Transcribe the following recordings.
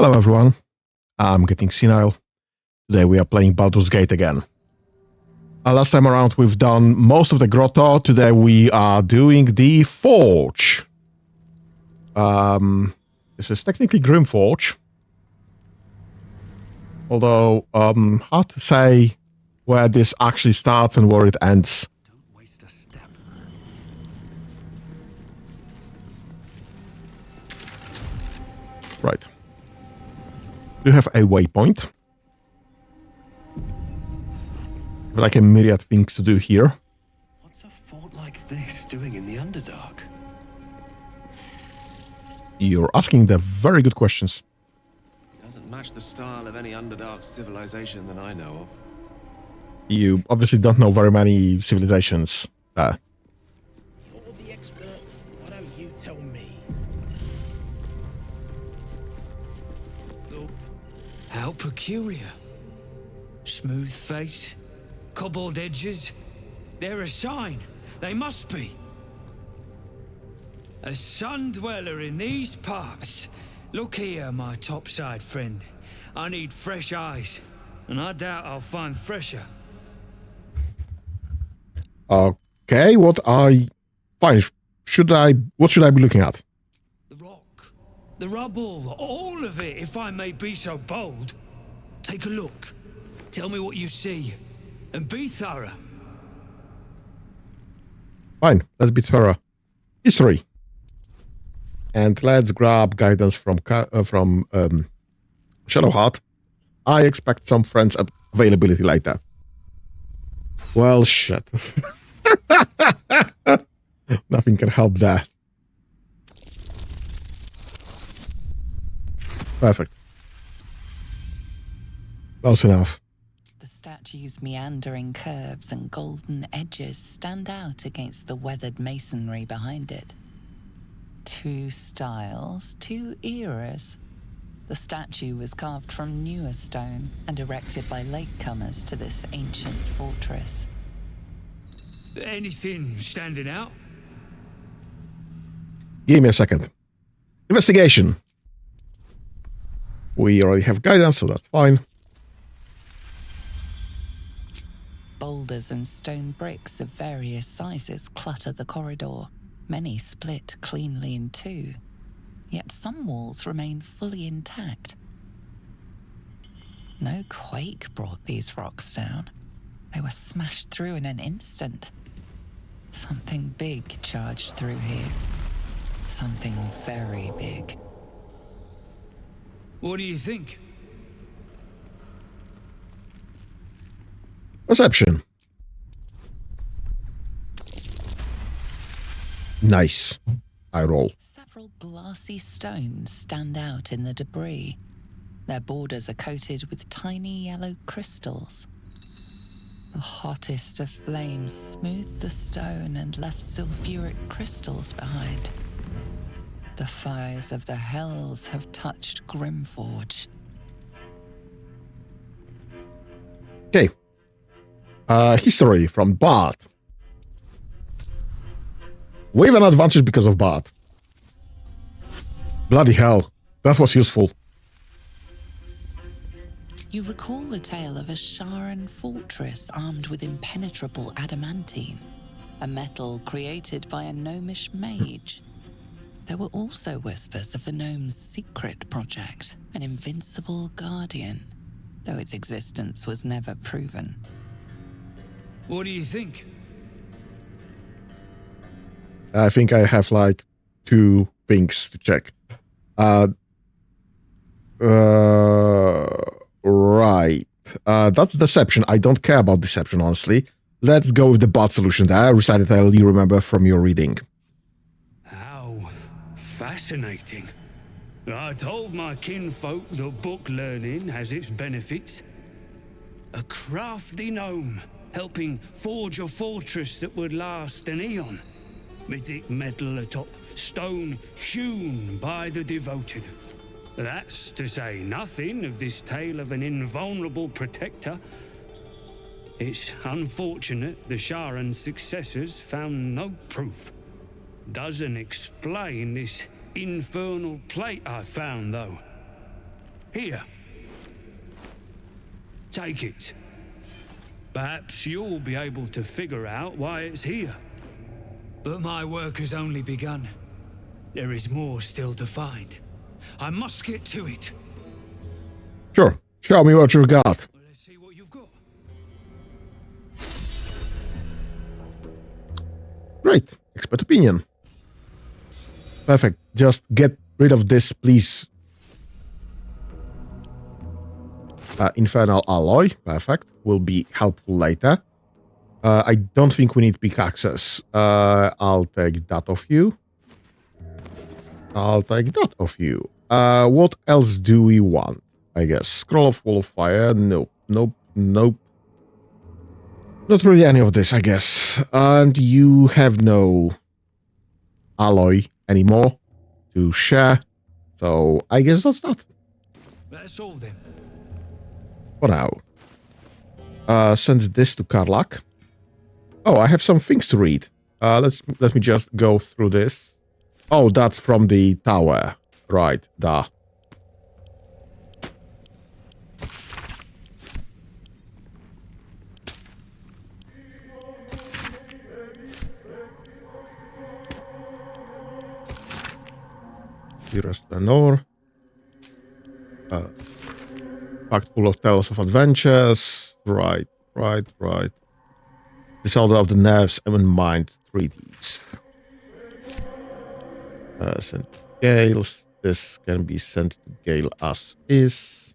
Hello everyone, I'm getting senile. Today we are playing Baldurs Gate again. Last time around we've done most of the grotto. Today we are doing the forge. This is technically Grimforge. Although, hard to say where this actually starts and where it ends. Don't waste a step. Right. You have a waypoint. Like a myriad things to do here. What's a fort like this doing in the Underdark? You're asking the very good questions. Doesn't match the style of any Underdark civilization that I know of. You obviously don't know very many civilizations. You're the expert. Why don't you tell me? How peculiar. Smooth face, cobbled edges. They're a sign. They must be. A sun dweller in these parts. Look here, my topside friend. I need fresh eyes, and I doubt I'll find fresher. Okay, what should I be looking at? The rock, the rubble, all of it, if I may be so bold. Take a look. Tell me what you see, and be thorough. Fine, let's be thorough. History. And let's grab guidance from Shadowheart. I expect some friends availability later. Well, shit. Nothing can help that. Perfect. Close enough. The statue's meandering curves and golden edges stand out against the weathered masonry behind it. Two styles, two eras. The statue was carved from newer stone and erected by latecomers to this ancient fortress. Anything standing out? Give me a second. Investigation. We already have guidance, so that's fine. Boulders and stone bricks of various sizes clutter the corridor. Many split cleanly in two, yet some walls remain fully intact. No quake brought these rocks down. They were smashed through in an instant. Something big charged through here. Something very big. What do you think? Perception. Nice. I roll. Several glassy stones stand out in the debris. Their borders are coated with tiny yellow crystals. The hottest of flames smoothed the stone and left sulfuric crystals behind. The fires of the hells have touched Grimforge. Okay. History from Bart. We have an advantage because of Bart. Bloody hell. That was useful. You recall the tale of a Sharan fortress armed with impenetrable adamantine, a metal created by a gnomish mage. There were also whispers of the gnome's secret project, an invincible guardian, though its existence was never proven. What do you think? I think I have like two things to check. Right. That's deception. I don't care about deception, honestly. Let's go with the bot solution that I recited. I only remember from your reading. How fascinating. I told my kinfolk that book learning has its benefits. A crafty gnome helping forge a fortress that would last an eon. Mythic metal atop stone hewn by the devoted. That's to say nothing of this tale of an invulnerable protector. It's unfortunate the Sharan's successors found no proof. Doesn't explain this infernal plate I found, though. Here. Take it. Perhaps you'll be able to figure out why it's here. But my work has only begun. There is more still to find. I must get to it. Sure. Show me what you got. Well, let's see what you've got. Great. Expert opinion. Perfect. Just get rid of this, please. Infernal alloy. Perfect. Will be helpful later. I don't think we need pickaxes. I'll take that of you. I'll take that of you. What else do we want? I guess. Scroll of Wall of Fire. Nope. Nope. Nope. Not really any of this, I guess. And you have no alloy anymore to share. So I guess that's that. That's all then. For now. Send this to Karlak. Oh, I have some things to read. Let me just go through this. Oh, that's from the tower. Right, da. Dearest Lenore. Packed full of tales of adventures. Right. Disorder of the nerves and mind treaties. Sent to Gale. This can be sent to Gale as is.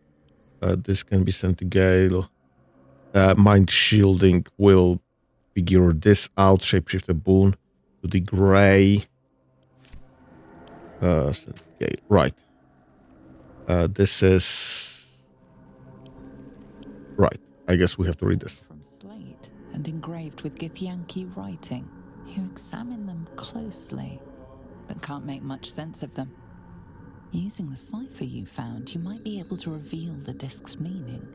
This can be sent to Gale. Mind shielding will figure this out. Shapeshifter boon to the gray. Sent to Gale. Right. This is... Right. I guess we have to read this. From slate and engraved with Githyanki writing. You examine them closely, but can't make much sense of them. Using the cipher you found, you might be able to reveal the disc's meaning.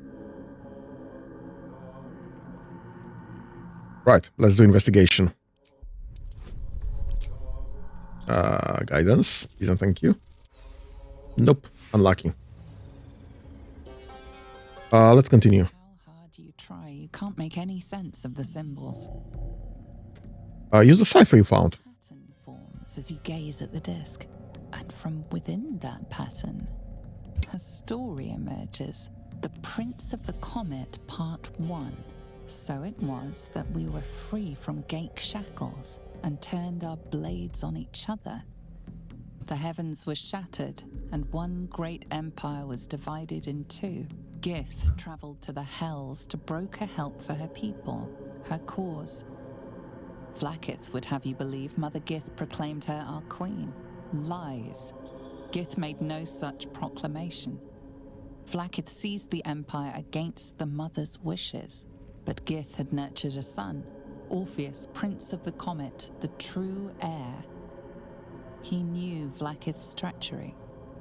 Right, let's do investigation. Guidance, please and thank you. Nope, unlucky. Let's continue. How hard you try, you can't make any sense of the symbols. Use the cipher you found. Pattern forms as you gaze at the disc, and from within that pattern, a story emerges. The Prince of the Comet, Part 1. So it was that we were free from Gate shackles and turned our blades on each other. The heavens were shattered, and one great empire was divided in two. Gith travelled to the Hells to broker help for her people, her cause. Vlaakith would have you believe Mother Gith proclaimed her our queen. Lies. Gith made no such proclamation. Vlaakith seized the empire against the mother's wishes, but Gith had nurtured a son, Orpheus, Prince of the Comet, the true heir. He knew Vlaakith's treachery.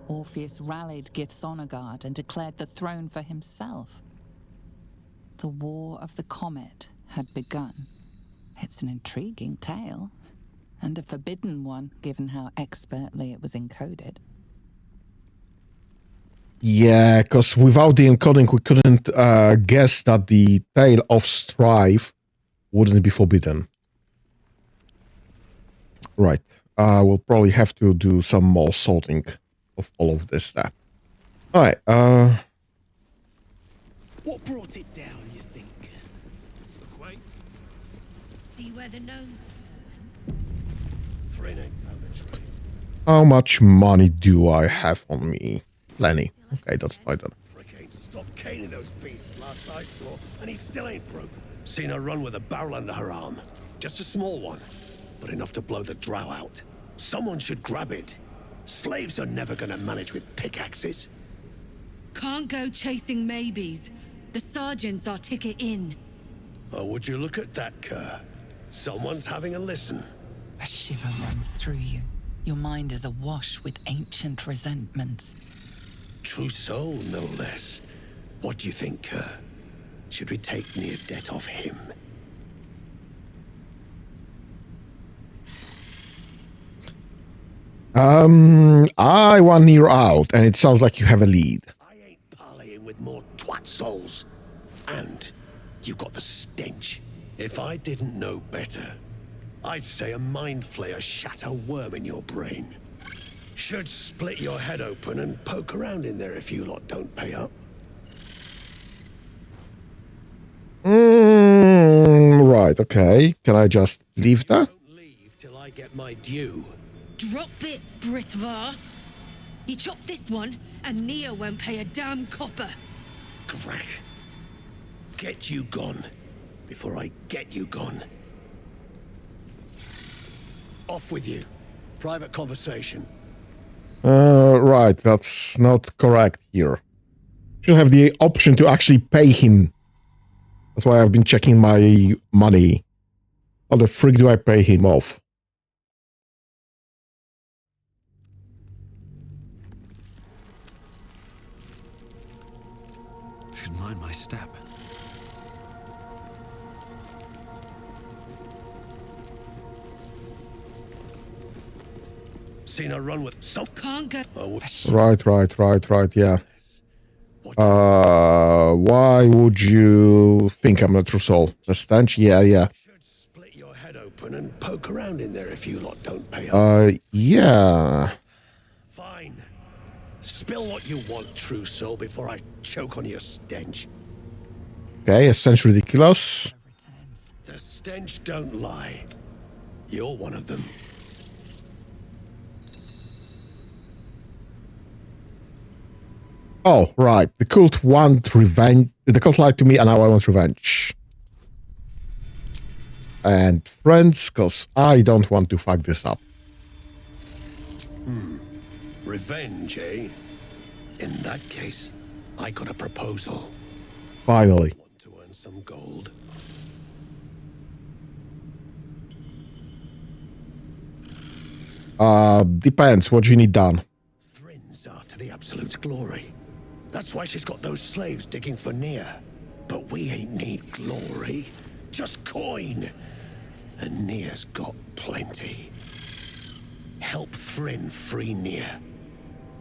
Orpheus rallied Gith's honor guard and declared the throne for himself. The War of the Comet had begun. It's an intriguing tale, and a forbidden one, given how expertly it was encoded. Yeah, because without the encoding, we couldn't guess that the tale of strife wouldn't be forbidden. Right. We'll probably have to do some more sorting of all of this stuff. All right. What brought it down, you think? See where the gnomes Thrain ain't found the trace. How much money do I have on me? Plenty. Okay, that's fine then. Frick ain't stopped caning those beasts last I saw, and he still ain't broke. Seen her run with a barrel under her arm. Just a small one, but enough to blow the drow out. Someone should grab it. Slaves are never gonna manage with pickaxes. can't go chasing maybes. The sergeants are ticket in. Oh, would you look at that, Kerr? Someone's having a listen. A shiver runs through you. Your mind is awash with ancient resentments. True soul, no less. What do you think, Kerr? Should we take Nir's debt off him? I want Nir out, and it sounds like you have a lead. I ain't dealing with more twat souls. And you got the stench. If I didn't know better, I'd say a mind flayer shat a worm in your brain. Should split your head open and poke around in there if you lot don't pay up. Right, okay. Can I just leave that? Don't leave till I get my due. Drop it, Britvar. You chop this one, and Nia won't pay a damn copper. Crack. Get you gone before I get you gone. Off with you. Private conversation. Right, that's not correct here. Should have the option to actually pay him. That's why I've been checking my money. How the frick do I pay him off? Should mind my step. Seen her run with some... Can't go. Oh, Right, yeah. Why would you think I'm a true soul? The stench? Yeah. should split your head open and poke around in there if you lot don't pay up. Yeah. Fine. Spill what you want, true soul, before I choke on your stench. Okay, a stench ridiculous. Returns. The stench don't lie. You're one of them. Oh, right. The cult want revenge. The cult lied to me, and now I want revenge. And friends, because I don't want to fuck this up. Revenge, eh? In that case, I got a proposal. Finally. Want to earn some gold? Depends. What do you need done? Thrin's after the Absolute's glory. That's why she's got those slaves digging for Nia. But we ain't need glory, just coin. And Nia's got plenty. Help Thrin free Nia.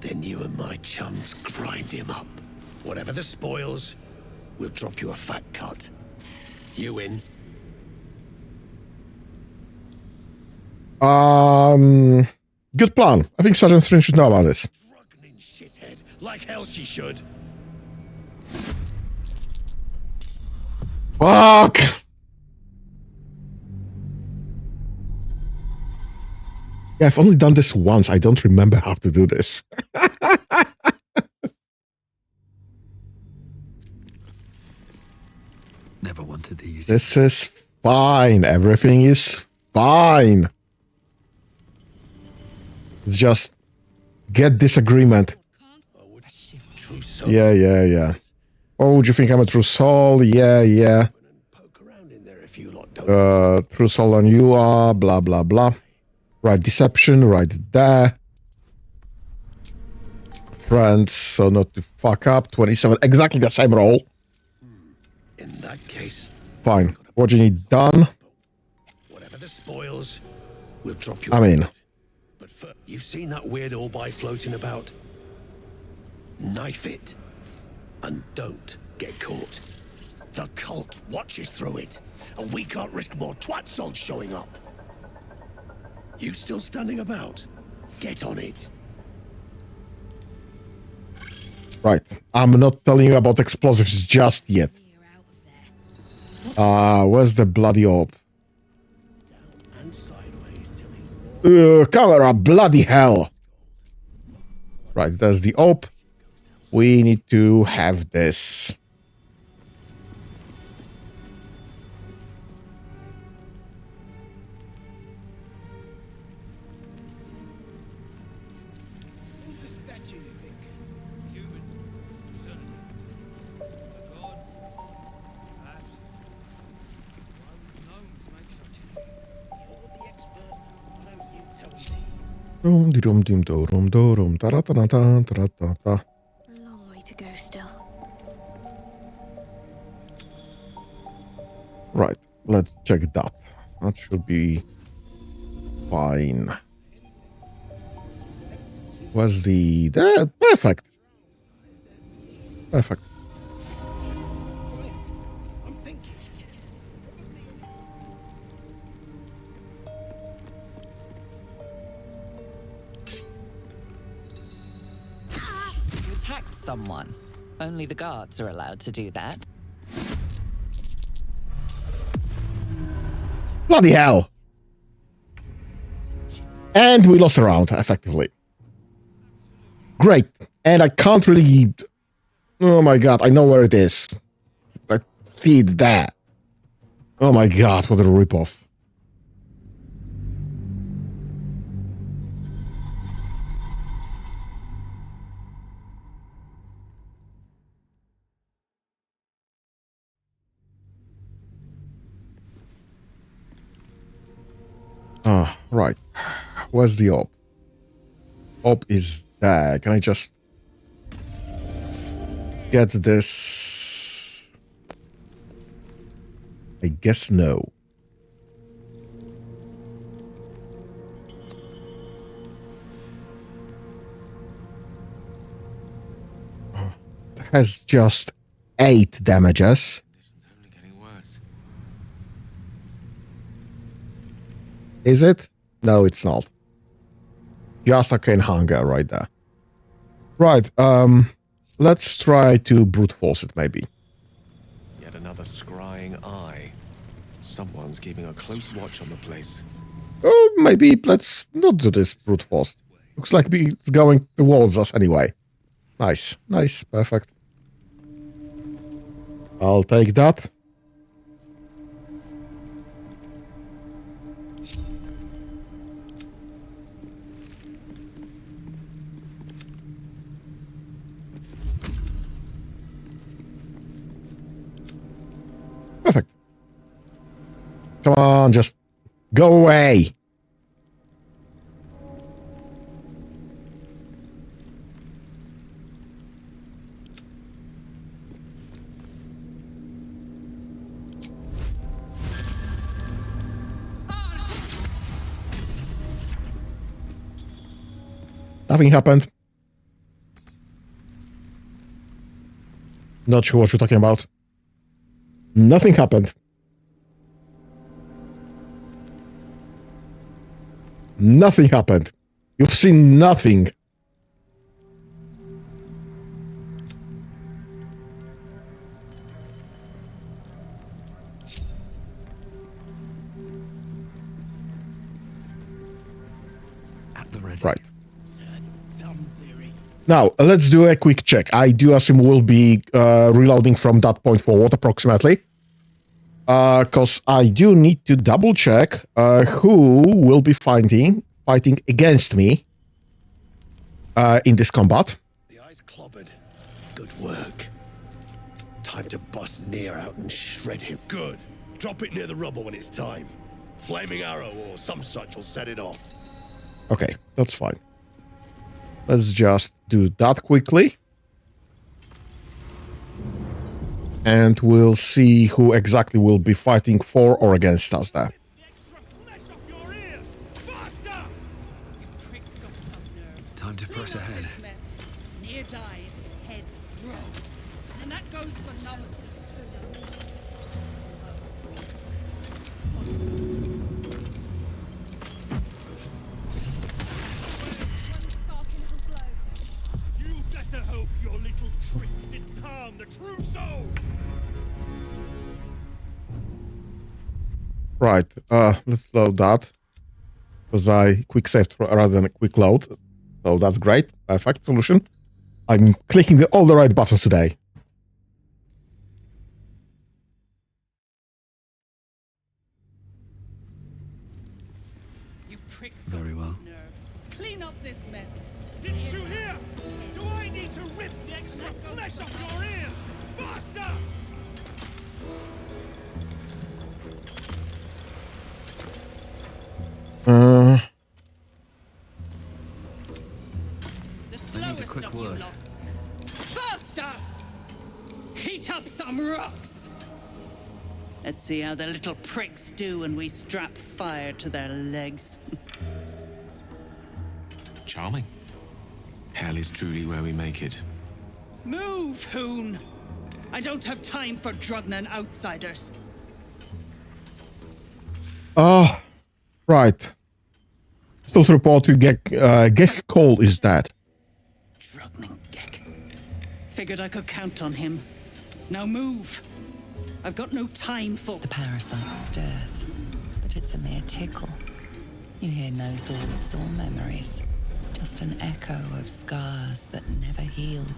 Then you and my chums grind him up. Whatever the spoils, we'll drop you a fat cut. You in? Good plan. I think Sergeant Thrin should know about this. Drugnin shithead, like hell she should. Fuck! Yeah, I've only done this once. I don't remember how to do this. Never wanted these. This is fine. Everything is fine. Just get disagreement. True soul. Yeah. Oh, would you think I'm a true soul? Yeah. Poke around in there if you lot don't. True soul and you are, blah, blah, blah. Right, deception, right there. Friends, so not to fuck up. 27, exactly the same roll. In that case, Fine. What do you need done? whatever the spoils, we'll drop you. I'm in. But you've seen that weird orb floating about? Knife it. And don't get caught. The cult watches through it, and we can't risk more twat souls showing up. You still standing about? Get on it. Right. I'm not telling you about explosives just yet. Where's the bloody orb? And sideways till he's more. Camera, bloody hell. Right, there's the orb. We need to have this. Who's the statue, you think? Human, certainly. The gods, perhaps. Why would gnomes make such a thing? You're the expert. Why don't you tell me? Rum di rum dim do rum ta ra ta ra ta ta ra ta ta. A long way to go still. Right, let's check that. That should be fine. Where's the... Perfect. Perfect. attacked someone. Only the guards are allowed to do that. Bloody hell! And we lost a round, effectively. Great. And I can't really... Oh my god, I know where it is. I see it there. Oh my god, what a ripoff. Ah, right. Where's the orb? Orb is there. Can I just get this? I guess no. Has just 8 damages. Conditions only getting worse. Is it? No, it's not. Just arcane hunger right there. Right, let's try to brute force it maybe. Yet another scrying eye. Someone's keeping a close watch on the place. Oh, maybe let's not do this brute force. Looks like it's going towards us anyway. Nice, nice, perfect. I'll take that. Perfect. Come on, just go away. Nothing happened. Not sure what you're talking about. Nothing happened. Nothing happened. You've seen nothing. At the ready. Right. Dumb theory. Now, let's do a quick check. I do assume we'll be reloading from that point forward, approximately. Because I do need to double check who will be fighting against me in this combat. The eye's clobbered. Good work. Time to bust Nier out and shred him. Good. Drop it near the rubble when it's time. Flaming arrow or some such will set it off. Okay, that's fine. Let's just do that quickly. And we'll see who exactly will be fighting for or against us there. Time to press ahead. Near dies, heads roll. And that goes for novices too. You better hope your little tricks didn't harm the true soul. Right, let's load that. Because I quick saved rather than a quick load. So that's great. Perfect solution. I'm clicking all the right buttons today. You pricks Very well. nerve. Clean up this mess. Didn't you hear? Do I need to rip the extra flesh off your ears? Faster! The I need a slowest quick of you word. lot. Faster! Heat up some rocks. Let's see how the little pricks do when we strap fire to their legs. Charming. Hell is truly where we make it. Move, Hoon! I don't have time for Drugnan outsiders. Right. Still report to Gek Cole is dead. Drugnan Gek. Figured I could count on him. Now move. I've got no time for... The parasite stirs, but it's a mere tickle. You hear no thoughts or memories, just an echo of scars that never healed.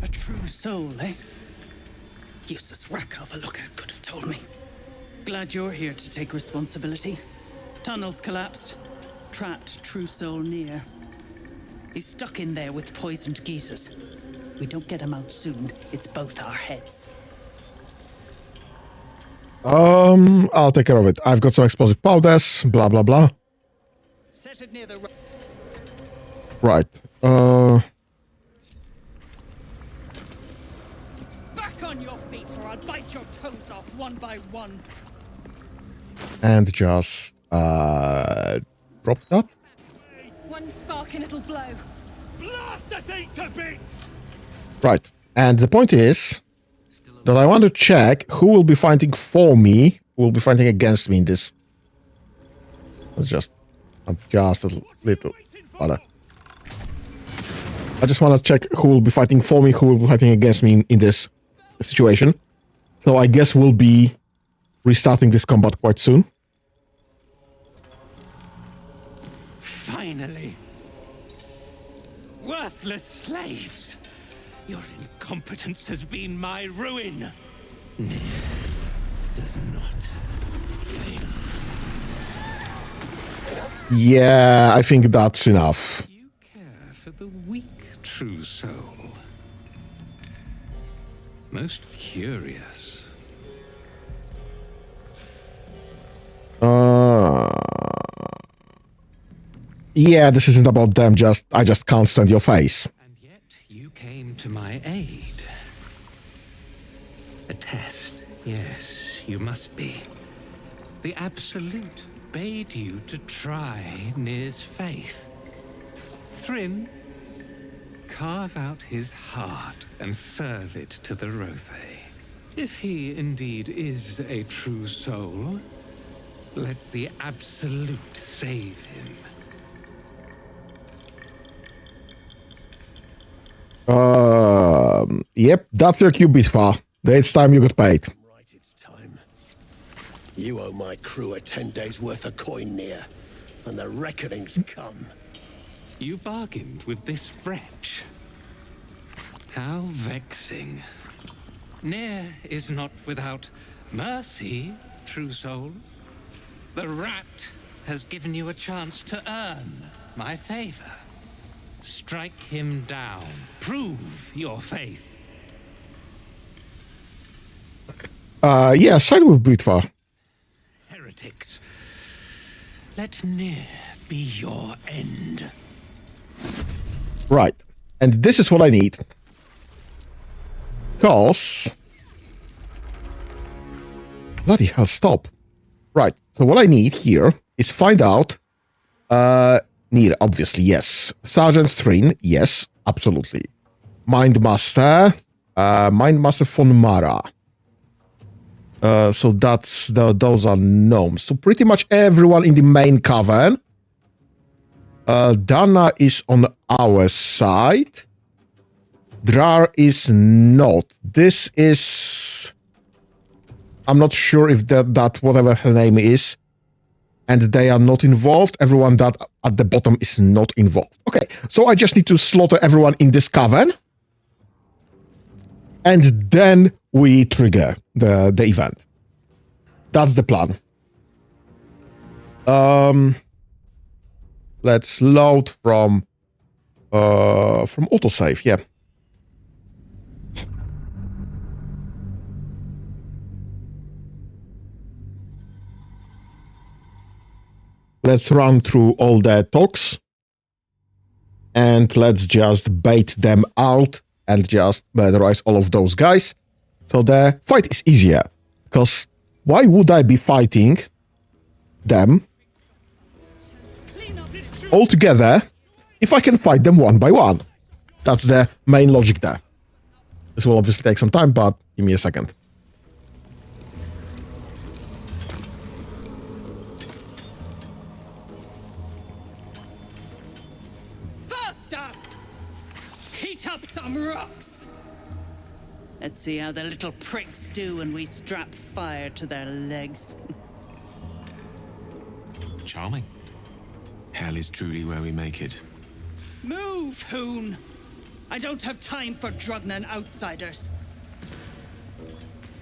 A true soul, eh? Useless wreck of a lookout could have told me. Glad you're here to take responsibility. Tunnels collapsed. Trapped true soul near. He's stuck in there with poisoned geezers. We don't get him out soon, it's both our heads. I'll take care of it. I've got some explosive powders, blah blah blah. Set it near the Right. Back on your feet or I'll bite your toes off one by one. And just drop that. One spark and it'll blow. Blast that thing to bits! Right. And the point is that I want to check who will be fighting for me, who will be fighting against me in this. It's just a little butter. I just want to check who will be fighting for me, who will be fighting against me in this situation. So I guess we'll be restarting this combat quite soon. Finally. Worthless slaves. Your incompetence has been my ruin. Does not fail. Yeah, I think that's enough. You care for the weak, true soul. Most curious. Yeah, this isn't about them, I just can't stand your face. And yet you came to my aid. A test, yes, you must be. The Absolute bade you to try Nir's faith. Thrym, carve out his heart and serve it to the Rothe. If he indeed is a true soul, let the Absolute save him. Yep, that's your cube bit far. It's time you got paid. Right, it's time. You owe my crew a 10 days worth of coin near, and the reckoning's come. You bargained with this wretch. How vexing. Nir is not without mercy, true soul. The rat has given you a chance to earn my favor. Strike him down. Prove your faith. Yeah, side with Britvar. Heretics. Let Nir be your end. Right. And this is what I need. Because... Bloody hell, stop. Right. So what I need here is find out... Nir, obviously, yes. Sergeant Thrin, yes, absolutely. Mindmaster. Mindmaster von Mara. So that's those are gnomes. So pretty much everyone in the main cavern. Dana is on our side. Drar is not. This is... I'm not sure if that whatever her name is. And they are not involved. Everyone that at the bottom is not involved. Okay, so I just need to slaughter everyone in this cavern. And then we trigger the event. That's the plan. Let's load from autosave, yeah. Let's run through all the talks. And let's just bait them out and just murderize all of those guys. So the fight is easier. Because why would I be fighting them all together if I can fight them one by one? That's the main logic there. This will obviously take some time, but give me a second. Faster! Heat up some rocks! Let's see how the little pricks do when we strap fire to their legs. Charming. Hell is truly where we make it. Move, Hoon! I don't have time for Drugnan outsiders.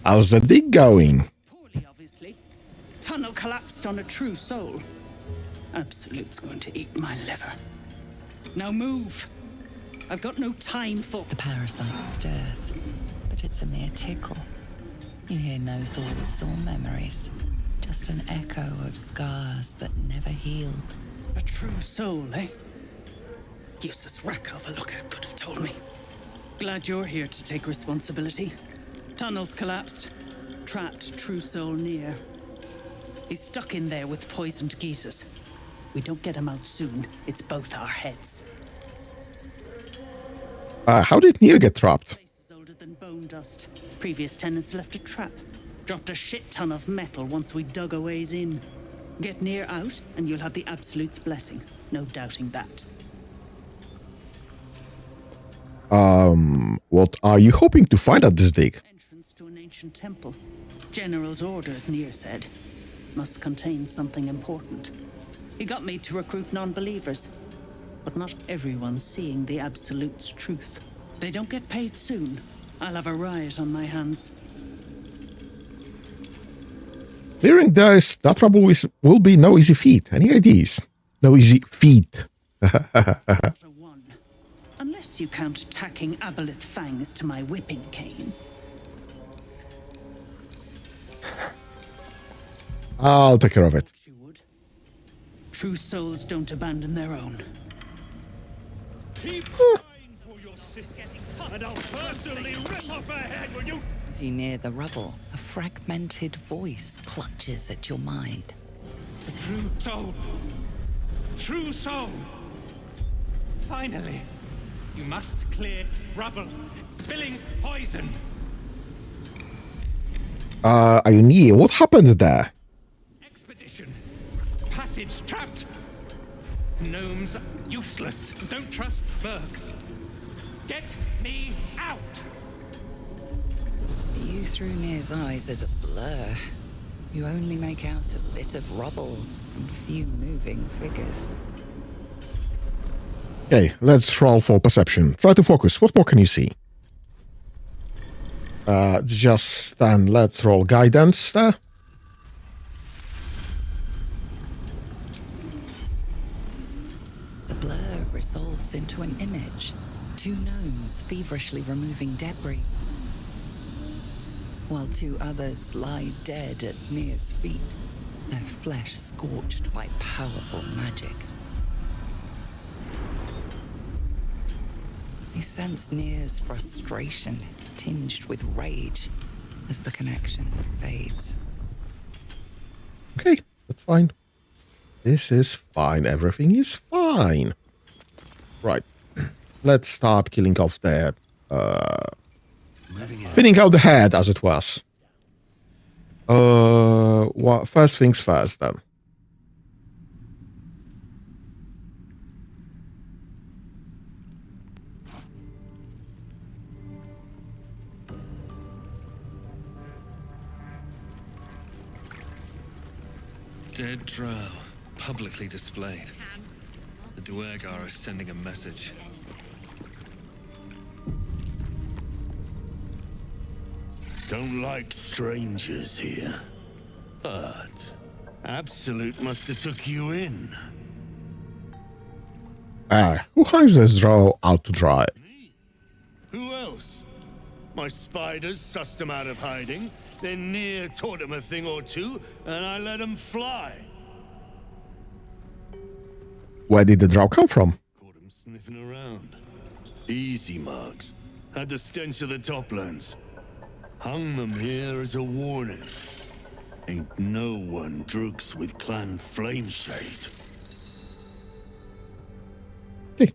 How's the dig going? Poorly, obviously. Tunnel collapsed on a true soul. Absolute's going to eat my liver. Now move! I've got no time for... The parasite stirs, but it's a mere tickle. You hear no thoughts or memories, just an echo of scars that never healed. A true soul, eh? Useless wreck of a lookout could have told me. Glad you're here to take responsibility. Tunnels collapsed. Trapped true soul near. He's stuck in there with poisoned geezers. We don't get him out soon, it's both our heads. How did Nier get trapped? The place is older than bone dust. Previous tenants left a trap. Dropped a shit ton of metal once we dug a ways in. Get Nier out, and you'll have the Absolute's blessing. No doubting that. What are you hoping to find at this dig? Entrance to an ancient temple. General's orders, Nier said. Must contain something important. He got me to recruit non-believers. But not everyone's seeing the Absolute's truth. They don't get paid soon. I'll have a riot on my hands. Clearing this, that trouble will be no easy feat. Any ideas? No easy feat. Not a one. Unless you count tacking aboleth fangs to my whipping cane. I'll take care of it. You would. True souls don't abandon their own. Keep crying for your sister, and I'll personally rip off her head when you... As you near the rubble, a fragmented voice clutches at your mind. The true soul. True soul. Finally, you must clear rubble, spilling poison. Ionia, what happened there? Expedition. Passage trapped. Gnomes useless. Don't trust Burks. Get me out. You through Nier's eyes as a blur. You only make out a bit of rubble and few moving figures. Okay, let's roll for perception. Try to focus. What more can you see? Just then, let's roll guidance there. The blur resolves into an image. Two gnomes feverishly removing debris, while two others lie dead at Nier's feet, their flesh scorched by powerful magic. You sense Nier's frustration, tinged with rage, as the connection fades. Okay, that's fine. This is fine. Everything is fine. Right. Let's start killing off the... thinning out the head, as it was. First things first, then. Dead drow, publicly displayed. The Duergar are sending a message. Don't like strangers here. But Absolute must have took you in. Who hangs this drow out to dry? Me? Who else? My spiders sussed them out of hiding, then Nier taught them a thing or two, and I let them fly. Where did the drow come from? Caught them sniffing around. Easy marks. Had the stench of the toplands. Hung them here as a warning. Ain't no one droogs with Clan Flameshade. Hey.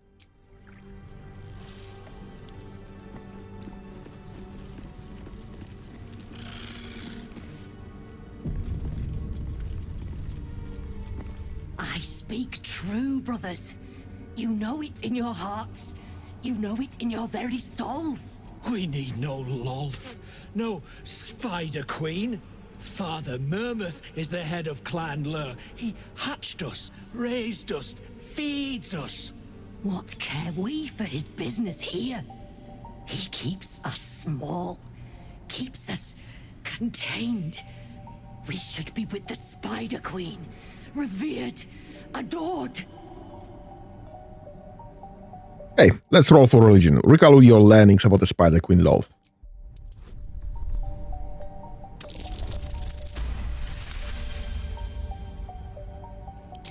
I speak true, brothers. You know it in your hearts. You know it in your very souls. We need no Lolth, no Spider Queen. Father Mermouth is the head of Clan Lur. He hatched us, raised us, feeds us. What care we for his business here? He keeps us small, keeps us contained. We should be with the Spider Queen, revered, adored. Hey, let's roll for religion. Recall your learnings about the Spider Queen Loth.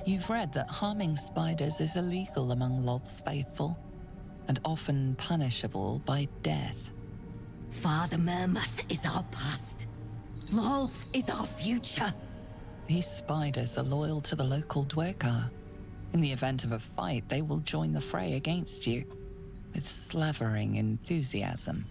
You've read that harming spiders is illegal among Loth's faithful, and often punishable by death. Father Mermouth is our past. Lolth is our future. These spiders are loyal to the local Dwergar. In the event of a fight, they will join the fray against you, with slavering enthusiasm.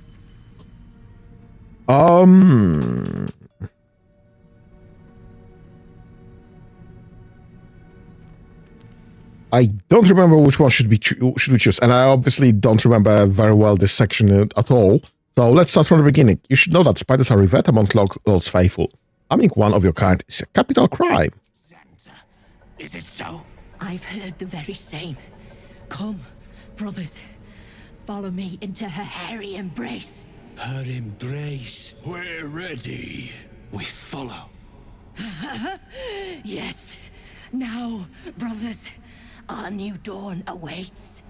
I don't remember which one should we choose, and I obviously don't remember very well this section at all. So let's start from the beginning. You should know that spiders are revered amongst Lord's faithful. Harming one of your kind is a capital crime. Xanta, is it so? I've heard the very same. Come, brothers, follow me into her hairy embrace. Her embrace. We're ready. We follow. Yes. Now, brothers, our new dawn awaits.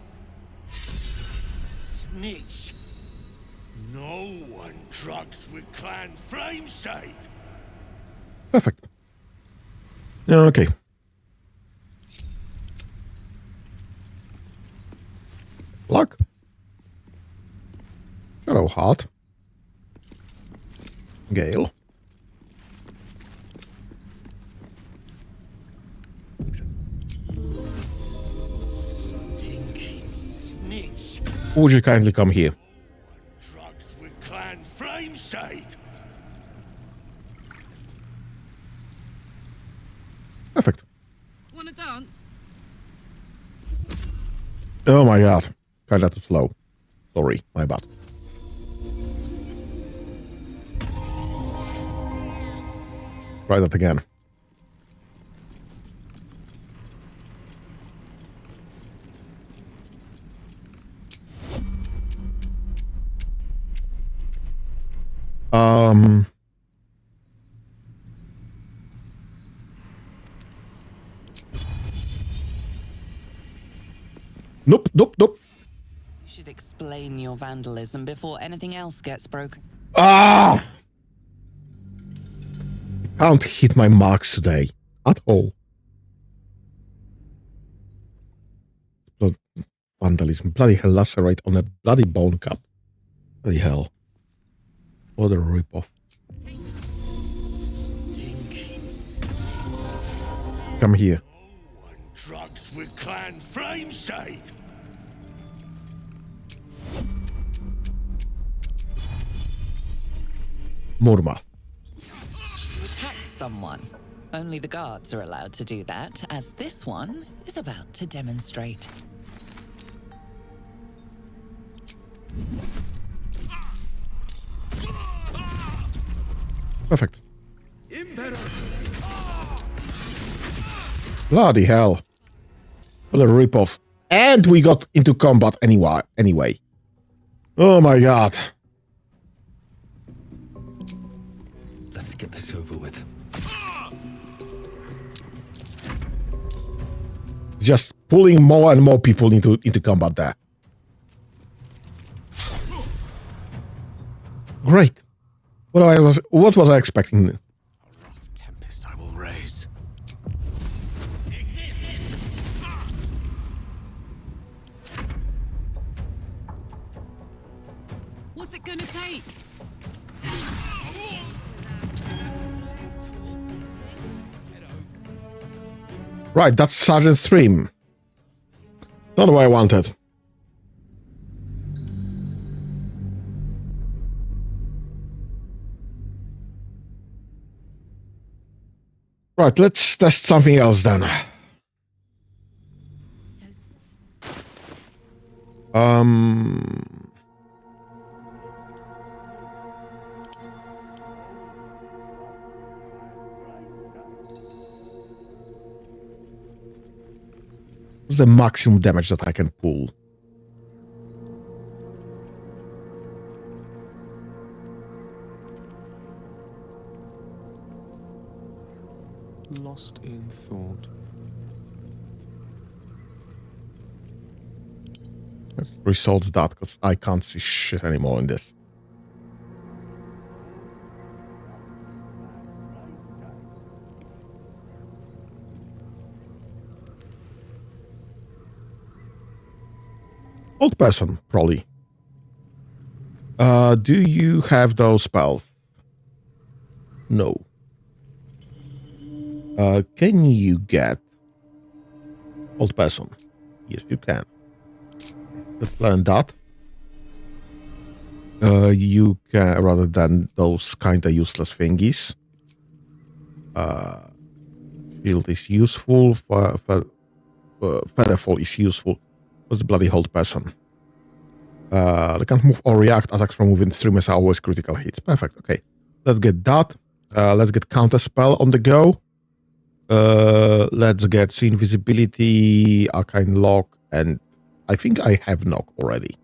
Snitch. No one drugs with Clan Flameshade. Perfect. Okay. Luck. Hello, Heart. Gale. Stinking snitch. Would you kindly come here? Drugs with Clan Flameshade. Perfect. Wanna dance? Oh my god. Kinda too slow. Sorry, my bad. Try that again. Nope. You should explain your vandalism before anything else gets broken. Ah! I can't hit my marks today. At all. Blood vandalism. Bloody hell, lacerate on a bloody bone cup. Bloody hell. What a ripoff. Come here. No one drugs with Clan Flameshade. Morma. You attacked someone. Only the guards are allowed to do that, as this one is about to demonstrate. Perfect. Bloody hell. What a ripoff. And we got into combat anyway. Oh my god. Let's get this over with. Just pulling more and more people into combat there. Great. What was I expecting? A rough tempest I will raise. What's it gonna take? Right, that's Sergeant Stream. Not what I wanted. Right, let's test something else then. What's the maximum damage that I can pull? Lost in thought. Let's resort that because I can't see shit anymore in this. Old person, probably. Do you have those spells? No. Can you get old person? Yes, you can. Let's learn that. You can, rather than those kind of useless thingies. Field is useful. Featherfall is useful. What's the bloody hold person? They can't move or react. Attacks from within streamers are always critical hits. Perfect. Okay. Let's get that. Let's get counter spell on the go. Let's get see invisibility, arcane lock, and I think I have knock already.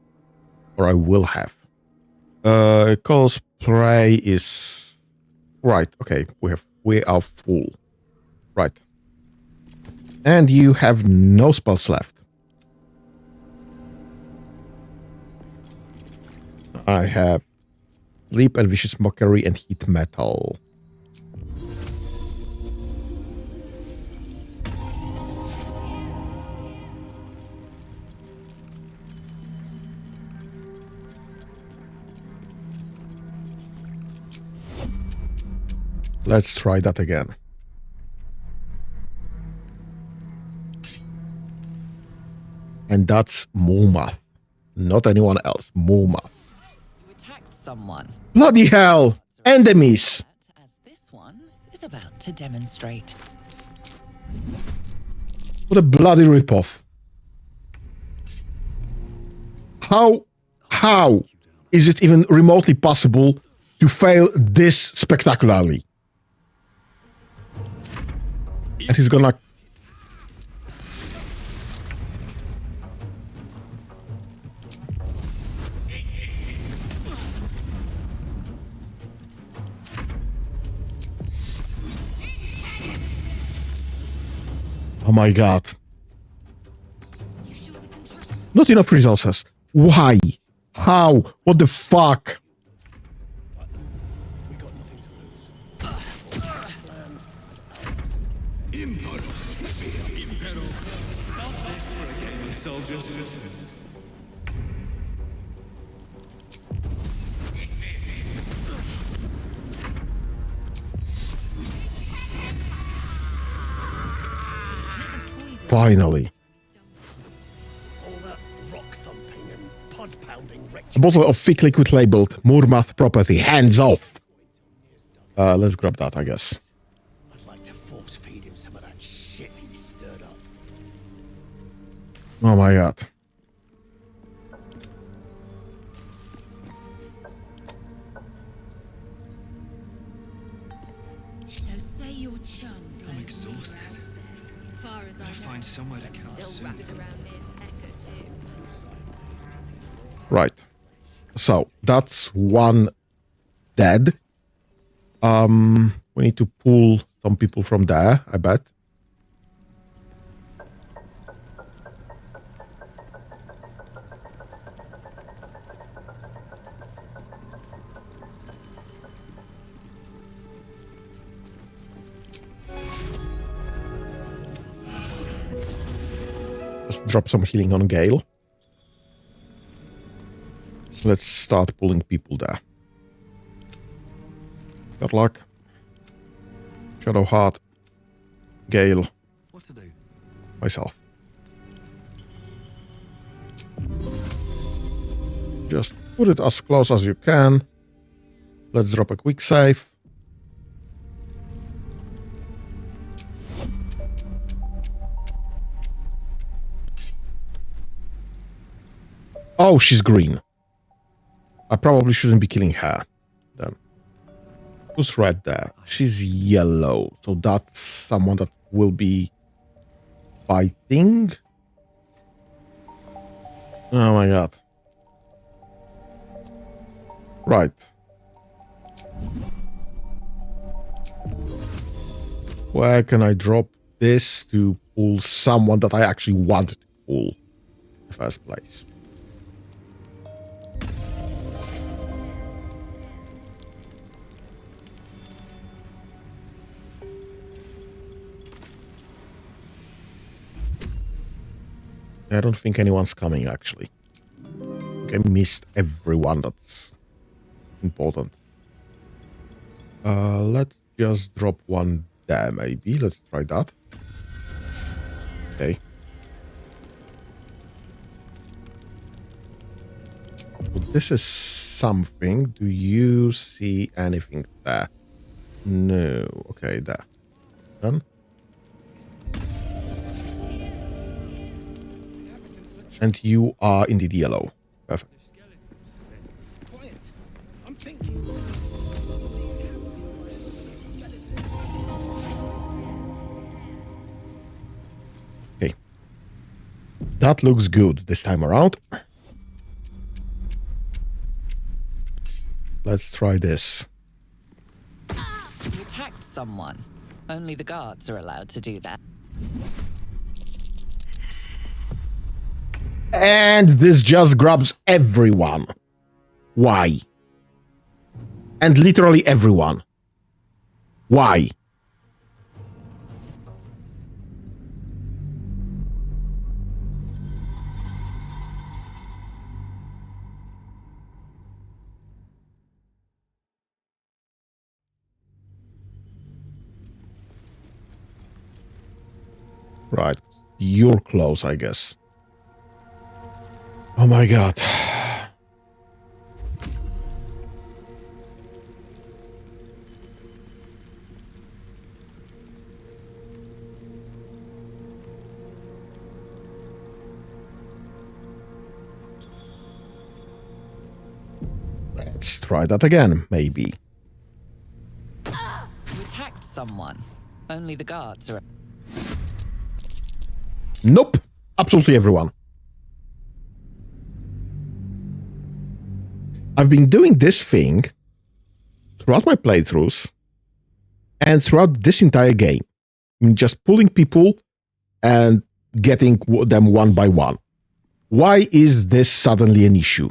Or I will have. Cosplay is right. Okay, we are full. Right. And you have no spells left. I have Sleep and Vicious Mockery and Heat Metal. Let's try that again. And that's Mulmath. Not anyone else. Mulmath. You attacked someone. Bloody hell! Enemies! As this one is about to demonstrate. What a bloody ripoff. How is it even remotely possible to fail this spectacularly? And he's gonna... Oh my god. Not enough resources. Why? How? What the fuck? Finally. A bottle of thick liquid labeled Mulmath property. Hands off. Let's grab that, I guess. I'd like to force feed him some of that shit he stirred up. Oh my god. So say your chum. I'm exhausted. Far as Gotta find somewhere to get out soon. Right. So that's one dead. We need to pull some people from there, I bet. Just drop some healing on Gale. Let's start pulling people there. Good luck. Shadowheart. Gale. What to do? Myself. Just put it as close as you can. Let's drop a quick save. Oh, she's green. I probably shouldn't be killing her then. Who's right there? She's yellow. So that's someone that will be fighting. Oh my god. Right. Where can I drop this to pull someone that I actually wanted to pull in the first place? I don't think anyone's coming, actually. I missed everyone that's important. Let's just drop one there, maybe. Let's try that. Okay. So this is something. Do you see anything there? No. Okay, there. Done. And you are indeed yellow. Perfect. Quiet. I'm thinking. Okay. That looks good this time around. Let's try this. You attacked someone. Only the guards are allowed to do that. And this just grabs everyone. Why? And literally everyone. Why? Right. You're close, I guess. Oh my god. Let's try that again, maybe. You attacked someone. Only the guards are... Nope. Absolutely everyone. I've been doing this thing throughout my playthroughs and throughout this entire game. I mean, just pulling people and getting them one by one. Why is this suddenly an issue?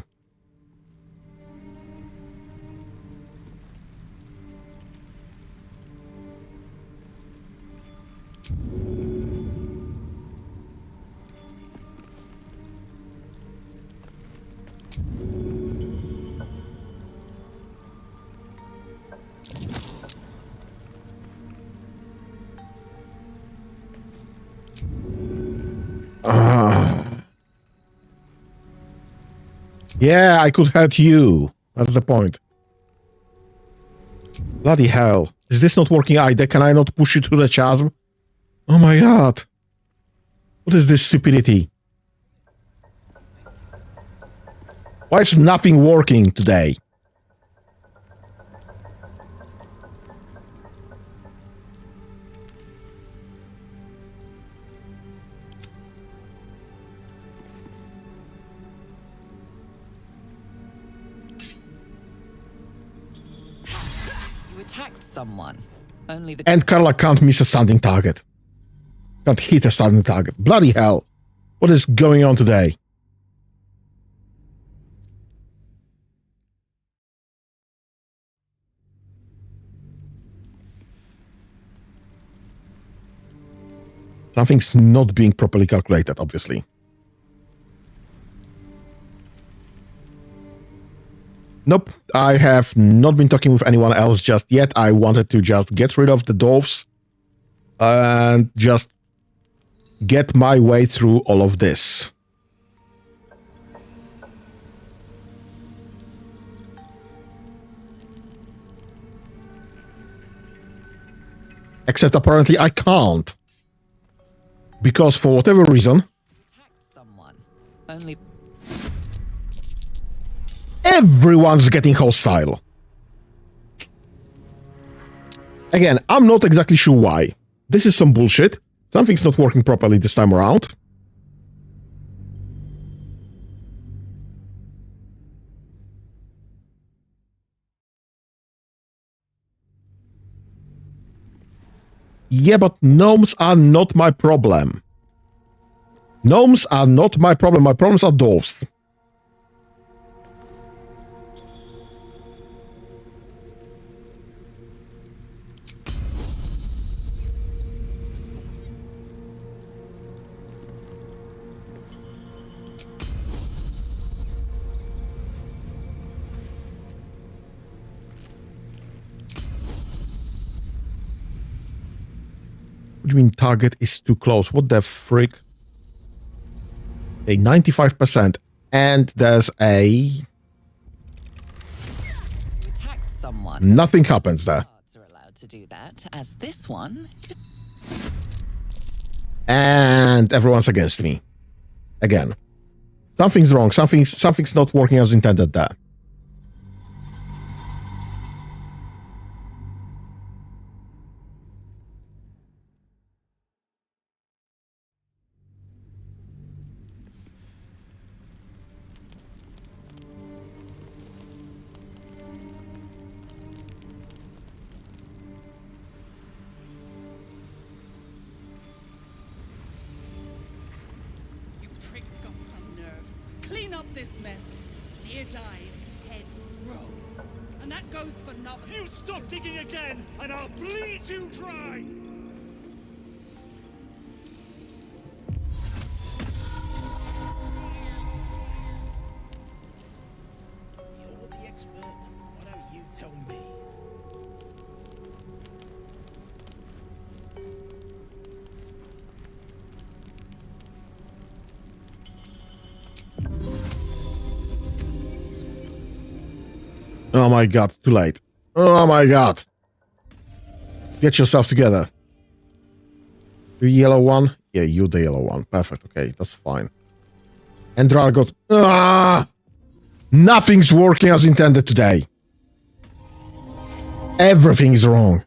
Yeah, I could hurt you. That's the point. Bloody hell. Is this not working either? Can I not push you through the chasm? Oh my god. What is this stupidity? Why is nothing working today? Attacked someone. Only the... And Carla can't miss a standing target. Can't hit a standing target. Bloody hell. What is going on today? Something's not being properly calculated, obviously. Nope, I have not been talking with anyone else just yet. I wanted to just get rid of the dwarves and just get my way through all of this. Except apparently I can't. Because for whatever reason... Someone. Only... Everyone's getting hostile. Again, I'm not exactly sure why. This is some bullshit. Something's not working properly this time around. Yeah, but gnomes are not my problem. Gnomes are not my problem. My problems are dwarves. What do you mean target is too close? What the frick? A 95%. And there's a... Attacked someone. Nothing happens there. Are allowed to do that, as this one. And everyone's against me. Again. Something's wrong. Something's not working as intended there. Clean up this mess. Beer dies, heads grow. And that goes for novices. You stop digging again, and I'll bleed you dry! You're the expert. Why don't you tell me? Oh my god, too late. Oh my god. Get yourself together. The yellow one? Yeah, you the yellow one. Perfect, okay, that's fine. And Drargot. Ah! Nothing's working as intended today. Everything is wrong.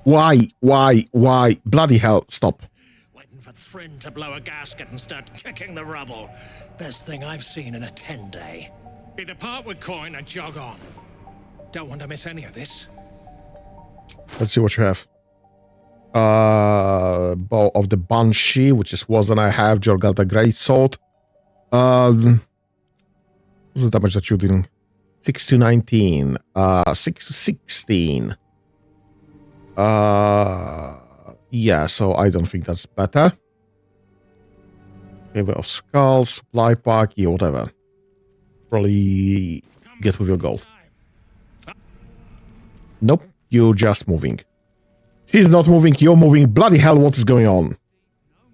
Why? Bloody hell, stop. Waiting for Thryn to blow a gasket and start kicking the rubble. Best thing I've seen in a 10-day. Either part with coin and jog on. Don't want to miss any of this. Let's see what you have. Bow of the Banshee, which is wasn't I have. Jorgalta Greatsword. What's the damage that you're dealing? 6 to 19. 6 to 16. Yeah, so I don't think that's better. Favor of Skulls, Supply Pack, yeah, whatever. Probably get with your gold. Nope, you're just moving. She's not moving, you're moving. Bloody hell, what is going on?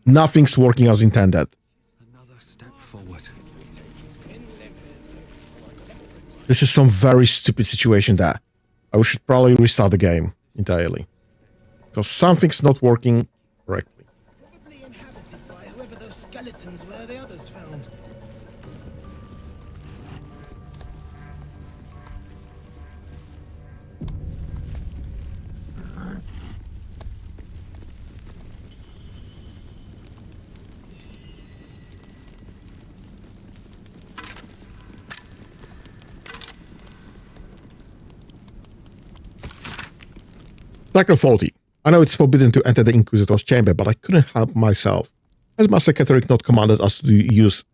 Nothing's working as intended. Another step forward. This is some very stupid situation there. I should probably restart the game entirely. Because something's not working correctly. Probably inhabited by whoever those skeletons were the others found. Cycle 40. I know it's forbidden to enter the Inquisitor's chamber, but I couldn't help myself. Has Master Catterick not commanded us to use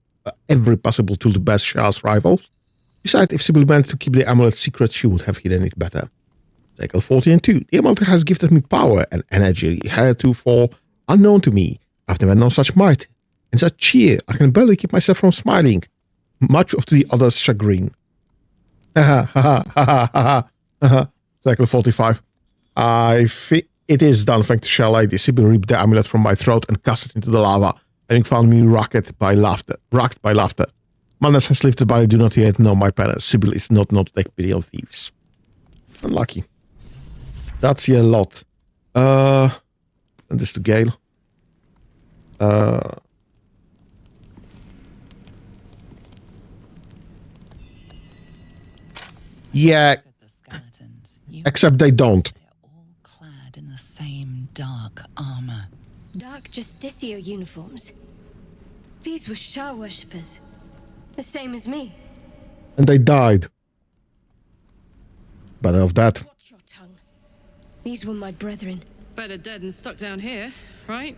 every possible tool to bash Shah's rivals? Besides, if Sybil meant to keep the amulet secret, she would have hidden it better. Cycle 40 and 2. The amulet has gifted me power and energy heretofore unknown to me. I've never known such might and such cheer. I can barely keep myself from smiling, much of the others' chagrin. Ha ha ha ha ha ha ha. Cycle 45. I think it is done thanks to Shell Lady. Sibyl ripped the amulet from my throat and cast it into the lava, having found me racked by laughter. Madness has lifted, but I do not yet know my parents. Sibyl is not known to take pity on thieves. Unlucky. That's a lot. And this to Gale. Yeah. Except they don't. Clad in the same dark armor. Dark Justicia uniforms. These were Shah worshippers. The same as me. And they died. But of that. Watch your tongue. These were my brethren. Better dead than stuck down here, right?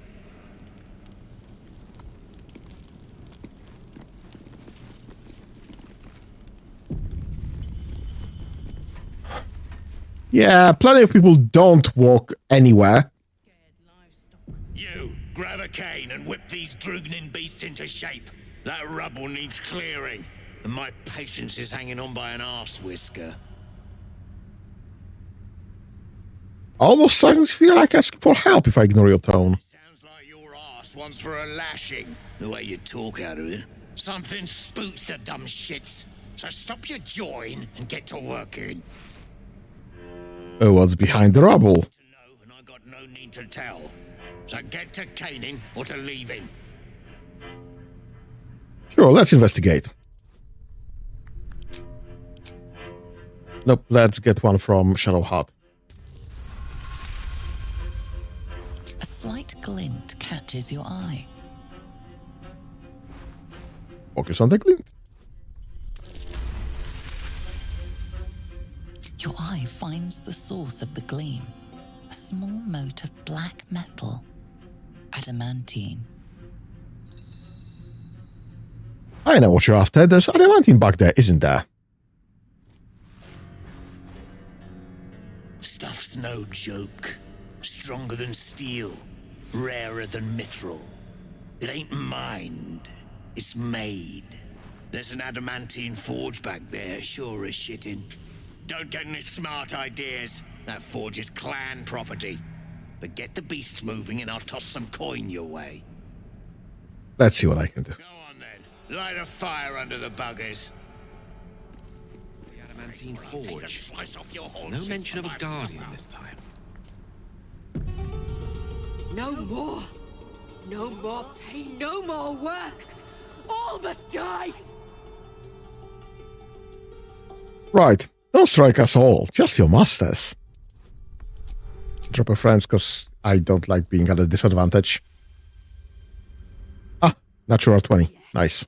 Yeah, plenty of people don't walk anywhere. You, grab a cane and whip these Drugnin beasts into shape. That rubble needs clearing, and my patience is hanging on by an arse whisker. Almost sounds feel like asking for help if I ignore your tone. Sounds like your arse wants for a lashing, the way you talk out of it. Something spooks the dumb shits, so stop your jawing and get to working. What's behind the rubble? And I got no need to tell. So get to caning or to leaving. Sure, let's investigate. Nope, let's get one from Shadow Heart. A slight glint catches your eye. Focus on the glint. Your eye finds the source of the gleam. A small mote of black metal. Adamantine. I know what you're after. There's adamantine back there, isn't there? Stuff's no joke. Stronger than steel. Rarer than mithril. It ain't mined. It's made. There's an adamantine forge back there, sure as shitting. Don't get any smart ideas. That forge is clan property. But get the beasts moving and I'll toss some coin your way. Let's see what I can do. Go on then. Light a fire under the buggers. The adamantine forge. Take a slice off your No mention of a guardian this time. No more. No more pain, no more work. All must die. Right. Don't strike us all. Just your masters. Drop a friends because I don't like being at a disadvantage. Ah, natural 20. Nice.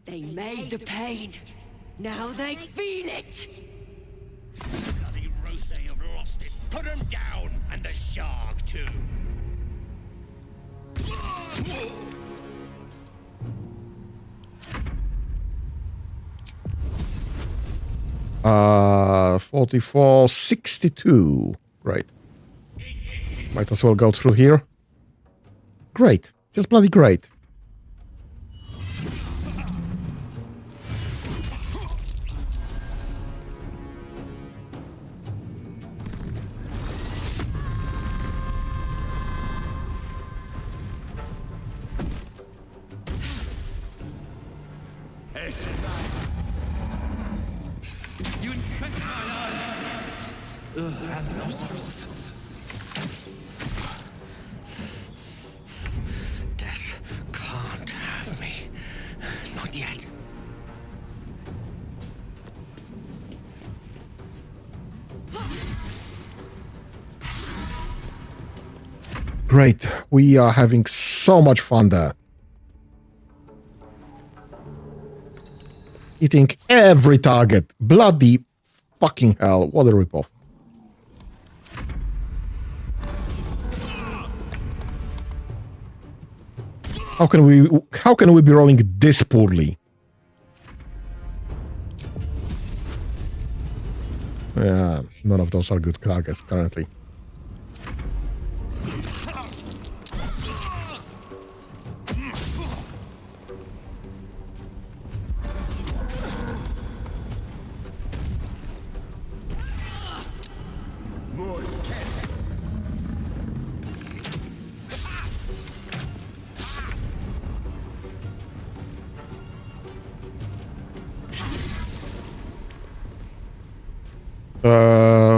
They made the pain. Now they feel it. Bloody Rothe have lost it. Put them down, and the shark too. 44, 62. Right. Might as well go through here. Great. Just bloody great. You infect my eyes. And nostrils. Death can't have me. Not yet. Great. We are having so much fun there. Hitting every target. Bloody fucking hell. What a ripoff. How can we be rolling this poorly? Yeah, none of those are good targets currently.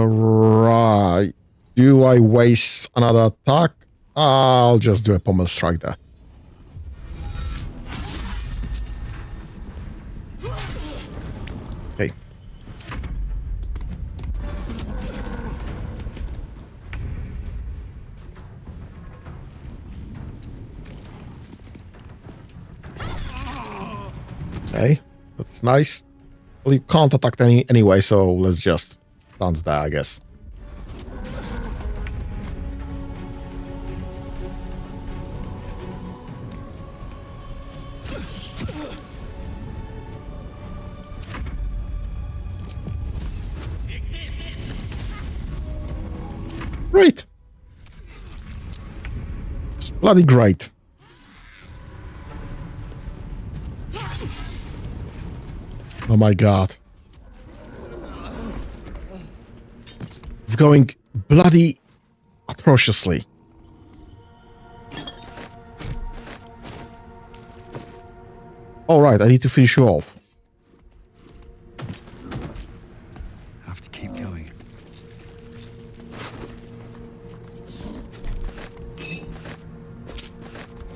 Right. Do I waste another attack? I'll just do a pommel strike there. Okay. Okay, that's nice. Well, you can't attack anyway, so let's just stand there, I guess. Great. It's bloody great. Oh my god. It's going bloody atrociously. Alright, I need to finish you off. Have to keep going.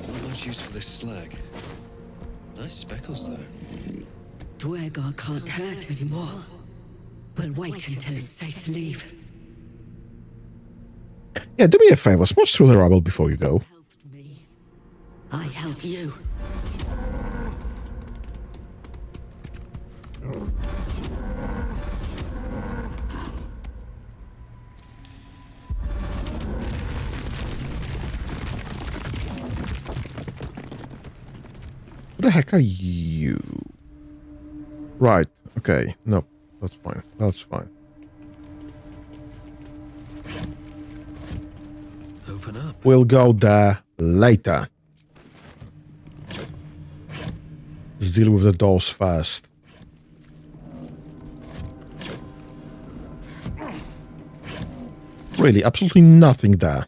Not much use for this slag. Nice speckles, though. Duergar can't hurt anymore. We'll wait until it's safe to leave. Yeah, do me a favor. Smash through the rubble before you go. I help you. What the heck are you? Right, okay. No, that's fine. That's fine. Open up. We'll go there later. Let's deal with the doors first. Really, absolutely nothing there.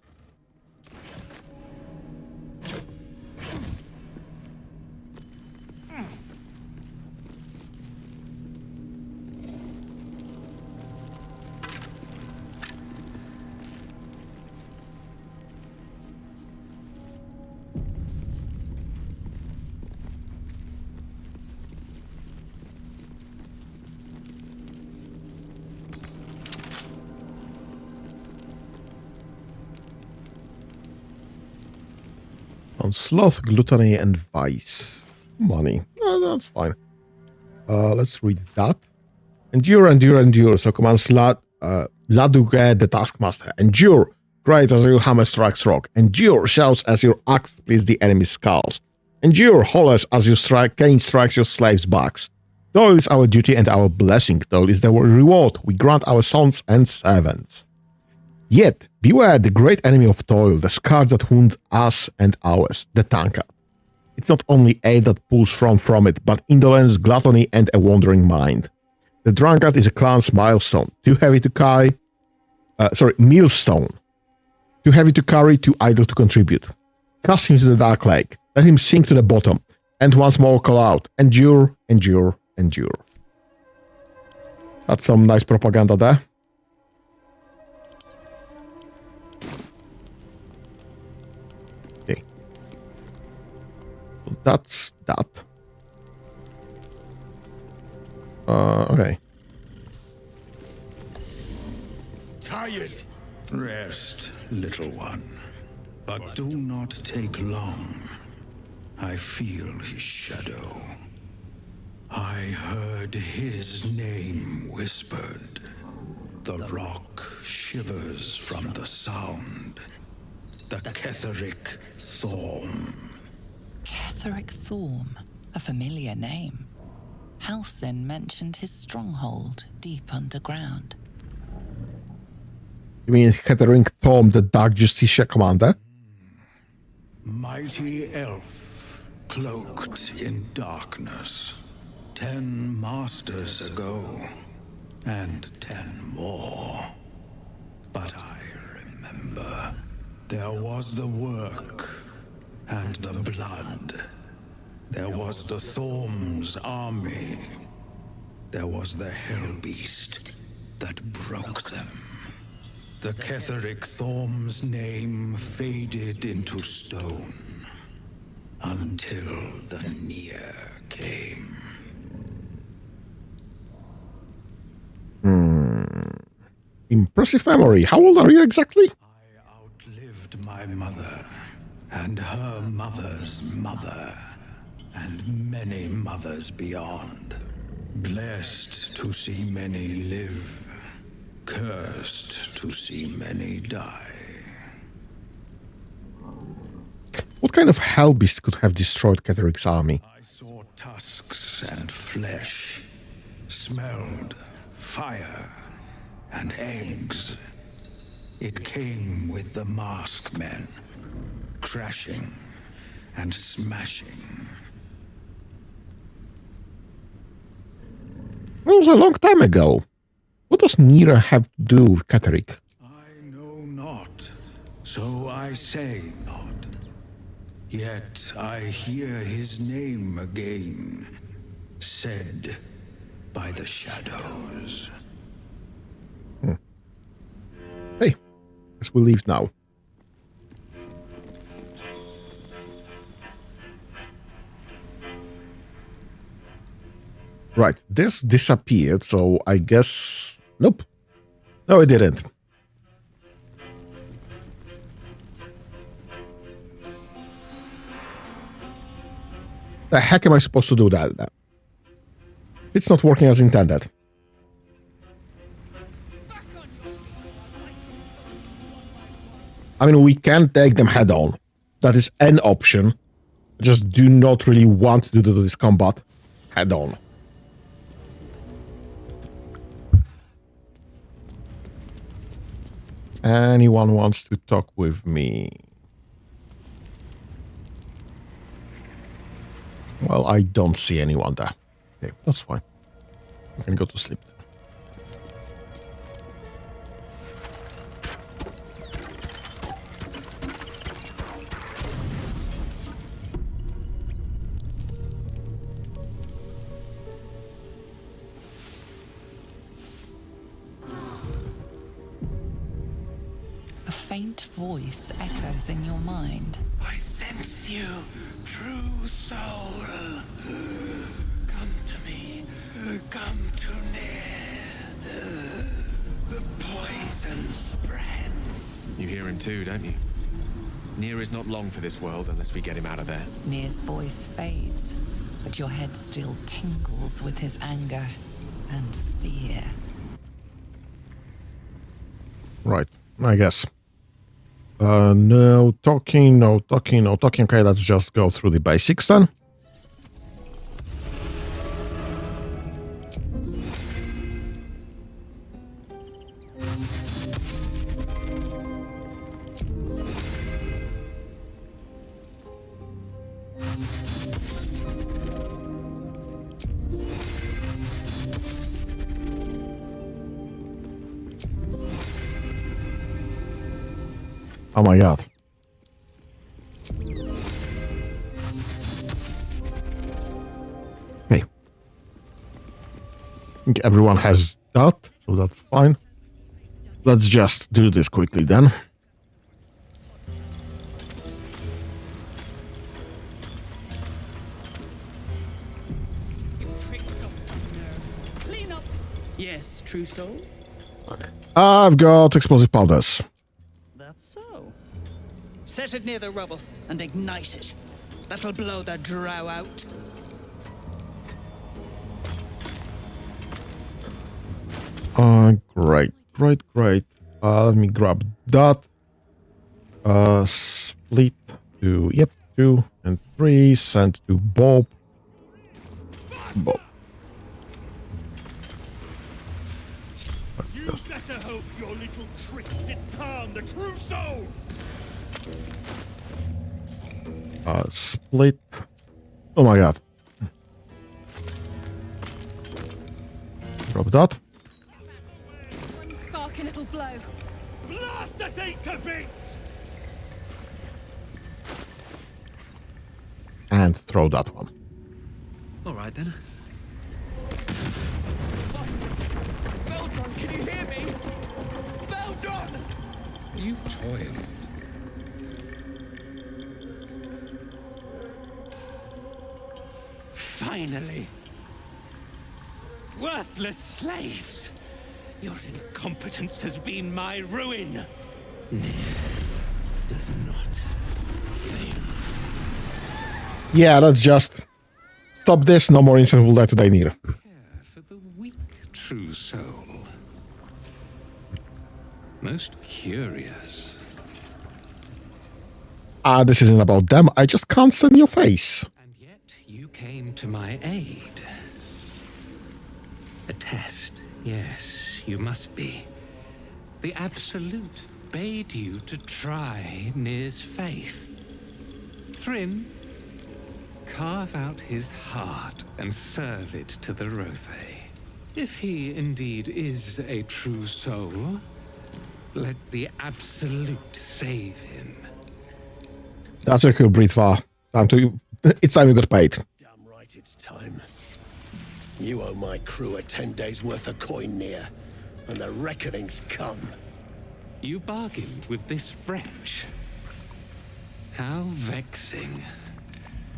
On sloth, gluttony, and vice. Money. That's fine. Let's read that. Endure, endure, endure. So commands Laduge, the taskmaster. Endure. Great as your hammer strikes rock. Endure. Shouts as your axe splits the enemy's skulls. Endure. Hollers as your cane strikes your slaves' backs. Toil is our duty and our blessing. Toil is the reward we grant our sons and servants. Yet, beware the great enemy of toil, the scourge that wounds us and ours, the tankard. It's not only aid that pulls from it, but indolence, gluttony, and a wandering mind. The drunkard is a clan's milestone, too heavy to carry. Millstone. Too heavy to carry, too idle to contribute. Cast him to the dark lake. Let him sink to the bottom. And once more call out, endure, endure, endure. That's some nice propaganda there. That's that. Okay. Tired. Rest, little one. But do not take long. I feel his shadow. I heard his name whispered. The rock shivers from the sound. The Ketheric Thorm. Ketheric Thorm, a familiar name. Halsin mentioned his stronghold deep underground. You mean Ketheric Thorm, the Dark Justicia commander? Mighty elf, cloaked in darkness. 10 masters ago, and 10 more. But I remember, there was the work, and the blood. There was the Thorm's army. There was the Hellbeast, that broke them. The Ketheric Thorm's name faded into stone until the Near came. Impressive memory. How old are you exactly? I outlived my mother, and her mother's mother, and many mothers beyond. Blessed to see many live, cursed to see many die. What kind of hellbeast could have destroyed Ketheric's army? I saw tusks and flesh, smelled fire and eggs. It came with the masked men, crashing and smashing. That was a long time ago. What does Nira have to do with Ketheric? I know not, so I say not. Yet I hear his name again, said by the shadows. Hey, guess we leave now. Right, this disappeared, so I guess... Nope. No, it didn't. The heck am I supposed to do that? It's not working as intended. I mean, we can take them head on. That is an option. I just do not really want to do this combat head on. Anyone wants to talk with me? Well, I don't see anyone there. Okay, that's fine. I can go to sleep. A faint voice echoes in your mind. I sense you, true soul. Come to me, come too near. The poison spreads. You hear him too, don't you? Near is not long for this world unless we get him out of there. Near's voice fades, but your head still tingles with his anger and fear. Right, I guess. No talking, no talking, no talking. Okay, let's just go through the basics then. Oh my god. Hey. I think everyone has that, so that's fine. Let's just do this quickly then. Yes, true soul. I've got explosive powders. That's so. Set it near the rubble and ignite it. That'll blow the drow out. Great. Let me grab that. Split to, yep, 2 and 3. Send to Bob. Bob. You better hope your little tricks didn't harm the true soul! Split. Oh my god. Drop that. One spark and it'll blow. Blast the thing to bits! And throw that one. All right then. Can you hear me? Baldurs! You toil. Finally. Worthless slaves! Your incompetence has been my ruin! Does not fail. Yeah, let's just stop this. No more instant will die to Dainir. For the weak true soul. Most curious. This isn't about them. I just can't stand your face. And yet you came to my aid. A test, yes, you must be. The Absolute bade you to try Nir's faith. Thrym, carve out his heart and serve it to the Rothe. If he indeed is a true soul, let the Absolute save him. That's a cool breathe far. It's time you got paid. Damn right it's time. You owe my crew a 10 days worth of coin near, and the reckoning's come. You bargained with this wretch. How vexing.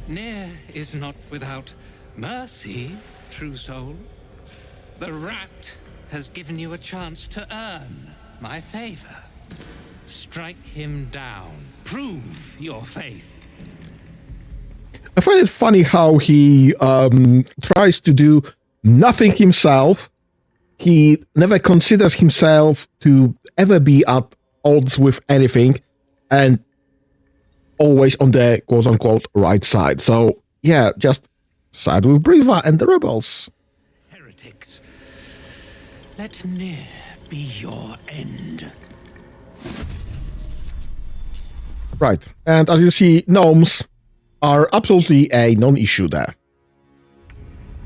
Nir is not without mercy, true soul. The rat has given you a chance to earn my favor. Strike him down. Prove your faith. I find it funny how he tries to do nothing himself. He never considers himself to ever be at odds with anything, and always on the quote-unquote right side. So, yeah, just side with Briva and the rebels. Heretics. Let Nir be your end. Right, and as you see, gnomes are absolutely a non-issue there.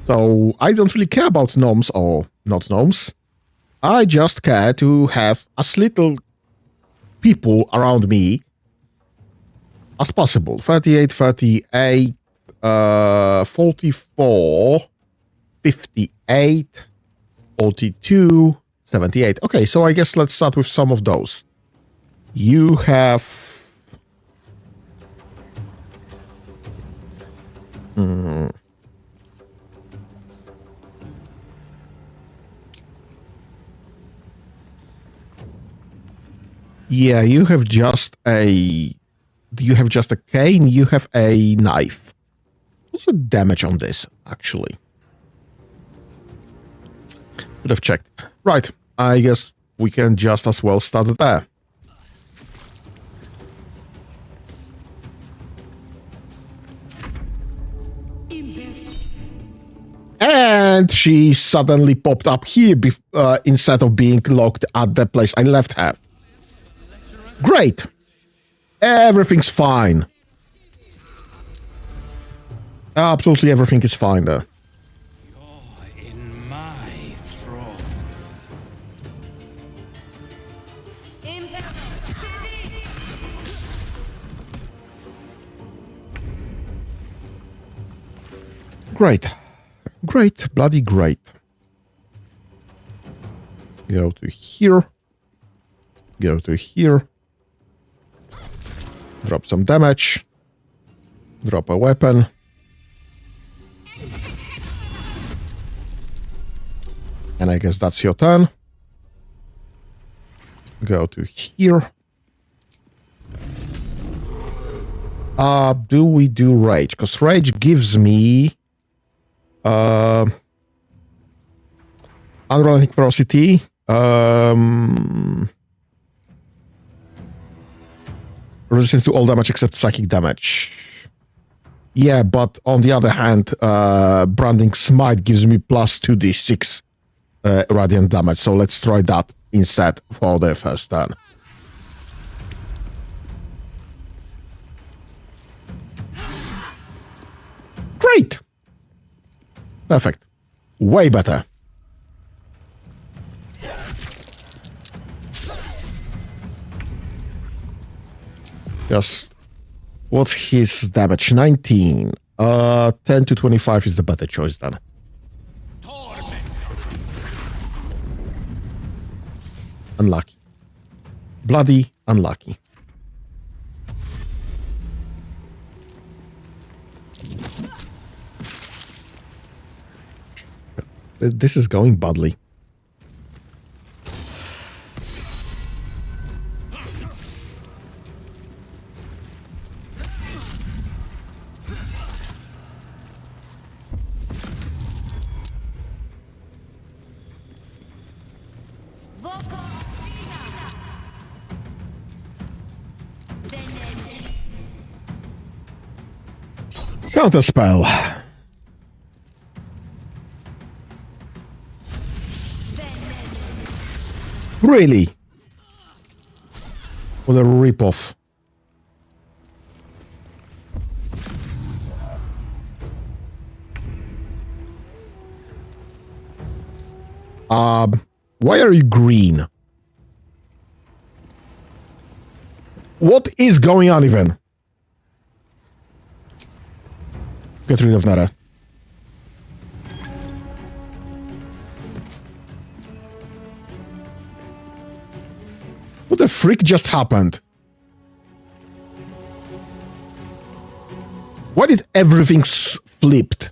So I don't really care about gnomes or not gnomes. I just care to have as little people around me as possible. 38, 38, 44, 58, 42, 78. Okay, so I guess let's start with some of those. You have... Yeah, you have just a... You have just a cane, you have a knife. What's the damage on this, actually? Should have checked. Right, I guess we can just as well start there. And she suddenly popped up here instead of being locked at the place I left her. Great! Everything's fine. Absolutely everything is fine there. You're in my thrall. Great. Great, bloody great. Go to here. Go to here. Drop some damage. Drop a weapon. And I guess that's your turn. Go to here. Do we do rage? Because rage gives me unrelenting ferocity. Resistance to all damage except psychic damage. Yeah, but on the other hand, Branding Smite gives me plus 2d6 radiant damage. So let's try that instead for the first turn. Great! Perfect. Way better. Just... What's his damage? 19. 10 to 25 is the better choice then. unlucky. Bloody unlucky. This is going badly. Counter spell. Really? What a ripoff. Why are you green? What is going on even? Get rid of Nara. What the freak just happened? Why did everything flipped?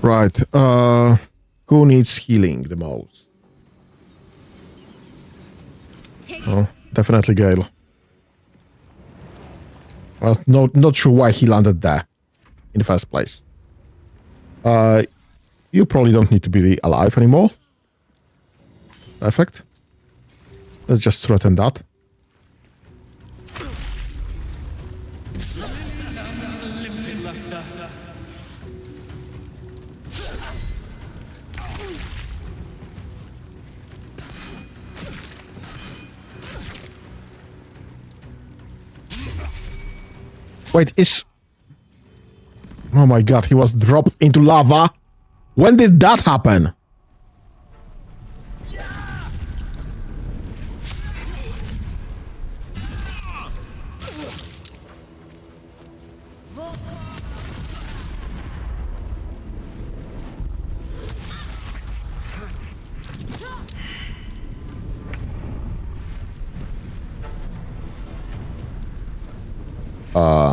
Right, who needs healing the most? Oh, definitely Gale. Well, not sure why he landed there in the first place. You probably don't need to be alive anymore. Perfect. Let's just threaten that. Wait, oh my god, he was dropped into lava? When did that happen?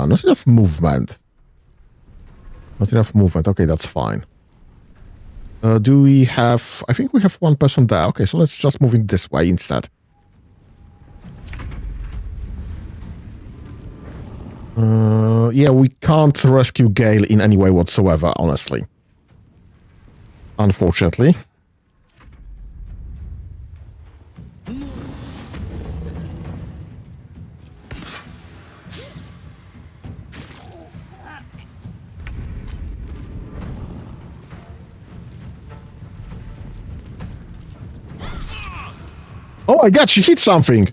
Not enough movement. Not enough movement. Okay, that's fine. Do we have... I think we have one person there. Okay, so let's just move it this way instead. Yeah, we can't rescue Gale in any way whatsoever, honestly. Unfortunately. Oh my god, she hit something!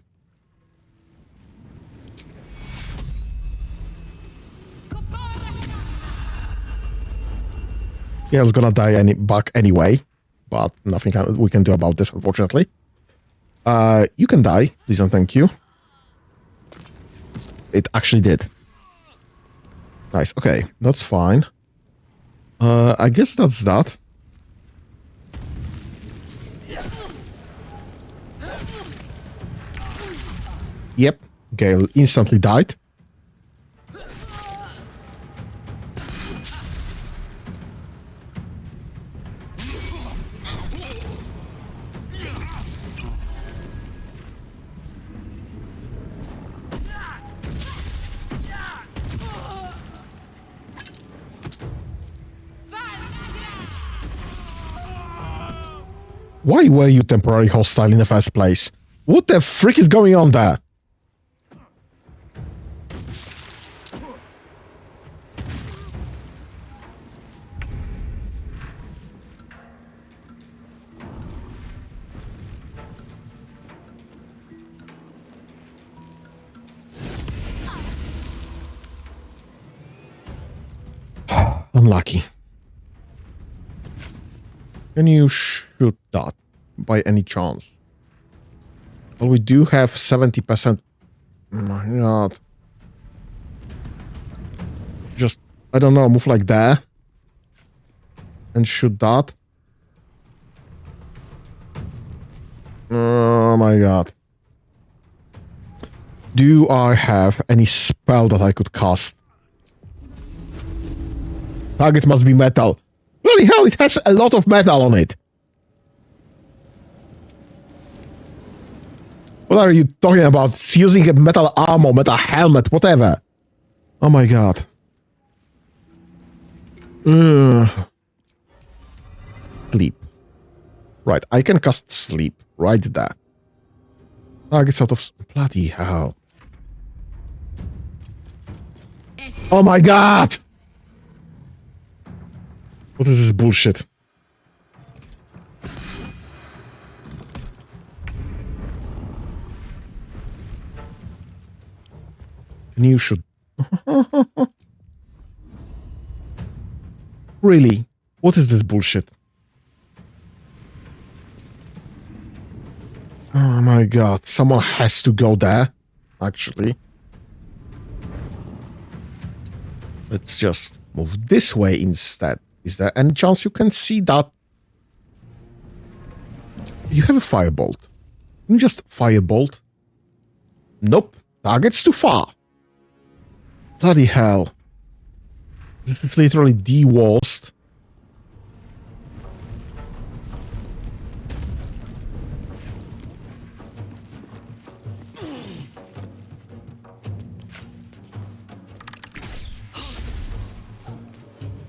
Yeah, I was gonna die back anyway, but nothing we can do about this, unfortunately. You can die, please and thank you. It actually did. Nice, okay, that's fine. I guess that's that. Yep, Gale instantly died. Why were you temporarily hostile in the first place? What the frick is going on there? unlucky. Can you shoot that by any chance? Well, we do have 70%. Oh my god. Just, I don't know, move like that. And shoot that. Oh my god. Do I have any spell that I could cast? Target must be metal. Bloody hell, it has a lot of metal on it. What are you talking about? It's using a metal armor, metal helmet, whatever. Oh my god. Sleep. Right, I can cast sleep right there. Target's out of... Bloody hell. Oh my god! What is this bullshit? Can you shoot? Really? What is this bullshit? Oh my god, someone has to go there, actually. Let's just move this way instead. Is there any chance you can see that? You have a firebolt. Can you just firebolt? Nope. Target's too far. Bloody hell. This is literally the worst.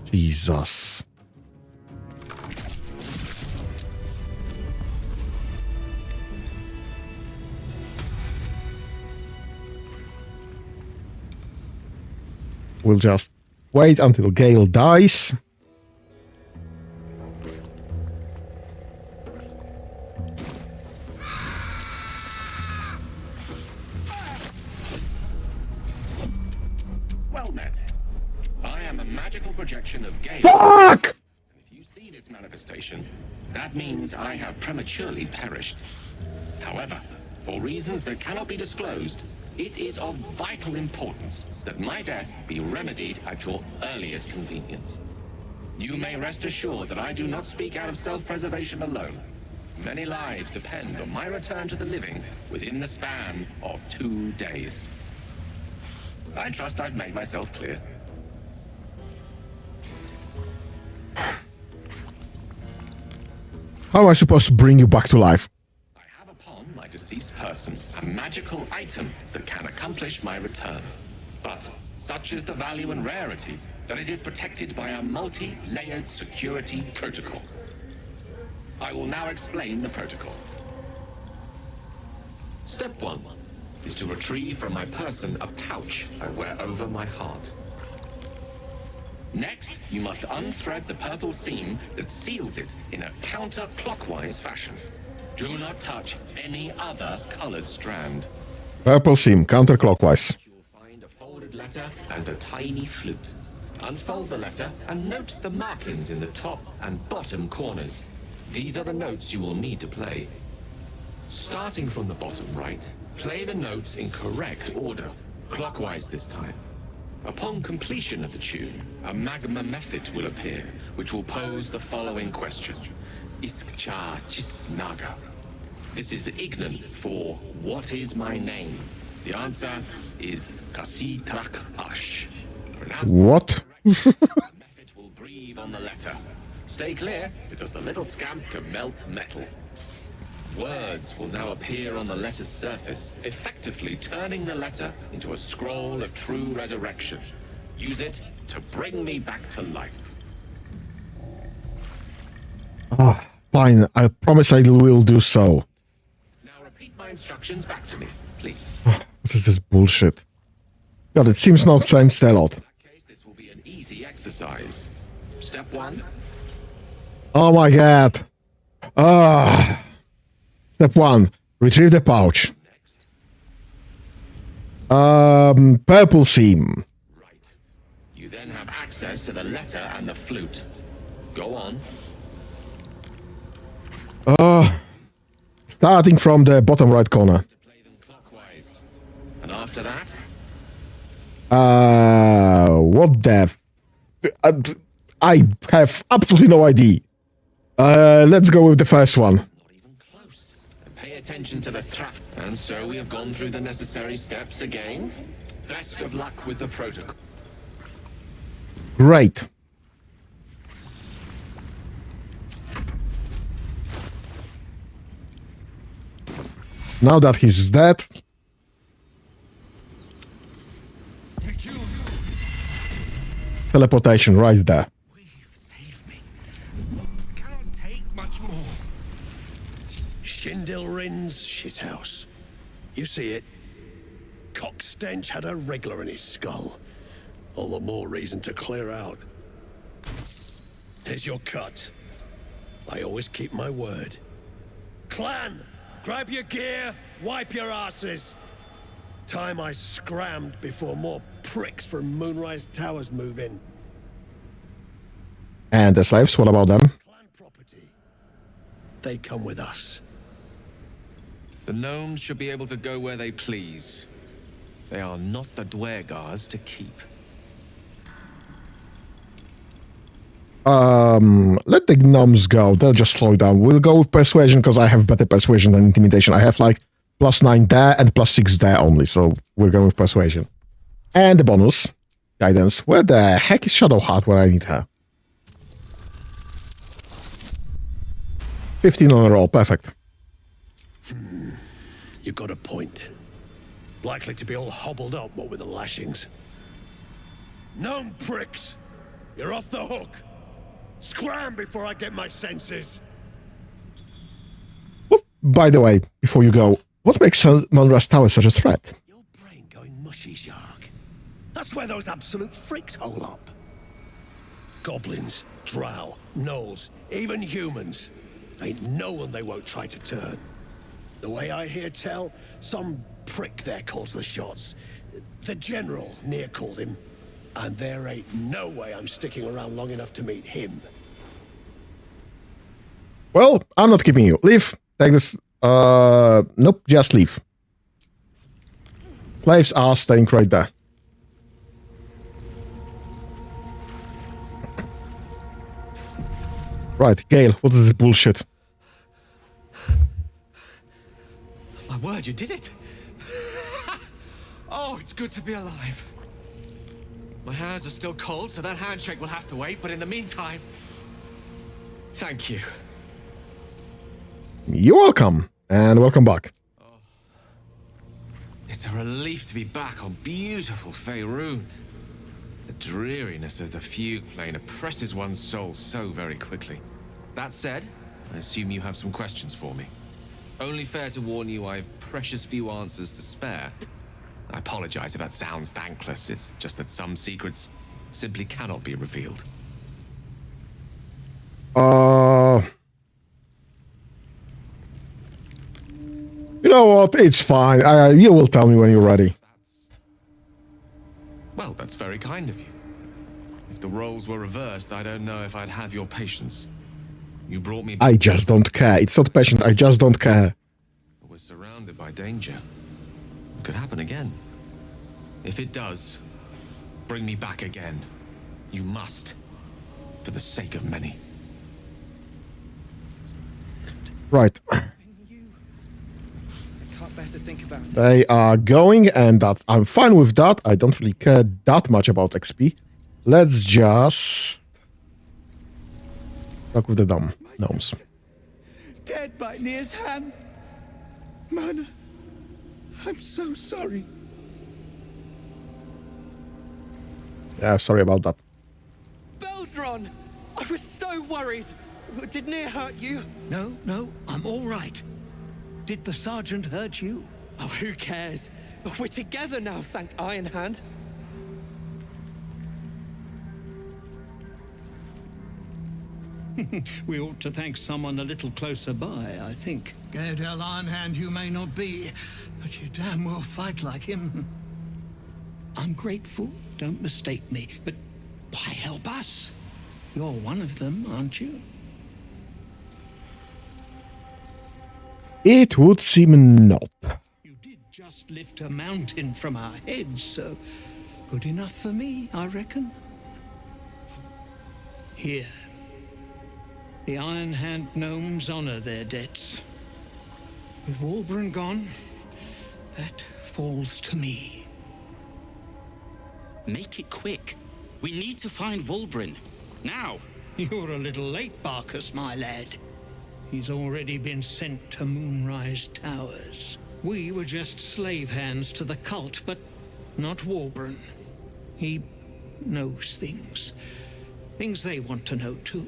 Jesus. We'll just wait until Gale dies. Well met. I am a magical projection of Gale. Fuck! If you see this manifestation, that means I have prematurely perished. However, for reasons that cannot be disclosed, it is of vital importance that my death be remedied at your earliest convenience. You may rest assured that I do not speak out of self-preservation alone. Many lives depend on my return to the living within the span of 2 days. I trust I've made myself clear. How am I supposed to bring you back to life? I have upon my deceased person a magical item that can accomplish my return. But such is the value and rarity that it is protected by a multi-layered security protocol. I will now explain the protocol. Step 1 is to retrieve from my person a pouch I wear over my heart. Next, you must unthread the purple seam that seals it in a counterclockwise fashion. Do not touch any other colored strand. Purple seam, counterclockwise. You will find a folded letter and a tiny flute. Unfold the letter and note the markings in the top and bottom corners. These are the notes you will need to play. Starting from the bottom right, play the notes in correct order, clockwise this time. Upon completion of the tune, a magma method will appear, which will pose the following question. Iskcha Chisnaga. This is Ignan for what is my name? The answer is Kasitrak Ash. What? The method will breathe on the letter. Stay clear, because the little scamp can melt metal. Words will now appear on the letter's surface, effectively turning the letter into a scroll of true resurrection. Use it to bring me back to life. Ah, fine. I promise I will do so. Now repeat my instructions back to me, please. What is this bullshit? God, it seems not same a lot. In that case, this will be an easy exercise. Step 1. Oh my god. Ah. Step 1. Retrieve the pouch. Next. Purple seam. Right. You then have access access to the letter and the flute. Go on. Starting from the bottom right corner. Play them clockwise. And after that, What the... I have absolutely no idea. Let's go with the first one. not even close. And pay attention to the trap. And so we have gone through the necessary steps again. Best of luck with the protocol. Great. Now that he's dead, teleportation right there. Cannot take much more. Shindilrin's shithouse. You see it? Cockstench had a wriggler in his skull. All the more reason to clear out. Here's your cut. I always keep my word. Clan, grab your gear, wipe your asses. Time I scrammed before more pricks from Moonrise Towers move in. And the slaves, what about them? Clan property. They come with us. The gnomes should be able to go where they please. They are not the Dwergars to keep. Let the gnomes go. They'll just slow down. We'll go with persuasion because I have better persuasion than intimidation. I have like +9 there and +6 there only, so we're going with persuasion. And the bonus, guidance. Where the heck is Shadowheart when I need her? 15 on a roll, perfect. You got a point. Likely to be all hobbled up, what with the lashings. Gnome pricks! You're off the hook! Scram before I get my senses! What, by the way, before you go, what makes Moonrise Tower such a threat? Your brain going mushy, Shark. That's where those absolute freaks hole up. Goblins, drow, gnolls, even humans. Ain't no one they won't try to turn. The way I hear tell, some prick there calls the shots. The general near called him. And there ain't no way I'm sticking around long enough to meet him. Well, I'm not keeping you. Leave. Take this. Nope, just leave. Slaves are staying right there. Right, Gale, what is this bullshit? My word, you did it! Oh, it's good to be alive. My hands are still cold, so that handshake will have to wait, but in the meantime... Thank you. You're welcome, and welcome back. It's a relief to be back on beautiful Faerun. The dreariness of the fugue plane oppresses one's soul so very quickly. That said, I assume you have some questions for me. Only fair to warn you I have precious few answers to spare. I apologize if that sounds thankless, it's just that some secrets simply cannot be revealed. You know what? It's fine. You will tell me when you're ready. Well, that's very kind of you. If the roles were reversed, I don't know if I'd have your patience. You brought me back. I just don't care. It's not patient. I just don't care. I was surrounded by danger. It could happen again. If it does, bring me back again. You must. For the sake of many. Right. Better think about it. They are going, and that I'm fine with that. I don't really care that much about XP. Let's just talk with the gnomes. Dead by Nir's hand. Man, I'm so sorry. Yeah, sorry about that. Beldron! I was so worried. Did Nir hurt you? No, I'm all right. Did the sergeant hurt you? Oh, who cares? We're together now, thank Iron Hand. We ought to thank someone a little closer by, I think. Gaedel Ironhand you may not be, but you damn well fight like him. I'm grateful, don't mistake me, but Why help us? You're one of them, aren't you? It would seem not. You did just lift a mountain from our heads, so good enough for me, I reckon. Here. The Iron Hand gnomes honor their debts. With Walburn gone, that falls to me. Make it quick. We need to find Walburn. Now! You're a little late, Barkus, my lad. He's already been sent to Moonrise Towers. We were just slave hands to the cult, but not Walburn. He knows things. Things they want to know, too.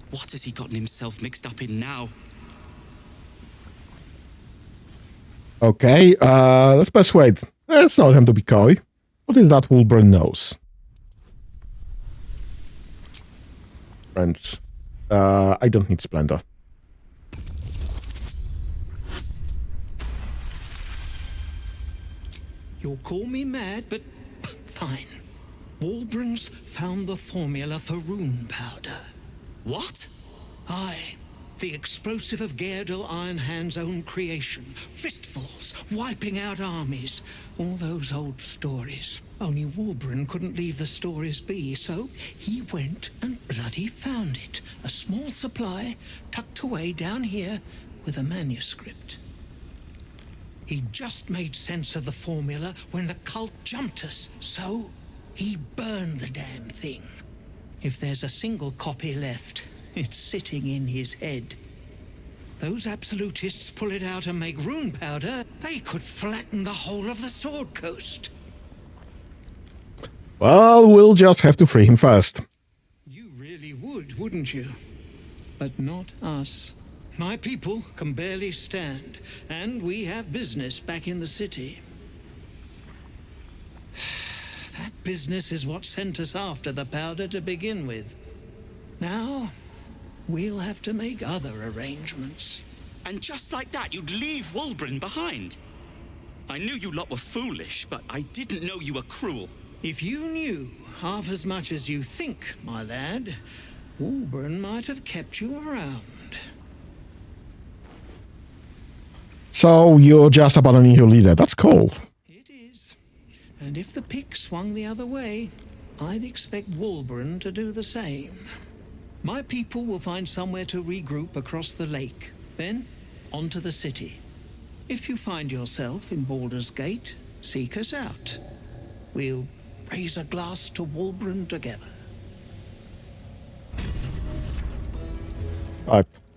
What has he gotten himself mixed up in now? Okay, let's persuade. Let's tell him to be coy. What is that Walburn knows? Friends, I don't need splendor. You'll call me mad, but fine. Walburn's found the formula for rune powder. What? Aye. The explosive of Gaerdel Ironhand's own creation. Fistfuls, wiping out armies. All those old stories. Only Walburn couldn't leave the stories be, so he went and bloody found it. A small supply tucked away down here with a manuscript. He just made sense of the formula when the cult jumped us, so he burned the damn thing. If there's a single copy left, it's sitting in his head. Those absolutists pull it out and make rune powder, they could flatten the whole of the Sword Coast. Well, we'll just have to free him first. You really would, wouldn't you? But not us. My people can barely stand, and we have business back in the city. That business is what sent us after the powder to begin with. Now, we'll have to make other arrangements. And just like that, you'd leave Walburn behind. I knew you lot were foolish, but I didn't know you were cruel. If you knew half as much as you think, my lad, Walburn might have kept you around. So you're just abandoning your leader. That's cool. It is. And if the pick swung the other way, I'd expect Walburn to do the same. My people will find somewhere to regroup across the lake. Then, onto the city. If you find yourself in Baldurs Gate, seek us out. We'll raise a glass to Walburn together.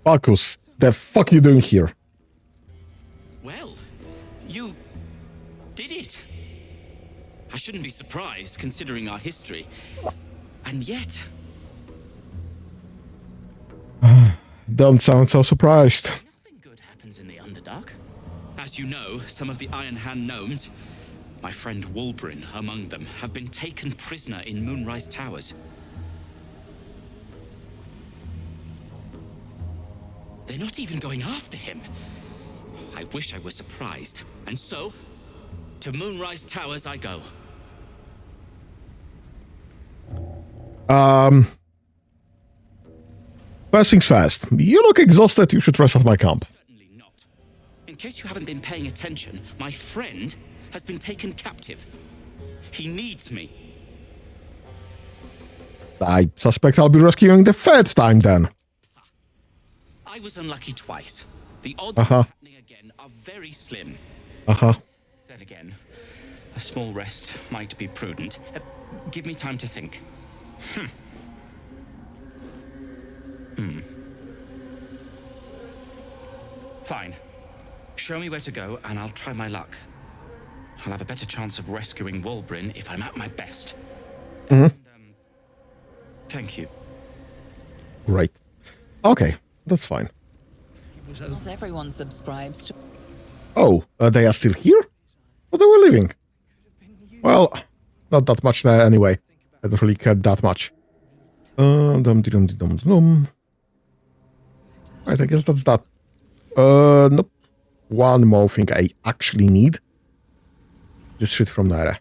Bacchus, the fuck you doing here? Well, you did it. I shouldn't be surprised, considering our history. And yet... Don't sound so surprised. Nothing good happens in the Underdark. As you know, some of the Iron Hand gnomes, my friend Walburn among them, have been taken prisoner in Moonrise Towers. They're not even going after him. I wish I were surprised. And so, to Moonrise Towers I go. First things first. You look exhausted. You should rest at my camp. Certainly not. In case you haven't been paying attention, my friend has been taken captive. He needs me. I suspect I'll be rescuing the third time then. I was unlucky twice. The odds of happening again are very slim. Then again, a small rest might be prudent. Give me time to think. Fine. Show me where to go, and I'll try my luck. I'll have a better chance of rescuing Walburn if I'm at my best. Thank you. Right. Okay, that's fine. Not everyone subscribes to... Oh, they are still here? Oh, they were leaving. Well, not that much there anyway. I don't really care that much. Right, I guess that's that. Nope. One more thing I actually need. This shit from there.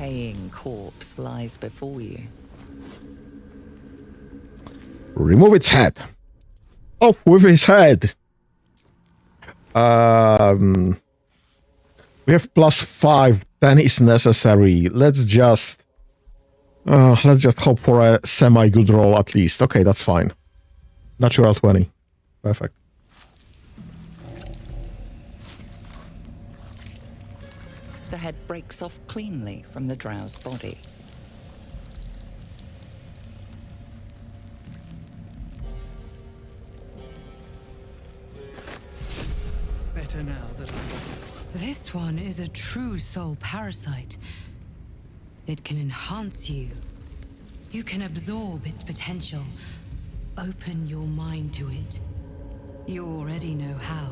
decaying corpse lies before you. Remove its head. Off with his head. We have +5. 10 is necessary. Let's just hope for a semi-good roll at least. Okay, that's fine. Natural 20. Perfect. The head breaks off cleanly from the drow's body. Better now than This one is a true soul parasite. It can enhance you. You can absorb its potential. Open your mind to it. You already know how.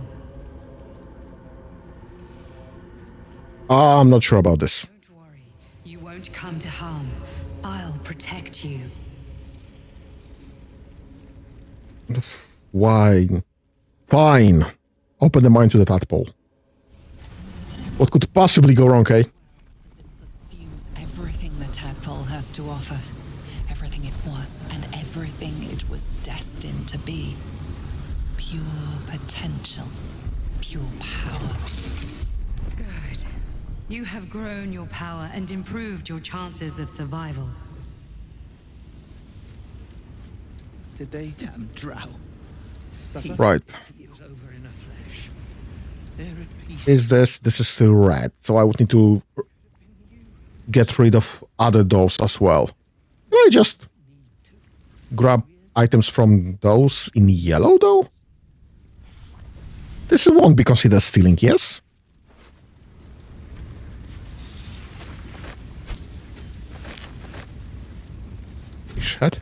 I'm not sure about this. Don't worry. You won't come to harm. I'll protect you. Why? Fine. Open the mind to the tadpole. What could possibly go wrong, eh? It subsumes everything the tadpole has to offer. Everything it was and everything it was destined to be. Pure potential. Pure power. Good. You have grown your power and improved your chances of survival. Did they? Damn drow. Right. Is this is still red, so I would need to get rid of other doors as well. Can I just grab items from those in yellow though? This won't be considered stealing, yes? Shit.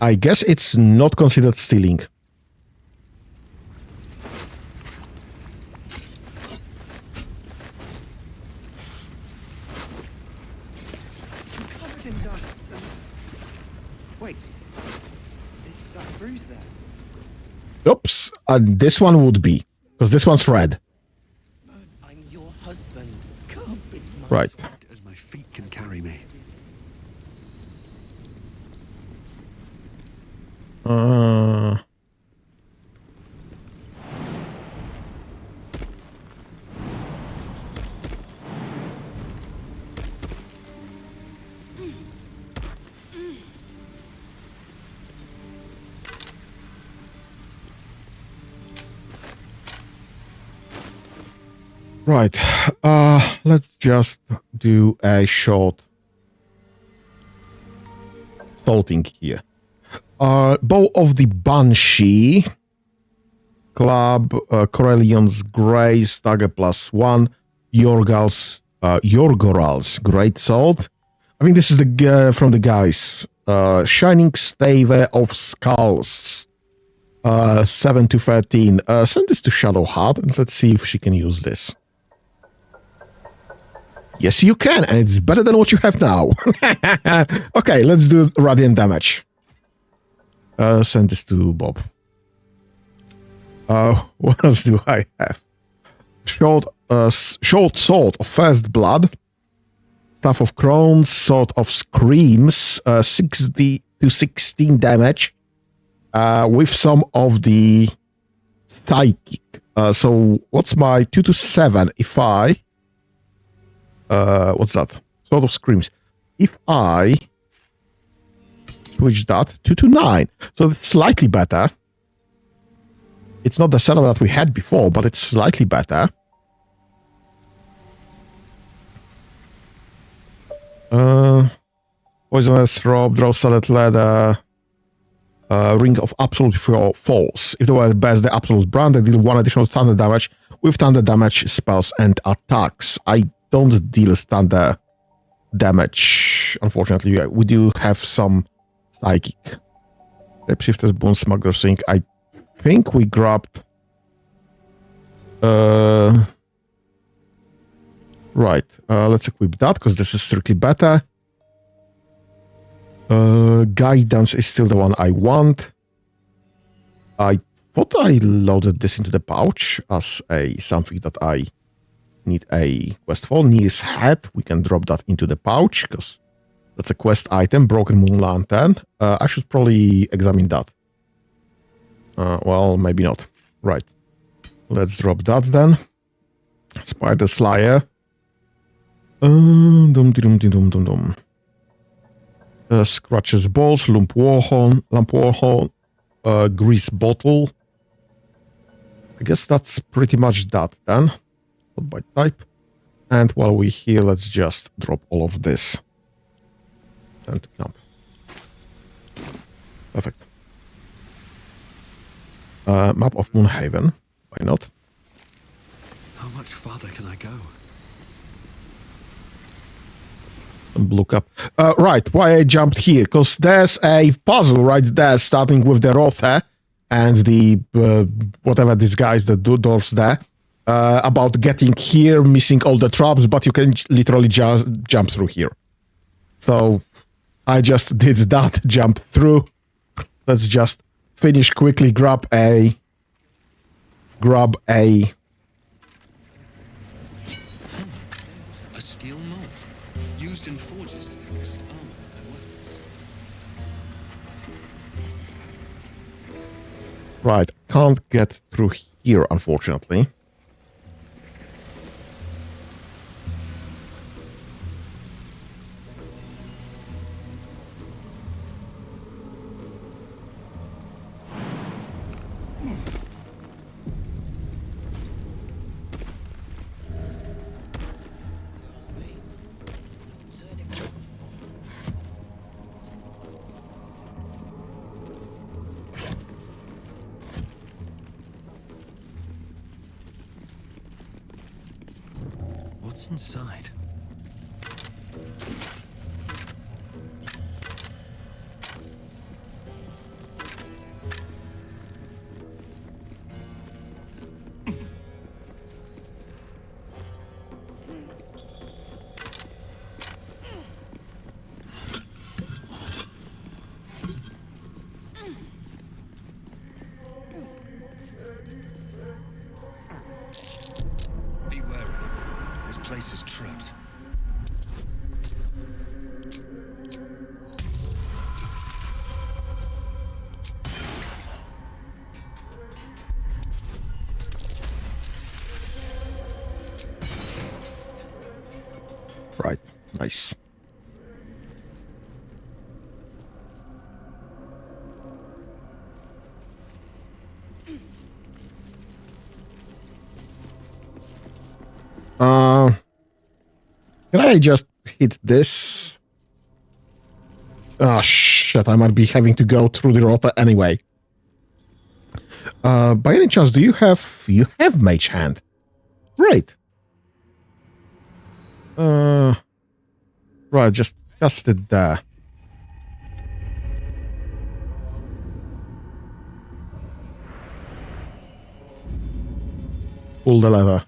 I guess it's not considered stealing. Covered in dust. Wait. Is that bruise there? Oops. This one would be. Because this one's red. I'm your husband. Come, it's my Right. As my feet can carry me. Right. Let's just do a short salting here. Bow of the Banshee. Club, Corellion's Grace, Dagger +1. Yorgoral's Great Sword. I think this is the from the guys. Shining Stave of Skulls. 7 to 13. Send this to Shadowheart and let's see if she can use this. Yes, you can, and it's better than what you have now. Okay, let's do radiant damage. Send this to Bob. What else do I have? Short Sword of First Blood. Staff of Crones, Sword of Screams. 60 to 16 damage. With some of the Psychic. So what's my 2 to 7 if I... what's that? Sword of Screams. If I switch that 2 to 9. So it's slightly better. It's not the setup that we had before, but it's slightly better. Poisonous Robe, Draw Solid Leather, Ring of Absolute Force. If they were the best, the Absolute Brand, they deal 1 additional thunder damage with thunder damage spells and attacks. I don't deal thunder damage, unfortunately. We do have some Psychic. Shapeshifter's Bone Smuggler's Ring. I think we grabbed... Right, let's equip that, because this is strictly better. Guidance is still the one I want. I thought I loaded this into the pouch as something that I need a quest for. Near's head, we can drop that into the pouch because that's a quest item. Broken Moon Lantern. I should probably examine that. Well, maybe not. Right. Let's drop that then. Spider Slayer. Scratches Balls, Lamp Warhorn, Grease Bottle. I guess that's pretty much that then. Not by type. And while we're here, let's just drop all of this. Send to camp. Perfect. Map of Moonhaven. Why not? How much farther can I go? Look up. Right, why I jumped here? Because there's a puzzle right there, starting with the Rotha and the whatever these guys, the dwarves there, about getting here, missing all the traps, but you can literally jump through here. So I just did that, jump through. Let's just finish quickly, grab a steel mold used in forges to cast armor and weapons. Right, can't get through here, unfortunately. What's inside? Place is trapped. Right, nice. Can I just hit this? Oh shit, I might be having to go through the Rota anyway. By any chance, do you have Mage Hand? Right. Right, just cast it there. Pull the lever.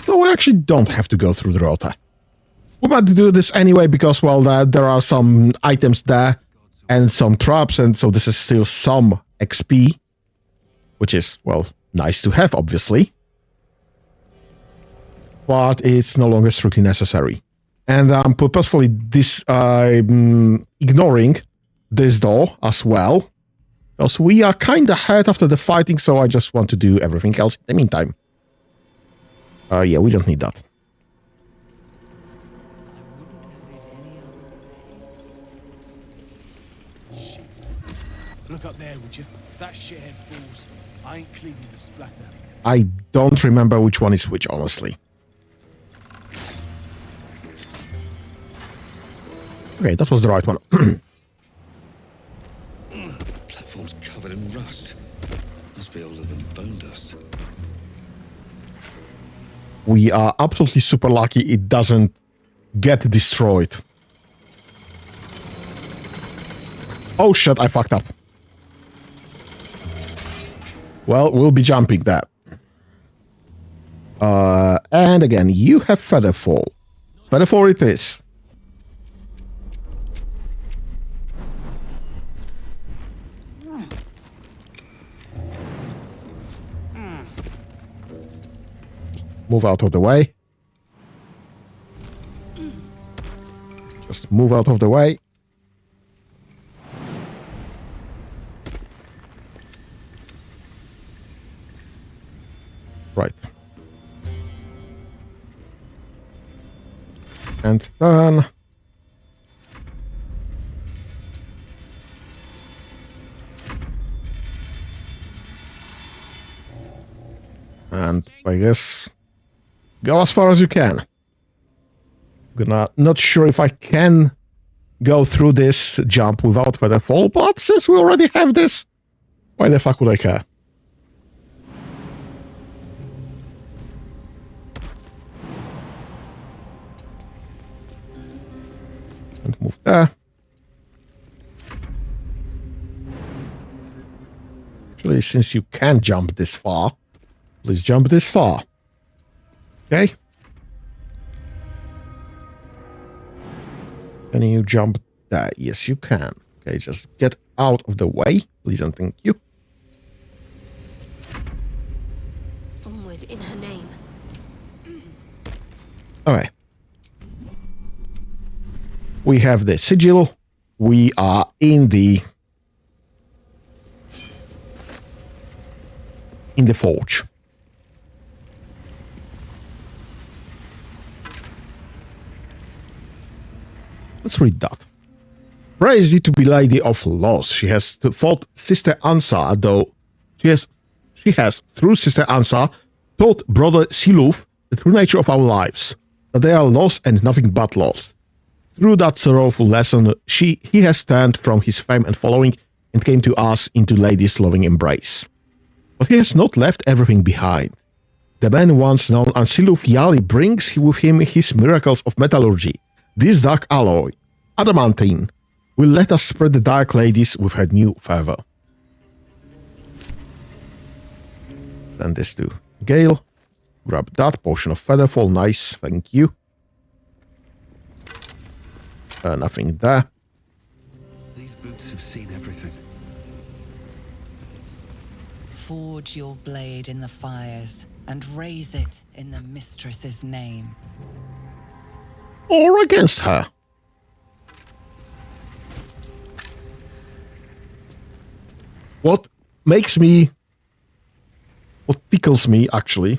So we actually don't have to go through the Rota. We might do this anyway because, well, there are some items there and some traps, and so this is still some XP, which is, well, nice to have, obviously. But it's no longer strictly necessary. And I'm purposefully ignoring this door as well, because we are kind of hurt after the fighting, so I just want to do everything else in the meantime. Yeah, we don't need that. Look up there, would you? If that shithead falls, I ain't cleaning the splatter. I don't remember which one is which, honestly. Okay, that was the right one. Platform's covered in rust. Must be older than bone dust. We are absolutely super lucky it doesn't get destroyed. Oh shit, I fucked up. Well, we'll be jumping that. And again, you have Featherfall. Featherfall it is. Move out of the way. Just move out of the way. Right. And done. And I guess go as far as you can. Not sure if I can go through this jump without Featherfall, but since we already have this, why the fuck would I care? And move there. Actually, since you can jump this far, please jump this far. Okay? Can you jump there? Yes, you can. Okay, just get out of the way, please and thank you. Onward in her name. Okay. We have the sigil. We are in the forge. Let's read that. Praise you to be Lady of Loss. She has fought Sister Ansa, though she has, through Sister Ansa, taught Brother Siluf the true nature of our lives, that they are lost and nothing but lost. Through that sorrowful lesson, he has turned from his fame and following and came to us into Lady's loving embrace. But he has not left everything behind. The man once known as Siluf Yali brings with him his miracles of metallurgy. This dark alloy, adamantine, will let us spread the Dark Ladies with her new fervor. Send this to Gale. Grab that potion of Featherfall. Nice, thank you. Nothing there. These boots have seen everything. Forge your blade in the fires and raise it in the mistress's name. Or against her. What tickles me actually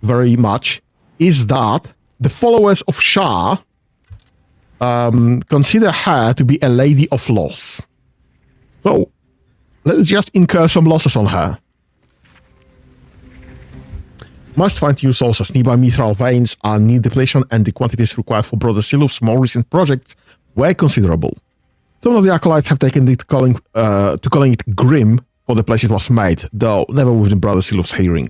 very much is that the followers of Shah consider her to be a lady of loss. So let's just incur some losses on her. Must find new sources. Nearby mithril veins are near depletion, and the quantities required for Brother Siluf's more recent projects were considerable. Some of the acolytes have taken it to calling it grim for the place it was made, though never within Brother Siluf's hearing.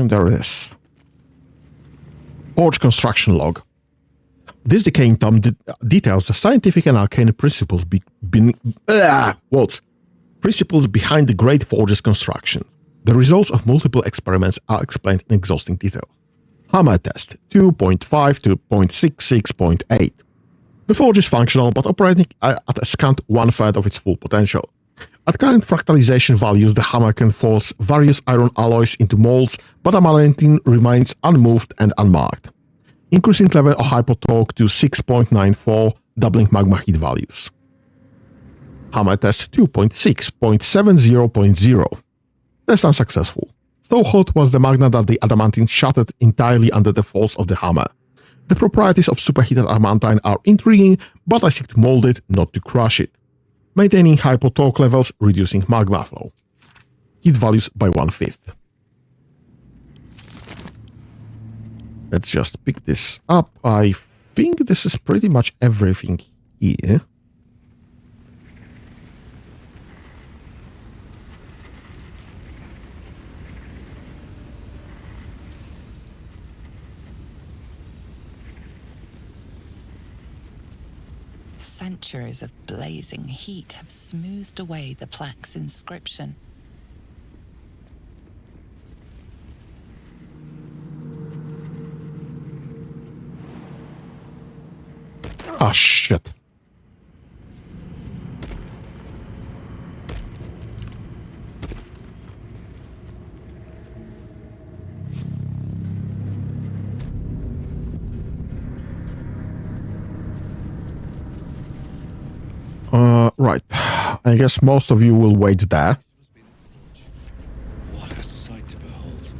There it is. Forge construction log. This decaying tome details the scientific and arcane principles principles behind the Great Forge's construction. The results of multiple experiments are explained in exhausting detail. Hammer test 2.5 to 0.66.8. The forge is functional but operating at a scant 1/3 of its full potential. At current fractalization values, the hammer can force various iron alloys into molds, but adamantine remains unmoved and unmarked. Increasing level of hypotorque to 6.94, doubling magma heat values. Hammer test 2.6.70.0. Test unsuccessful. So hot was the magma that the adamantine shattered entirely under the force of the hammer. The properties of superheated adamantine are intriguing, but I seek to mold it, not to crush it. Maintaining hypotalk levels, reducing magma flow. Heat values by 1/5. Let's just pick this up. I think this is pretty much everything here. Centuries of blazing heat have smoothed away the plaque's inscription. Ah, shit. Right. I guess most of you will wait there. What a sight to behold.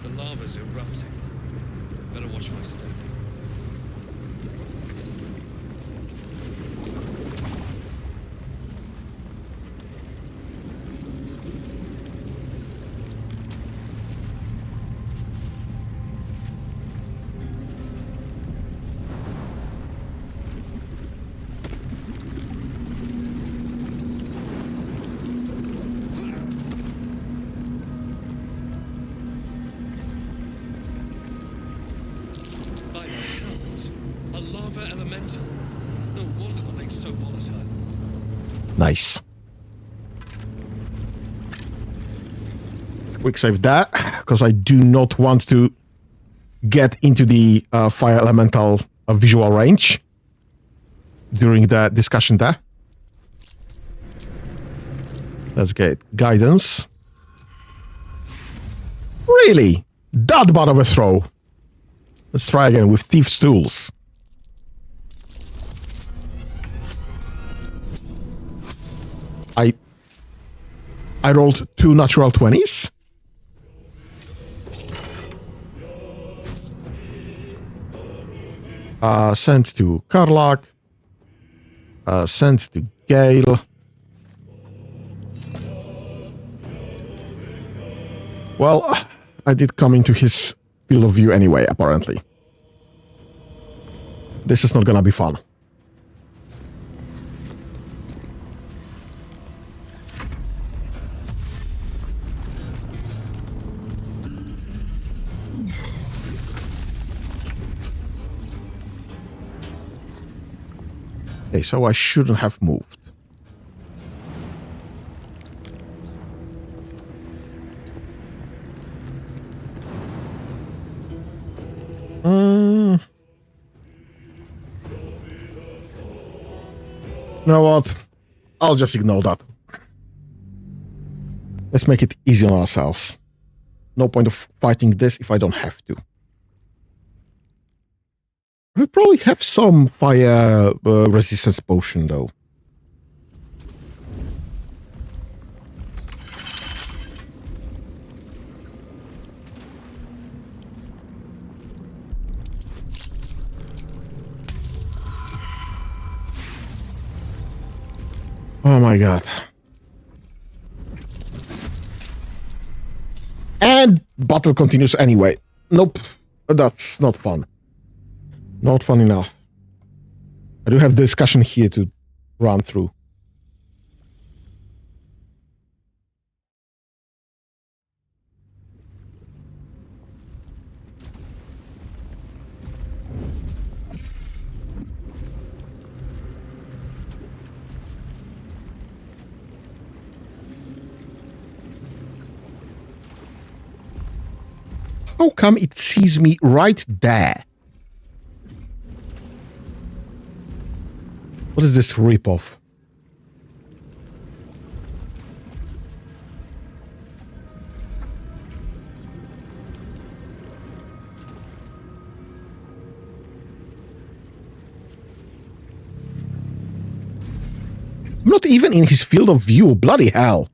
The lava's erupting. Better watch my step. By the hells! A lava elemental. No wonder the lake's so volatile. Nice. Quick save that, because I do not want to get into the fire elemental visual range during the discussion there. Let's get guidance. Really? That bad of a throw. Let's try again with Thief's Tools. I rolled 2 natural 20s. Sent to Karlak. Sent to Gale. Well, I did come into his field of view anyway, apparently. This is not gonna be fun. Okay, so I shouldn't have moved. You know what? I'll just ignore that. Let's make it easy on ourselves. No point of fighting this if I don't have to. We probably have some fire resistance potion, though. Oh my god. And battle continues anyway. Nope. That's not fun. Not fun enough. I do have discussion here to run through. How come it sees me right there? What is this ripoff? I'm not even in his field of view, bloody hell.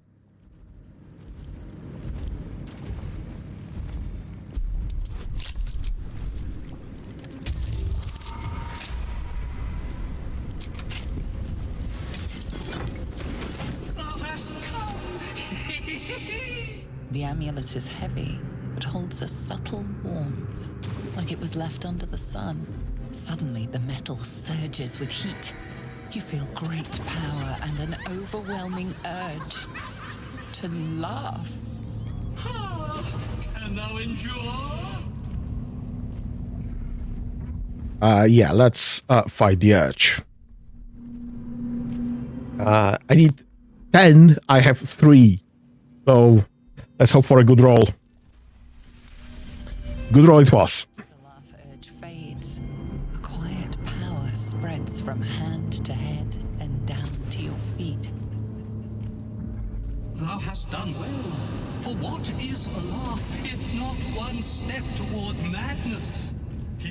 The amulet is heavy, but holds a subtle warmth, like it was left under the sun. Suddenly, the metal surges with heat. You feel great power and an overwhelming urge to laugh. Can thou endure? Yeah, let's fight the urge. I need 10. I have 3. So let's hope for a good roll. Good roll it was. The laugh urge fades. A quiet power spreads from hand to head, then down to your feet. Thou hast done well. For what is a laugh if not one step toward madness? Thou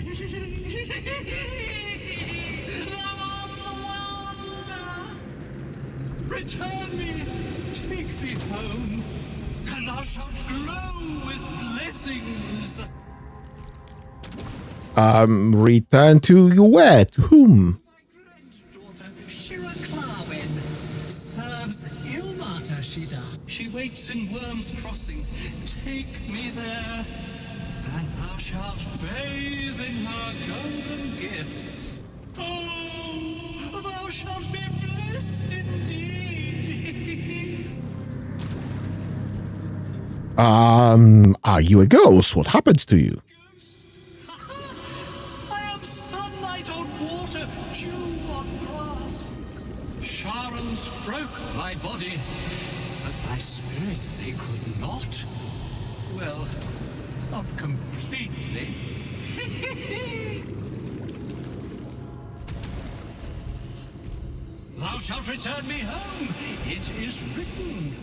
art the one! Return me, take me home, and thou shalt glow with blessings. Return to you where? To whom? Serves Ilmata, she does. She waits in Worm's Crossing. Take me there, and thou shalt bathe in her golden gifts. Oh, thou shalt be blessed indeed. Are you a ghost? What happened to you? I am sunlight on water, dew on grass. Sharons broke my body, but my spirits they could not. Well, not completely. Thou shalt return me home. It is written.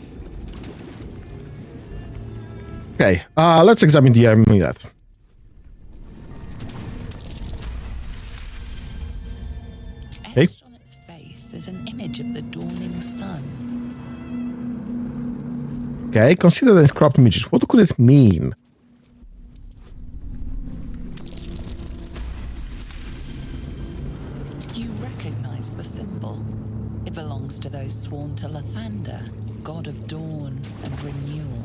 Okay, let's examine the amulet. Okay. Etched on its face is an image of the dawning sun. Okay, consider the scrapped images. What could it mean? You recognize the symbol. It belongs to those sworn to Lathander, god of dawn and renewal.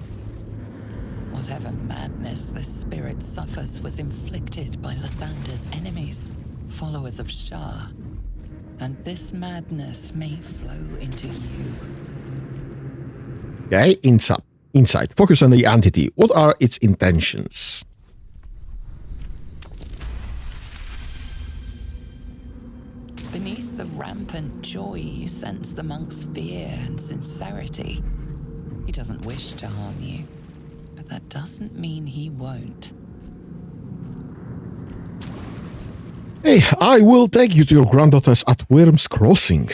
Whatever madness this spirit suffers was inflicted by Lathander's enemies, followers of Shah. And this madness may flow into you. Okay, insight. Focus on the entity. What are its intentions? Beneath the rampant joy, you sense the monk's fear and sincerity. He doesn't wish to harm you, but that doesn't mean he won't. Hey, I will take you to your granddaughters at Worm's Crossing.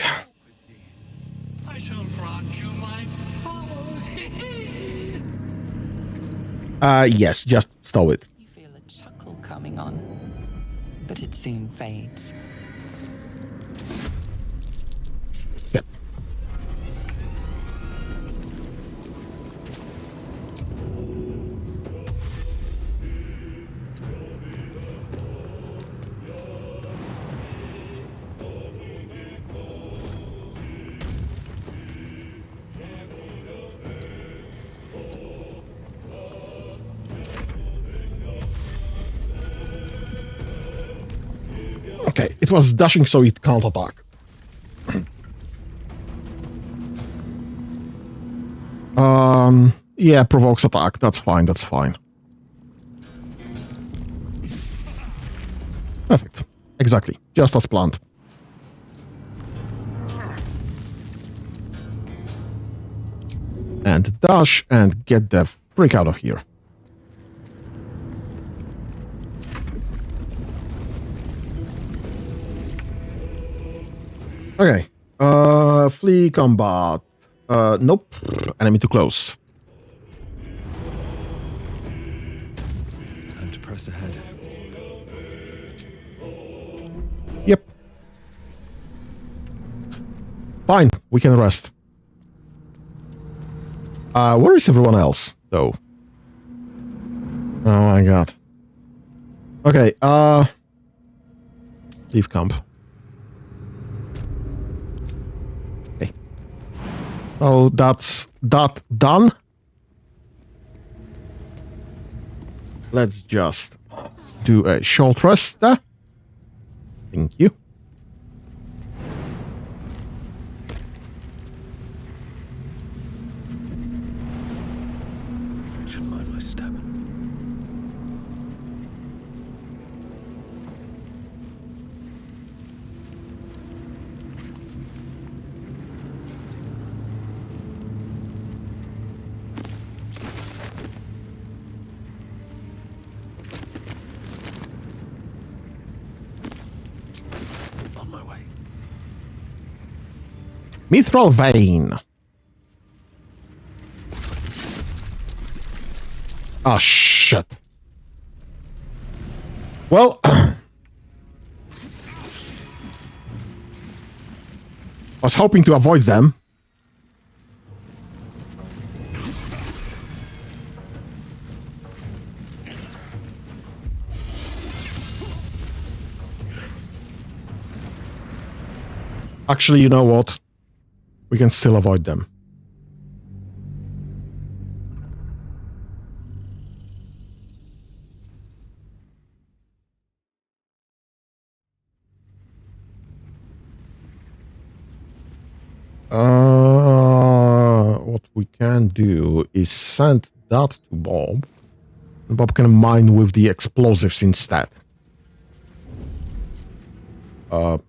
I shall grant you my power. Yes, just stow it. You feel a chuckle coming on, but it soon fades. Yep. Okay, it was dashing, so it can't attack. Yeah, provokes attack. That's fine, that's fine. Perfect. Exactly. Just as planned. And dash and get the freak out of here. Okay. Flee combat. Nope. Enemy too close. Time to press ahead. Yep. Fine. We can rest. Where is everyone else, though? Oh my god. Okay, leave camp. Okay. Oh, that's that done. let's just do a short rest there. Thank you. Should mind my step. On my way. Mithril vein. Ah, shit. Well, I was hoping to avoid them. Actually, you know what? We can still avoid them. What we can do is send that to Bob. And Bob can mine with the explosives instead. Hello?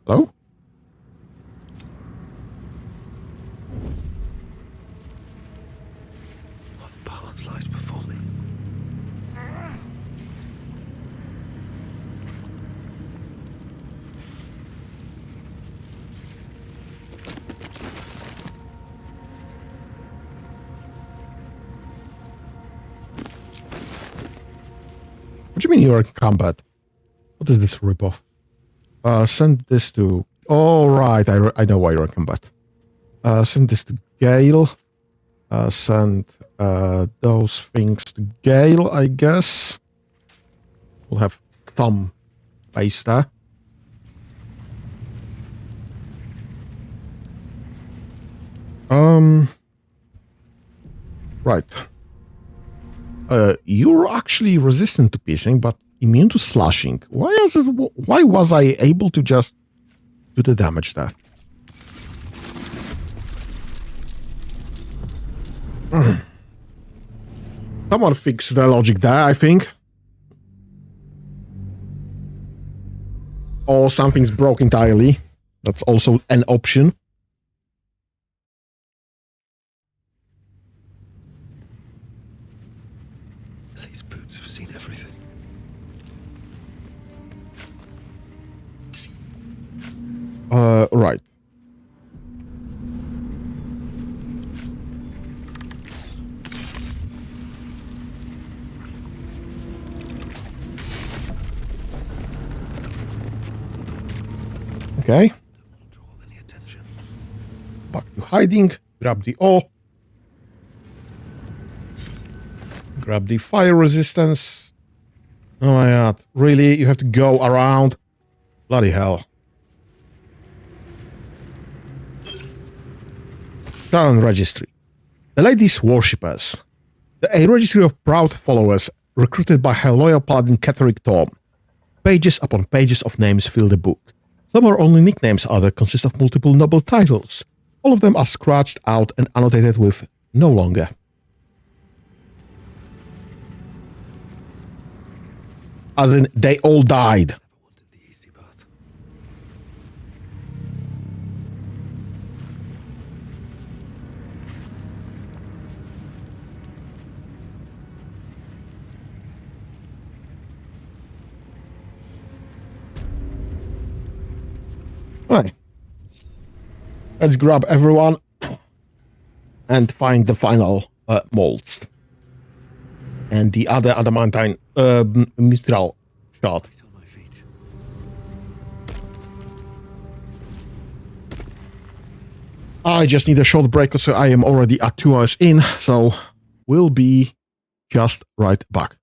What path lies before me? What do you mean you're in combat? What is this ripoff? Send this to... Oh, right. I know why you're in combat. Send this to Gale. Send those things to Gale, I guess. We'll have some space there. Right. You're actually resistant to piercing, but immune to slashing. Why was I able to just do the damage there? Someone fix the logic there, I think. Or something's broke entirely. That's also an option. These boots have seen everything. Right. Okay. Back to hiding. Grab the ore. Grab the fire resistance. Oh my god. Really? You have to go around? Bloody hell. Current registry. The Ladies' Worshippers. A registry of proud followers recruited by her loyal paladin Catherick Tom. Pages upon pages of names fill the book. Some are only nicknames, others consist of multiple noble titles. All of them are scratched out and annotated with no longer. As in, they all died. Right. Let's grab everyone and find the final molds. And the other adamantine mithril shard. I just need a short break, so I am already at 2 hours in, so we'll be just right back.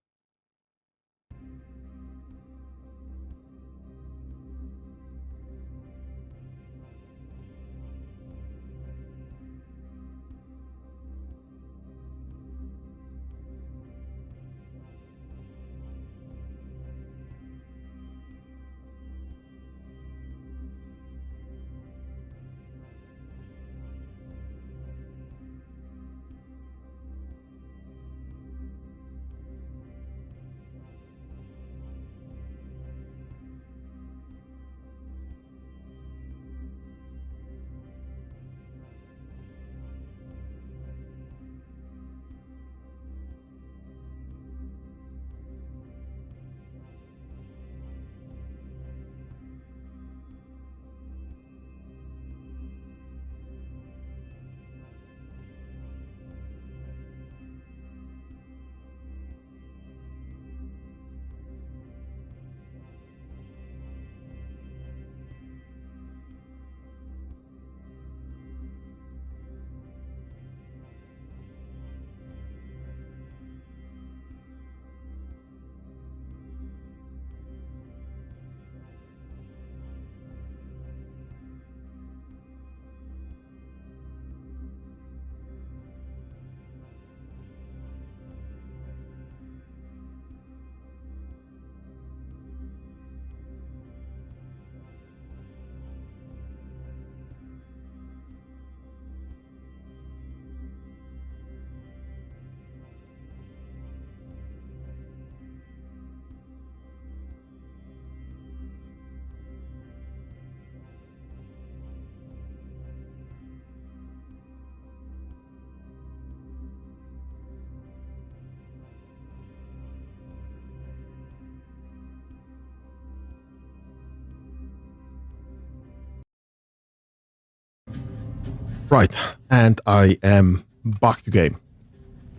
Right, and I am back to game.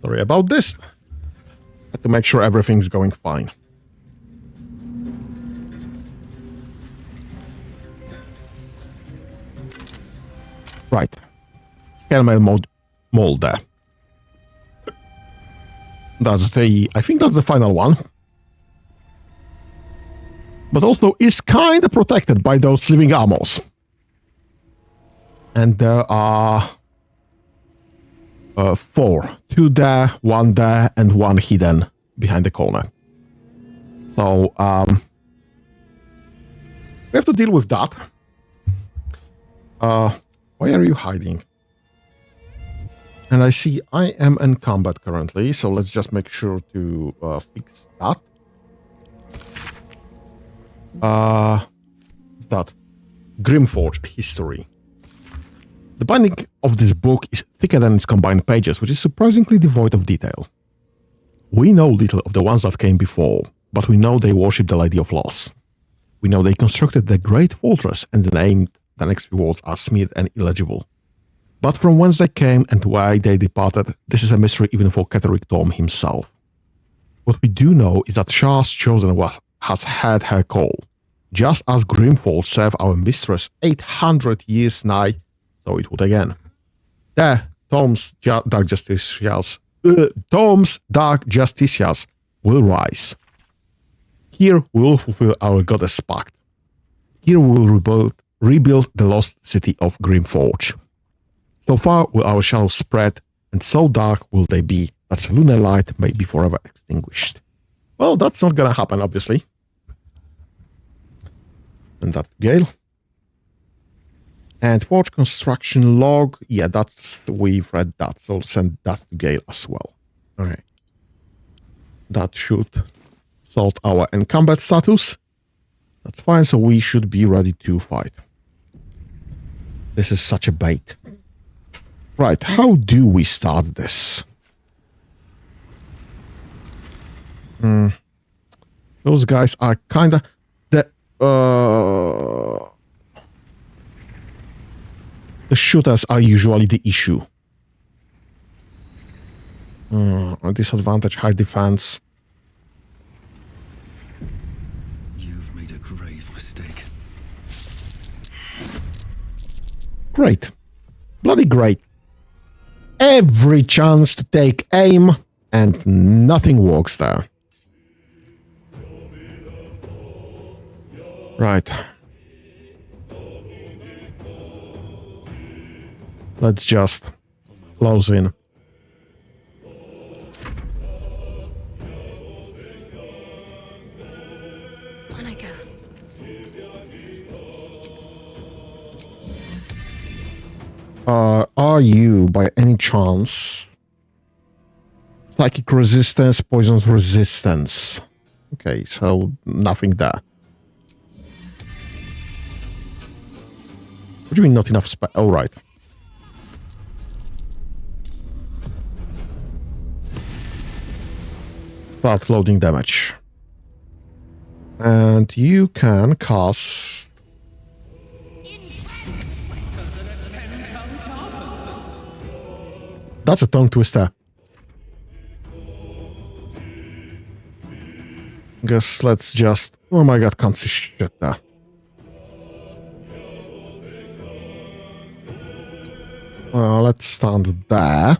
Sorry about this. Had to make sure everything's going fine. Right. Scale mail mold there. I think that's the final one. But also is kind of protected by those living armors. And there are 4. 2 there, 1 there, and 1 hidden behind the corner. So, we have to deal with that. Why are you hiding? And I see I am in combat currently, so let's just make sure to fix that. That Grimforge history. The binding of this book is thicker than its combined pages, which is surprisingly devoid of detail. We know little of the ones that came before, but we know they worship the Lady of Loss. We know they constructed the great fortress and named the next few words are Smith and illegible. But from whence they came and why they departed, this is a mystery even for Catterick Thorm himself. What we do know is that Shah's Chosen has had her call. Just as Grimforge served our mistress 800 years nigh, so it would again. There, Tom's Dark Justiciars will rise. Here we will fulfill our goddess pact. Here we will rebuild the lost city of Grimforge. So far will our shadows spread, and so dark will they be that the lunar light may be forever extinguished. Well, that's not gonna happen, obviously. And that Gale. And Forge construction log, yeah, we've read that, so send that to Gale as well. Okay. That should sort our encumbered status. That's fine, so we should be ready to fight. This is such a bait. Right, how do we start this? Those guys are kinda... The shooters are usually the issue. Disadvantage, high defense. You've made a grave mistake. Great. Bloody great. Every chance to take aim, and nothing works there. Right. Let's just close in. On I go. Are you, by any chance, psychic resistance, poison resistance? Okay, so nothing there. What do you mean not enough spell? Oh, right. Start loading damage. And you can cast... That's a tongue twister. Guess let's just... Oh my god, can't see shit there. Let's stand there.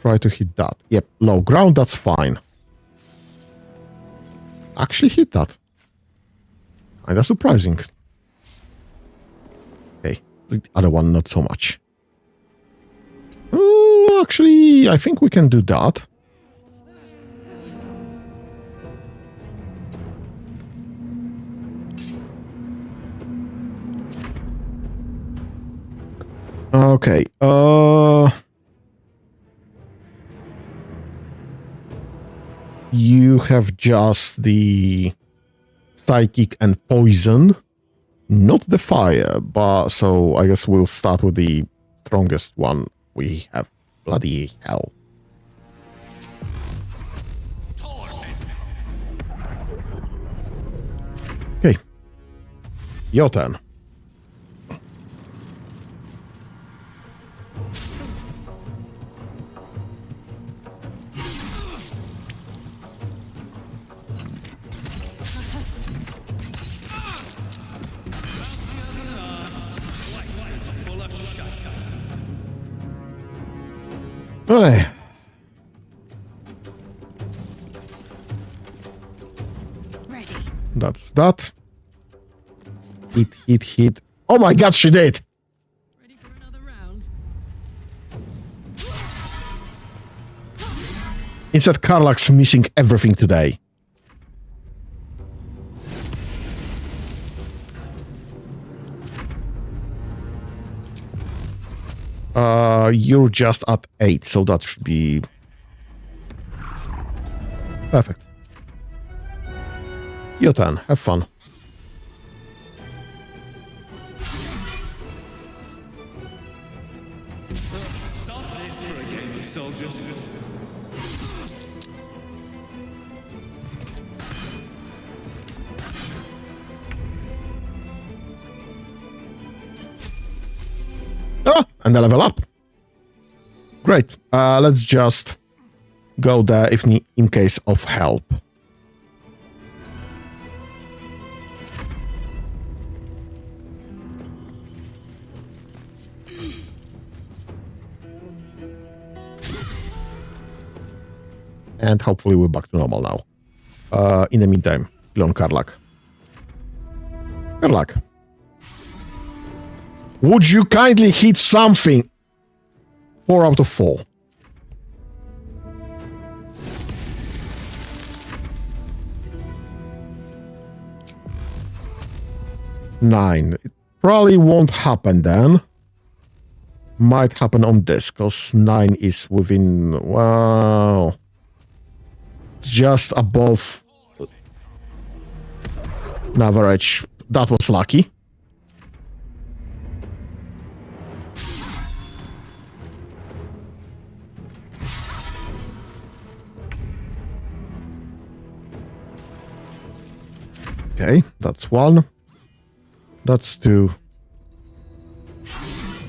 Try to hit that. Yep, low ground, that's fine. Actually hit that. Kinda surprising. Okay, the other one not so much. Oh, actually, I think we can do that. Okay, you have just the psychic and poison, not the fire, but so I guess we'll start with the strongest one we have. Bloody hell. Okay. Your turn. Hey. Ready. That's that. Hit. Oh my god, she did! Instead, Karlak's missing everything today. You're just at 8, so that should be perfect. Your turn. Have fun. Oh, and a level up. Great. Let's just go there if in case of help. And hopefully we're back to normal now. In the meantime, kill on Karlak. Karlak. Would you kindly hit something? 4 out of 4. Nine. It probably won't happen then. Might happen on this, because 9 is within... Wow. Just above an average. That was lucky. Okay, that's 1. That's 2.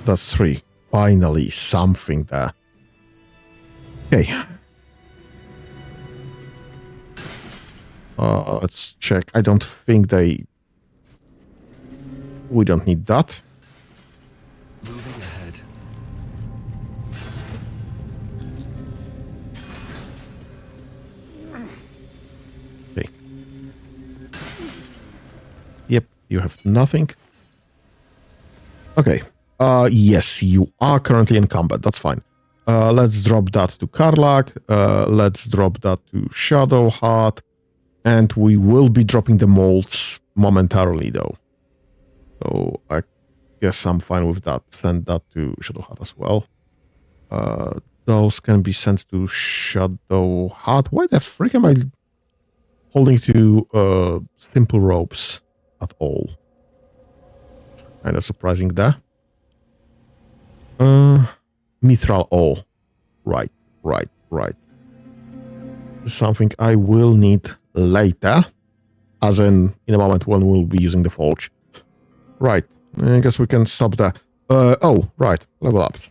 That's 3. Finally, something there. Okay. Let's check. I don't think they... We don't need that. Moving ahead. Okay. Yep, you have nothing. Okay. Yes, you are currently in combat. That's fine. Let's drop that to Karlak. Let's drop that to Shadowheart. And we will be dropping the molds momentarily, though. So I guess I'm fine with that. Send that to Shadowheart as well. Those can be sent to Shadowheart. Why the frick am I holding to simple ropes at all? Kind of surprising there. Mithril ore. Right. This is something I will need later. As in a moment when we'll be using the forge. Right. I guess we can stop there. Oh, right. Level ups.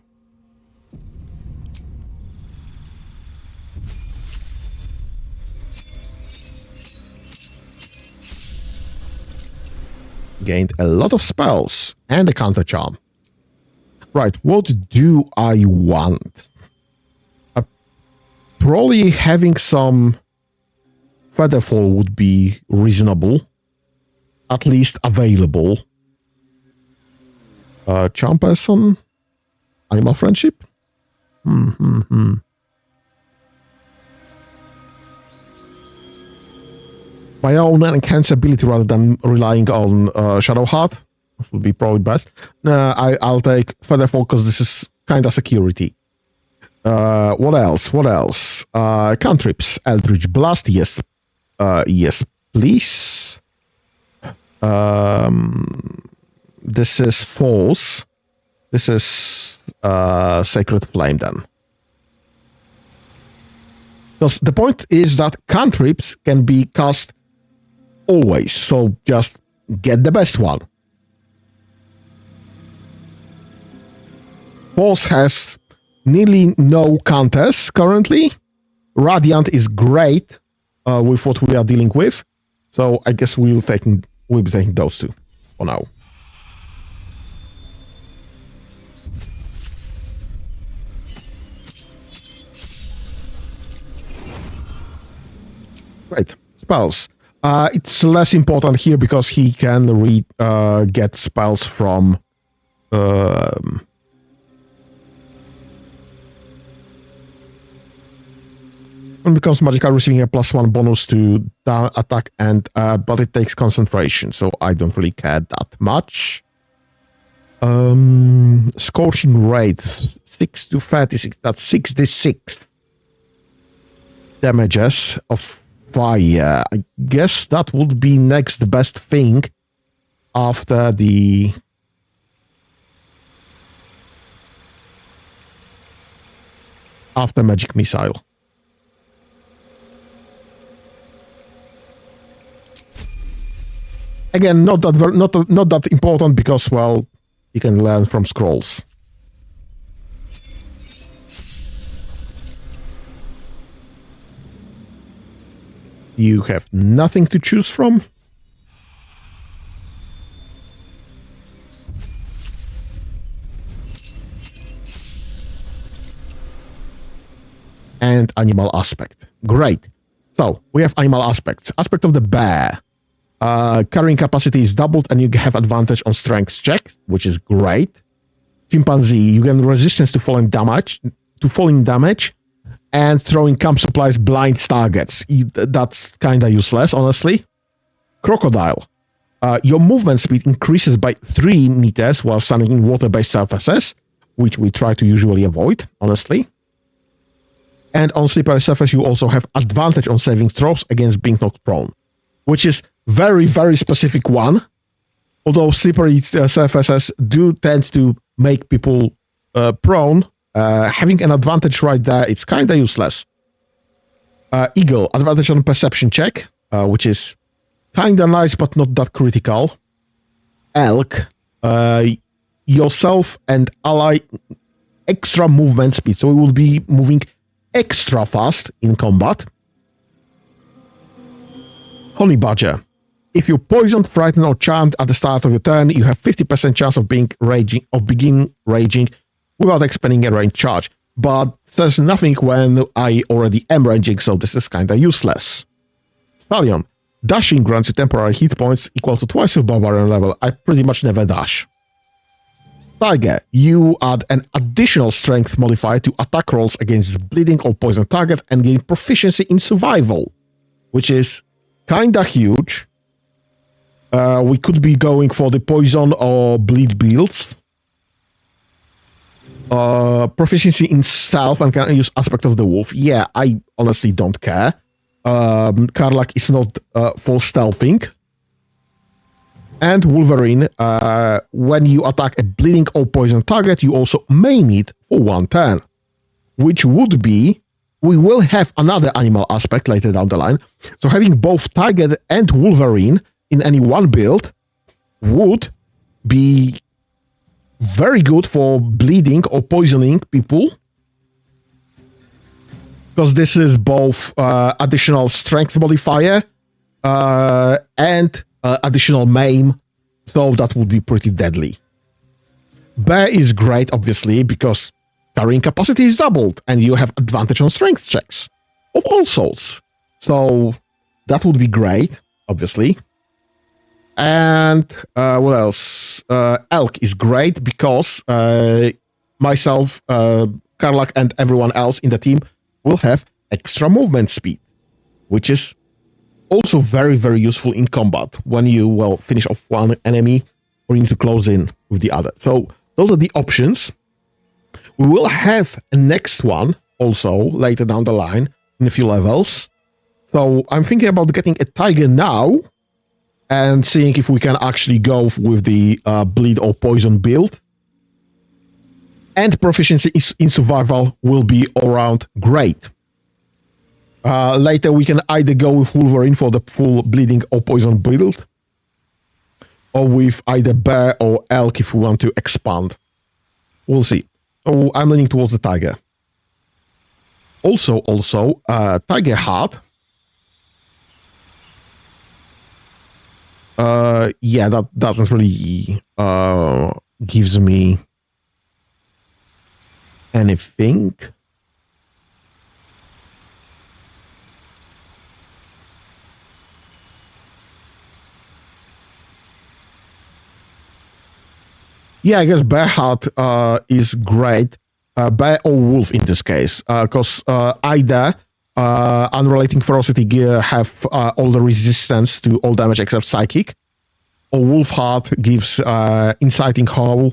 Gained a lot of spells and a counter charm. Right, what do I want? Probably having some Featherfall would be reasonable. At least available. Charm person? Animal friendship? My own enhanced ability rather than relying on Shadowheart. That would be probably best. I'll take Featherfall because this is kind of security. What else? Cantrips. Eldritch Blast. Yes. Yes, please. This is Force. This is Sacred Flame then. Because the point is that cantrips can be cast always. So just get the best one. Force has nearly no counters currently. Radiant is great with what we are dealing with. So I guess we'll be taking those two for now. Great. Spells. It's less important here because he can get spells from when becomes magical, receiving a +1 bonus to attack, and but it takes concentration, so I don't really care that much. Scorching rates 6 to 36. That's 6d6 damages of fire. I guess that would be next best thing after the magic missile. Again, not that important because, well, you can learn from scrolls. You have nothing to choose from. And animal aspect. Great. So we have animal aspects. Aspect of the bear. Carrying capacity is doubled and you have advantage on strength checks, which is great. Chimpanzee, you gain resistance to falling damage, and throwing camp supplies blind targets. That's kind of useless, honestly. Crocodile, your movement speed increases by 3 meters while standing in water-based surfaces, which we try to usually avoid, honestly. And on slippery surface, you also have advantage on saving throws against being knocked prone, which is very, very specific one. Although slippery surfaces do tend to make people prone, having an advantage right there, it's kind of useless. Eagle, advantage on perception check, which is kind of nice, but not that critical. Elk, yourself and ally extra movement speed, so we will be moving extra fast in combat. Honey Badger, if you're poisoned, frightened, or charmed at the start of your turn, you have 50% chance of begin raging without expending a range charge. But there's nothing when I already am raging, so this is kind of useless. Stallion, dashing grants you temporary hit points equal to twice your barbarian level. I pretty much never dash. Tiger, you add an additional strength modifier to attack rolls against bleeding or poison target and gain proficiency in survival, which is kinda huge. We could be going for the poison or bleed builds. Proficiency in stealth and can use aspect of the wolf. Yeah, I honestly don't care. Karlak is not for stealthing. And Wolverine, when you attack a bleeding or poison target, you also maim it for 1 turn. Which would be, we will have another animal aspect later down the line. So having both Tiger and Wolverine in any one build would be very good for bleeding or poisoning people. Because this is both additional strength modifier and additional maim, so that would be pretty deadly. Bear is great, obviously, because carrying capacity is doubled, and you have advantage on strength checks of all sorts. So that would be great, obviously. And what else? Elk is great because myself, Karlak, and everyone else in the team will have extra movement speed, which is also very, very useful in combat when you, well, finish off one enemy or you need to close in with the other. So those are the options. We will have a next one also later down the line in a few levels. So I'm thinking about getting a Tiger now and seeing if we can actually go with the bleed or poison build. And proficiency in survival will be all around great. Later, we can either go with Wolverine for the full bleeding or poison build, or with either Bear or Elk if we want to expand. We'll see. So I'm leaning towards the Tiger. Also, Tiger Heart. Yeah, that doesn't really gives me anything. Yeah, I guess bear heart is great. Bear or wolf in this case, because either unrelating ferocity gear have all the resistance to all damage except psychic, or wolf heart gives inciting howl,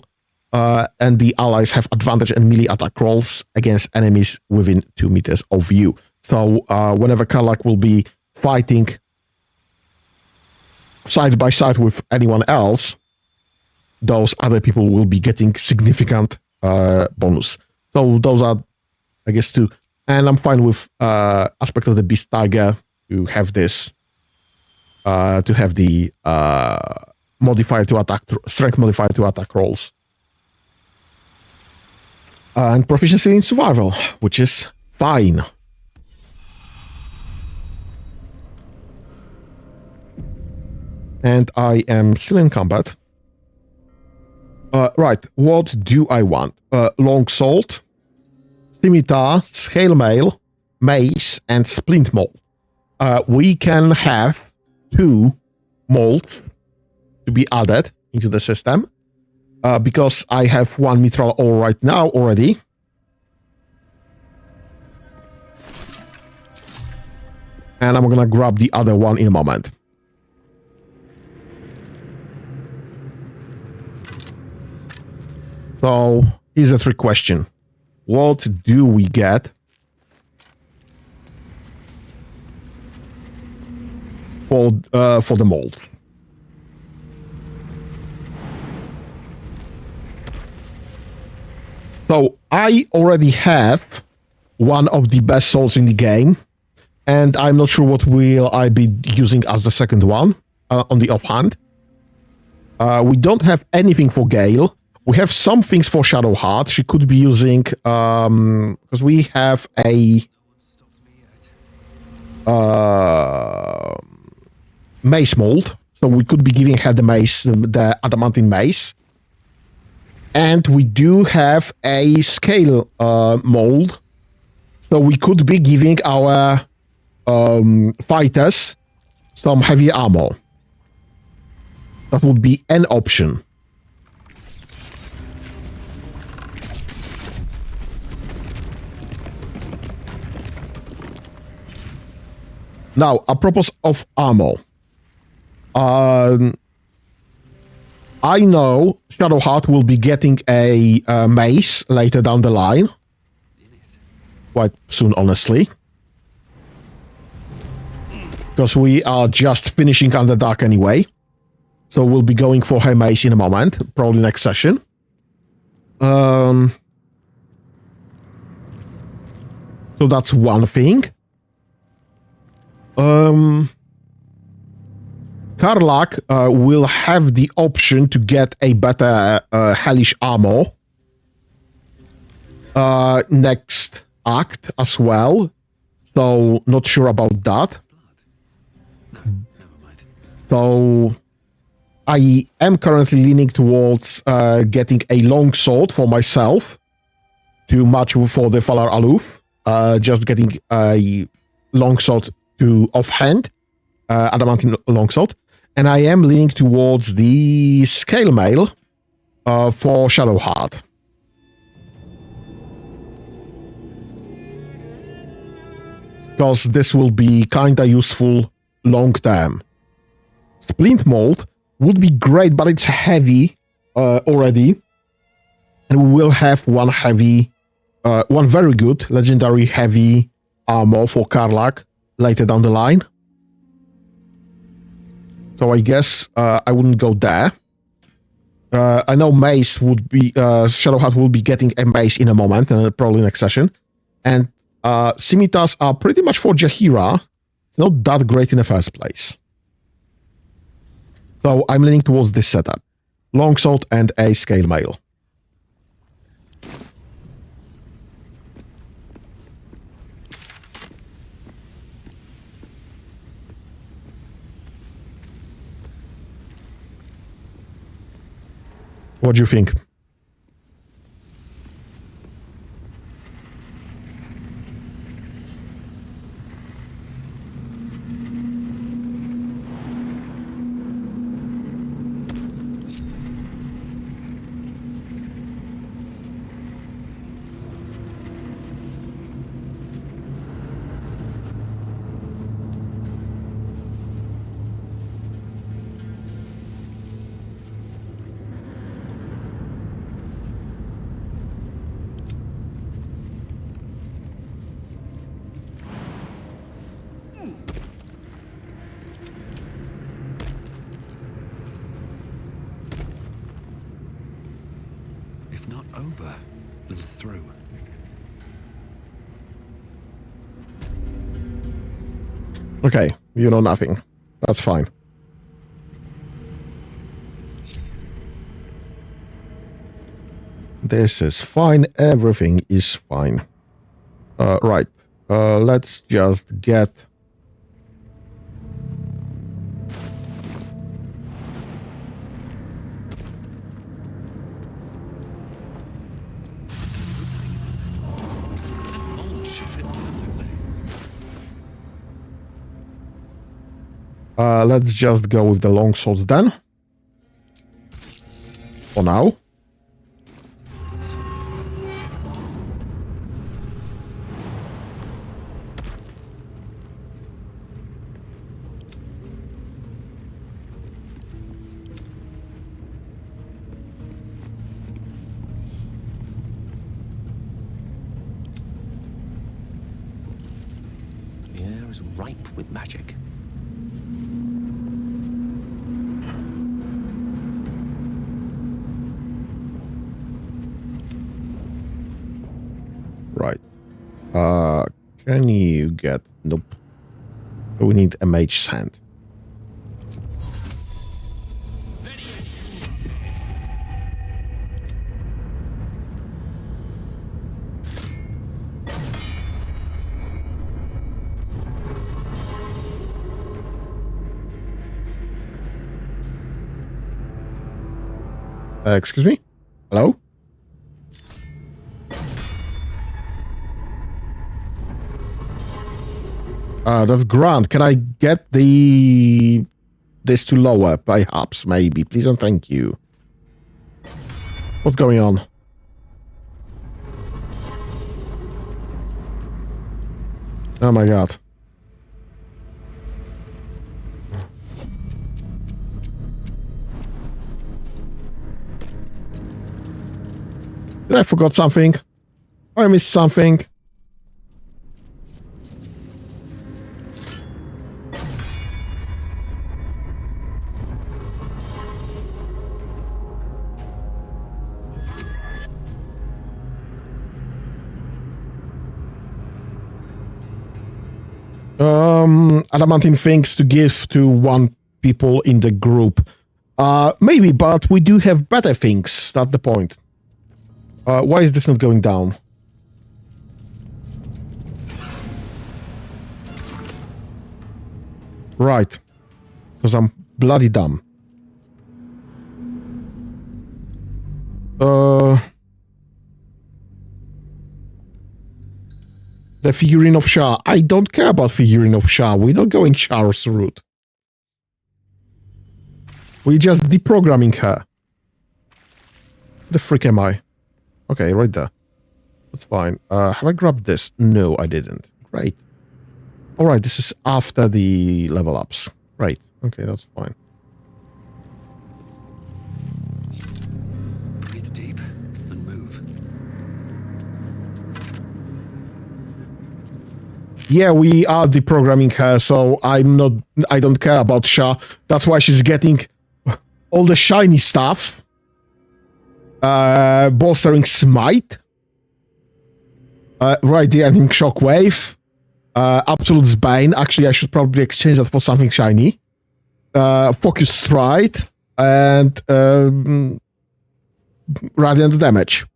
and the allies have advantage and melee attack rolls against enemies within 2 meters of you. So whenever Karlach will be fighting side by side with anyone else, those other people will be getting significant bonus. So those are, I guess, two. And I'm fine with aspect of the beast tiger to have this, to have the modifier to attack, strength modifier to attack rolls. And proficiency in survival, which is fine. And I am still in combat. Right, what do I want? Long sword, scimitar, scale mail, mace, and splint mold. We can have 2 molds to be added into the system, because I have 1 mithril ore right now already. And I'm gonna grab the other one in a moment. So here's a trick question. What do we get for the mold? So I already have one of the best souls in the game, and I'm not sure what will I be using as the second one on the offhand. We don't have anything for Gale. We have some things for Shadowheart. She could be using, because we have a mace mold. So we could be giving her the mace, the adamantine mace. And we do have a scale mold. So we could be giving our fighters some heavy armor. That would be an option. Now, apropos of armor. I know Shadowheart will be getting a mace later down the line. Quite soon, honestly. Because we are just finishing Underdark anyway. So we'll be going for her mace in a moment. Probably next session. So that's one thing. Karlach will have the option to get a better hellish armor next act as well. So not sure about that. So I am currently leaning towards getting a long sword for myself to match for the Valar Aloof. Just getting a long sword to offhand, adamantine longsword, and I am leaning towards the scale mail for Shadowheart. Because this will be kinda useful long term. Splint mold would be great, but it's heavy already, and we will have one very good legendary heavy armor for Karlach later down the line. So I guess I wouldn't go there. I know mace would be, Shadowheart will be getting a mace in a moment, probably next session. And scimitars are pretty much for Jaheira. It's not that great in the first place. So I'm leaning towards this setup. Longsword and a scale mail. What do you think? over than through. Okay, you know nothing. That's fine. This is fine. Everything is fine. Right. Let's just get... let's just go with the longsword then. For now. The air is ripe with magic. Right. Can you get... Nope. We need a mage hand. Excuse me? Hello? That's grand. Can I get this to lower, perhaps, maybe? Please and thank you. What's going on? Oh my god. Did I forgot something? I missed something. Adamantine things to give to one people in the group. Maybe, but we do have better things. That's the point. Why is this not going down? Right. Because I'm bloody dumb. The figurine of Shah. I don't care about figurine of Shah. We're not going Shah's route. We're just deprogramming her. The frick am I? Okay, right there. That's fine. Have I grabbed this? No, I didn't. Great. Alright, this is after the level ups. Right. Okay, that's fine. Breathe deep and move. Yeah, we are deprogramming her, so I don't care about Shah. That's why she's getting all the shiny stuff. Bolstering Smite. Right, the ending Shockwave. Absolute Bane. Actually, I should probably exchange that for something shiny. Focus Stride. And Radiant Damage.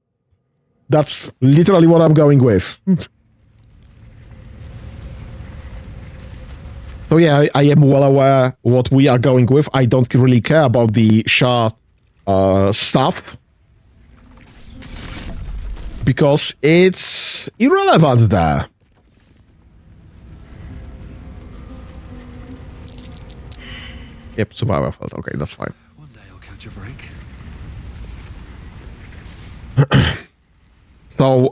That's literally what I'm going with. So yeah, I am well aware what we are going with. I don't really care about the Shah stuff. Because it's irrelevant there. Yep, survival failed. Okay, that's fine. One day I'll catch a break. So,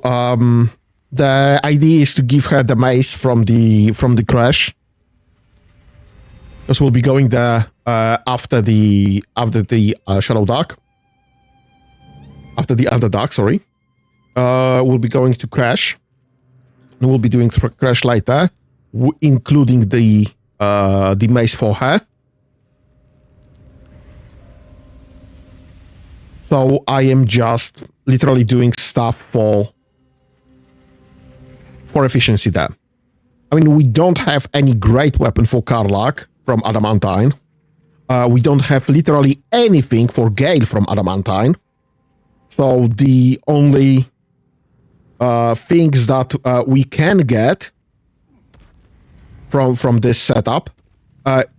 the idea is to give her the mace from the crash. Because we'll be going there after the Shadow Dark. After the Underdark, sorry. We'll be going to Crash. And we'll be doing Crash later, including the mace for her. So I am just literally doing stuff for efficiency there. I mean, we don't have any great weapon for Karlach from Adamantine. We don't have literally anything for Gale from Adamantine. So the only things that we can get from this setup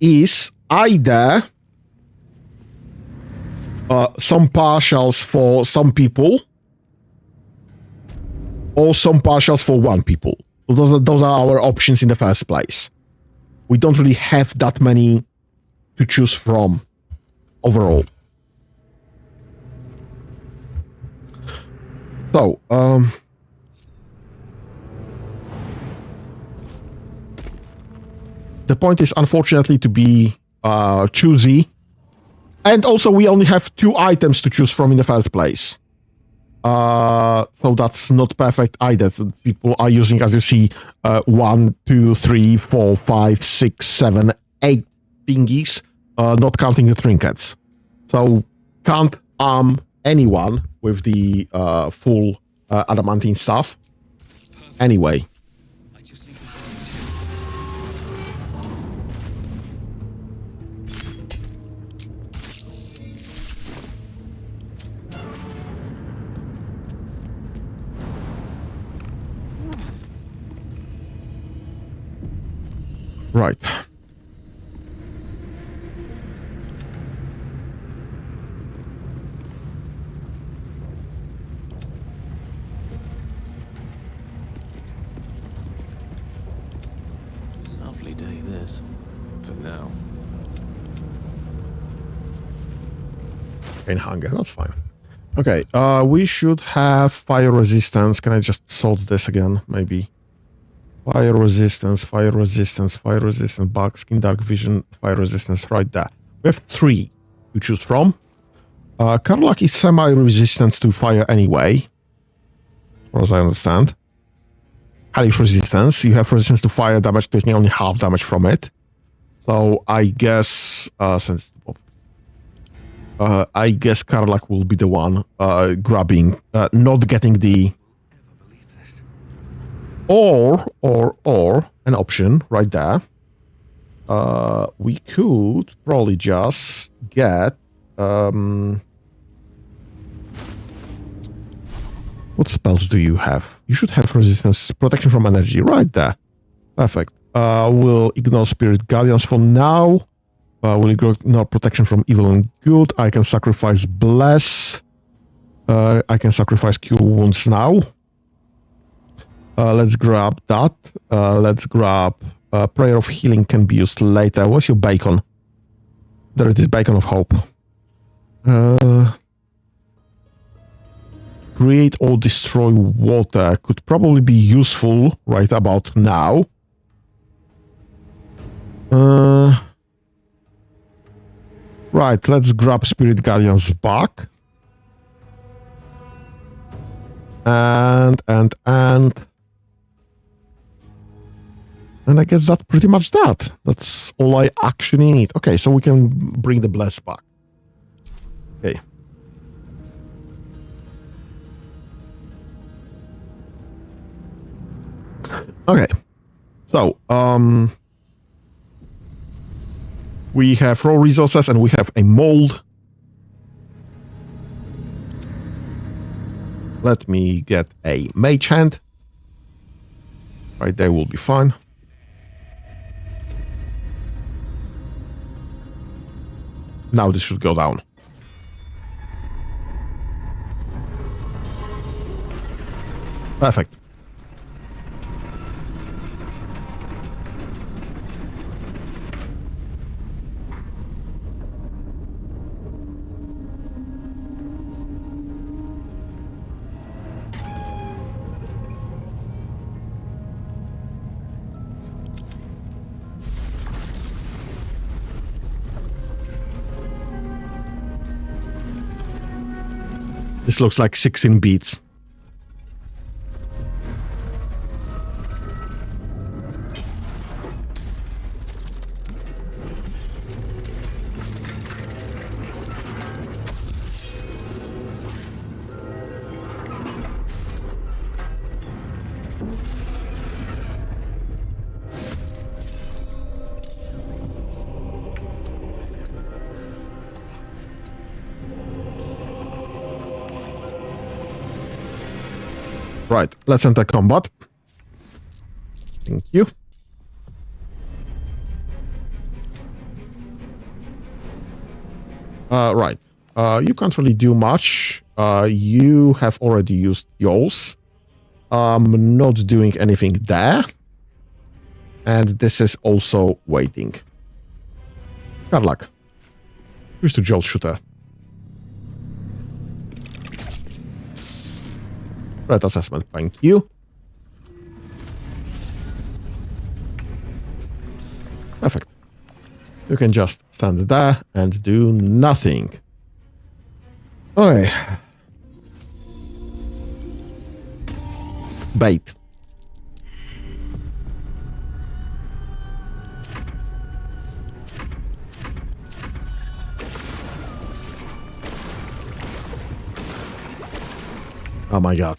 is either some partials for some people or some partials for one people. Those are our options in the first place. We don't really have that many to choose from overall. So, the point is, unfortunately, to be choosy. And also, we only have 2 items to choose from in the first place. So that's not perfect either. People are using, as you see, 1, 2, 3, 4, 5, 6, 7, 8 thingies, not counting the trinkets. So can't arm anyone with the full adamantine stuff. Anyway. Right. Lovely day this, for now. In hunger, that's fine. Okay, we should have fire resistance. Can I just sort this again, maybe? Fire resistance, bug, skin, dark vision, fire resistance, right there. We have 3 to choose from. Karlach is semi-resistant to fire anyway, as far as I understand. Hellish resistance, you have resistance to fire damage, taking only half damage from it. So I guess, I guess Karlach will be the one grabbing, not getting the... Or an option right there. We could probably just get what spells do you have? You should have resistance, protection from energy, right there. Perfect. We'll ignore spirit guardians for now. We'll ignore protection from evil and good. I can sacrifice bless. I can sacrifice cure wounds now. Let's grab that. Let's grab prayer of healing can be used later. What's your bacon? There it is, beacon of hope. Create or destroy water could probably be useful right about now. Right, let's grab Spirit Guardians back. And I guess that's pretty much that. That's all I actually need. Okay, so we can bring the bless back. Okay. Okay. So, we have raw resources and we have a mold. Let me get a mage hand. Right there will be fine. Now this should go down. Perfect. This looks like 16 beats. Right, let's enter combat. Thank you. Right. You can't really do much. You have already used yours. I'm not doing anything there. And this is also waiting. Karlak. Who's the Jolt Shooter? Right assessment, thank you. Perfect. You can just stand there and do nothing. Okay. Bait. Oh my god.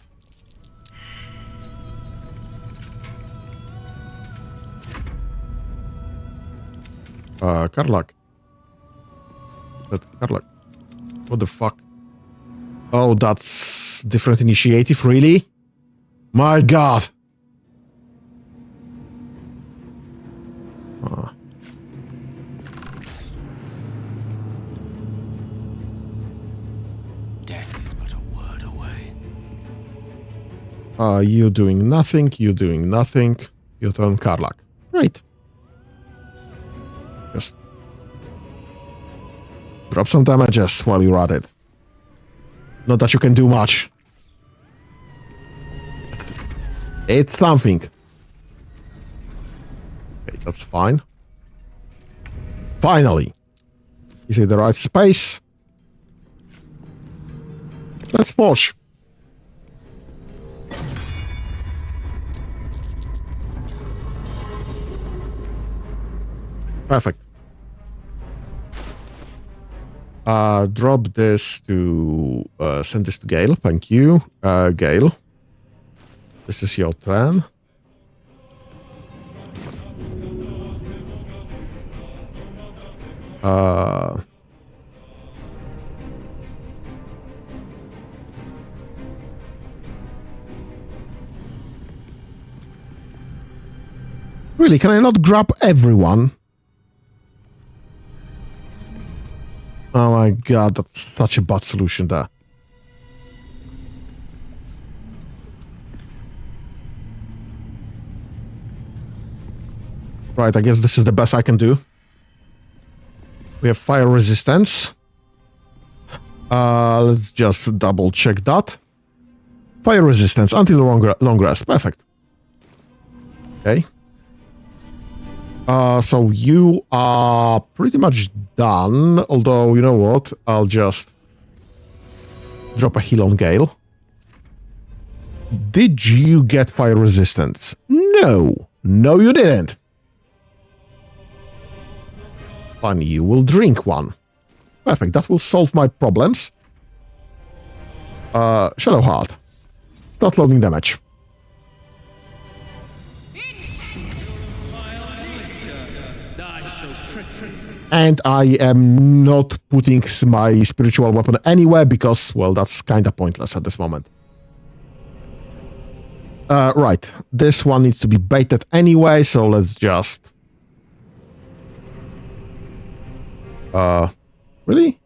Karlak. Karlak. What the fuck? Oh, that's different initiative, really? My god! Death is but a word away. You doing nothing, you doing nothing. You turn Karlak. Right. Just drop some damages while you're at it. Not that you can do much. It's something. Okay, that's fine. Finally. Is it the right space? Let's push. Perfect. Drop this to send this to Gale. Thank you, Gale. This is your turn. Really, can I not grab everyone? Oh my god, that's such a bad solution there. Right, I guess this is the best I can do. We have fire resistance. Let's just double check that. Fire resistance until long rest. Perfect. Okay. So you are pretty much done. Although, you know what? I'll just drop a heal on Gale. Did you get fire resistance? No. No, you didn't. Fine, you will drink one. Perfect, that will solve my problems. Shadow Heart. Start logging damage. And I am not putting my spiritual weapon anywhere because, well, that's kind of pointless at this moment. Right, this one needs to be baited anyway, so let's just... really?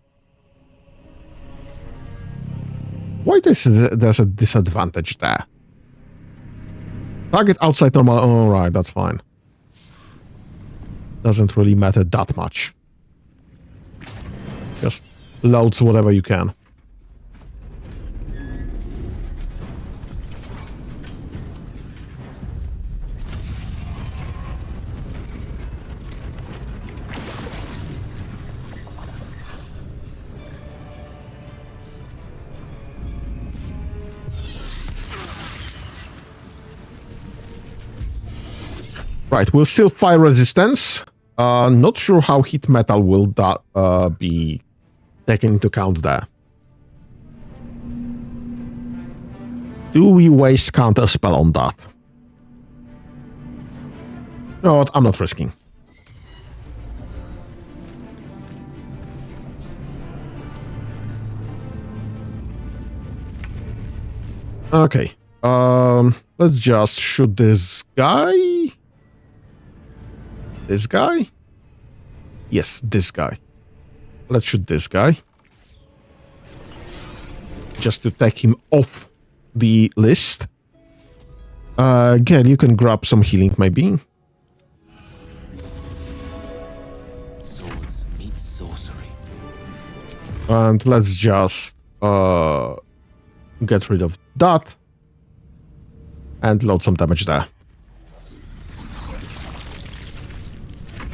Why there's a disadvantage there? Target outside normal... Oh, right, that's fine. Doesn't really matter that much. Just loads whatever you can. Right, we'll still fire resistance. Not sure how heat metal will be taken into account there. Do we waste counter spell on that? You know what? I'm not risking. Okay. Let's just shoot this guy. This guy? Yes, this guy. Let's shoot this guy. Just to take him off the list. Again, you can grab some healing, maybe. Swords meet sorcery. And let's just get rid of that. And load some damage there.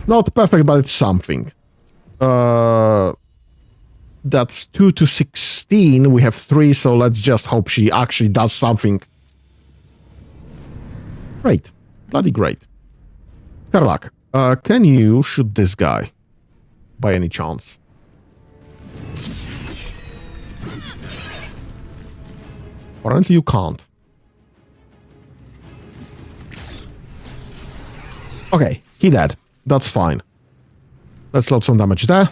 Not perfect, but it's something. That's 2 to 16. We have 3, so let's just hope she actually does something. Great. Bloody great. Karlak, can you shoot this guy? By any chance? Apparently you can't. Okay, he dead. That's fine. Let's load some damage there.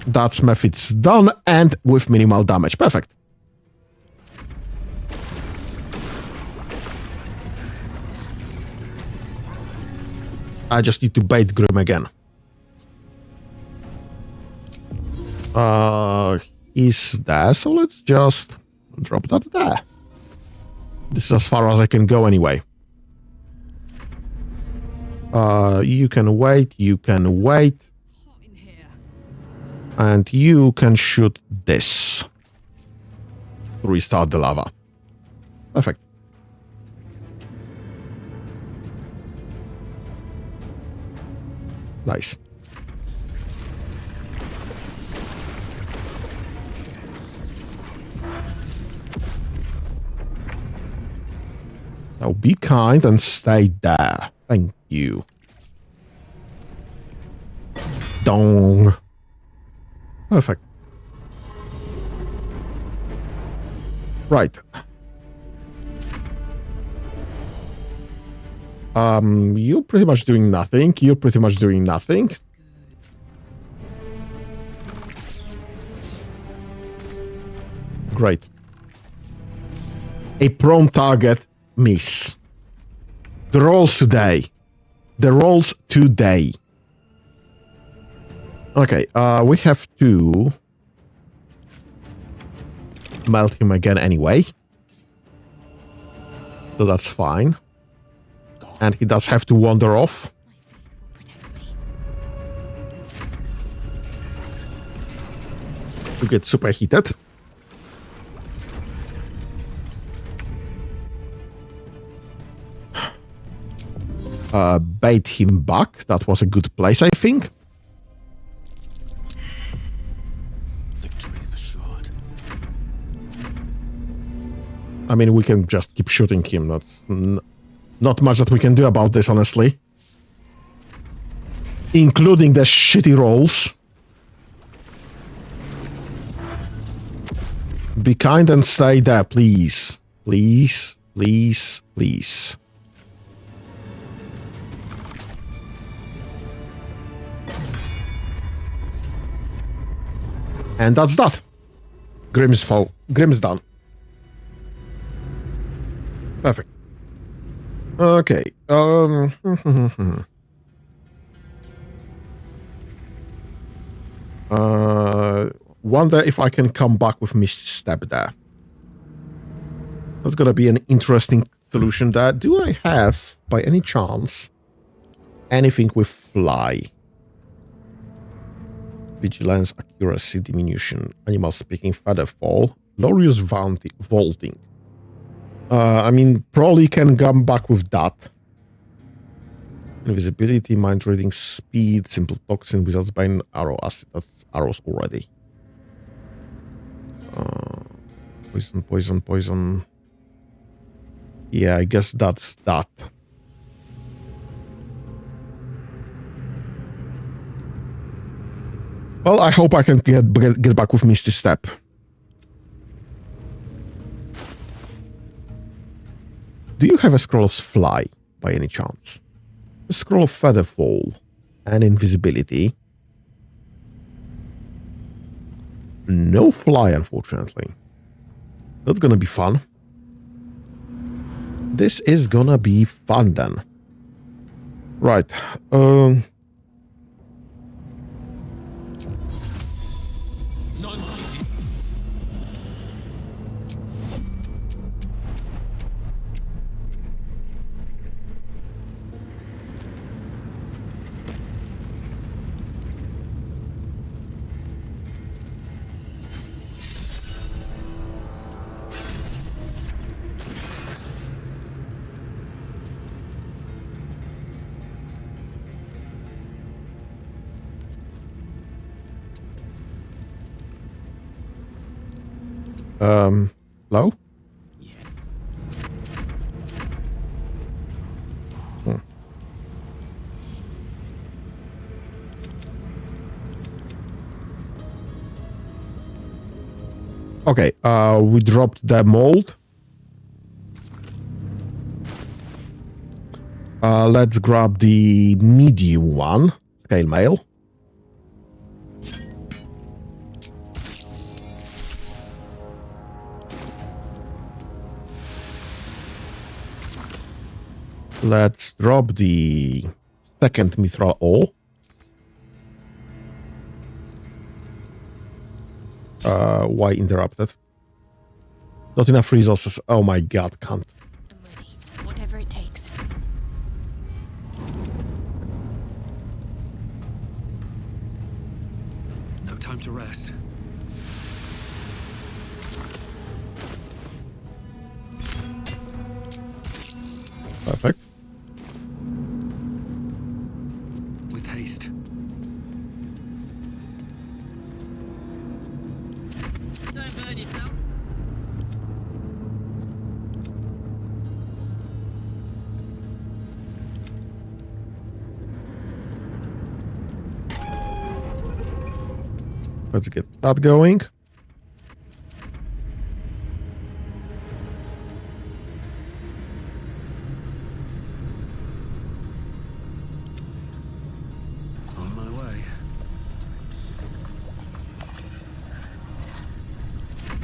That's method's done, and with minimal damage. Perfect. I just need to bait Grim again. He's there, so let's just drop that there. This is as far as I can go anyway. You can wait, and you can shoot this to restart the lava. Perfect. Nice. Now be kind and stay there. Thank you. Dong. Perfect. Right. You're pretty much doing nothing. You're pretty much doing nothing. Great. A prone target miss. The rolls today. The rolls today. Okay, we have to melt him again anyway. So that's fine. And he does have to wander off. To get superheated. Bait him back. That was a good place, I think. Victory is assured. I mean, we can just keep shooting him. That's not much that we can do about this, honestly. Including the shitty rolls. Be kind and stay there, please. Please, please, please. And that's that. Grim's done. Perfect. Okay. Wonder if I can come back with Misty Step there. That's gonna be an interesting solution there. Do I have, by any chance, anything with fly? Vigilance, accuracy, diminution, animal speaking, feather fall, glorious vaulting. I mean, probably can come back with that. Invisibility, mind reading, speed, simple toxin, wizard's bane, arrow acid. That's arrows already. Poison. Yeah, I guess that's that. Well, I hope I can get back with Misty Step. Do you have a scroll of fly, by any chance? A scroll of feather fall and invisibility. No fly, unfortunately. That's gonna be fun. This is gonna be fun then. Right. Hello? Yes. Okay, we dropped the mold. Let's grab the medium one, scale mail. Let's drop the second mithril ore. Why interrupted? Not enough resources. Oh my god, can't. I'm ready. Whatever it takes. No time to rest. Perfect. With haste. Don't burn yourself. Let's get that going. On my way.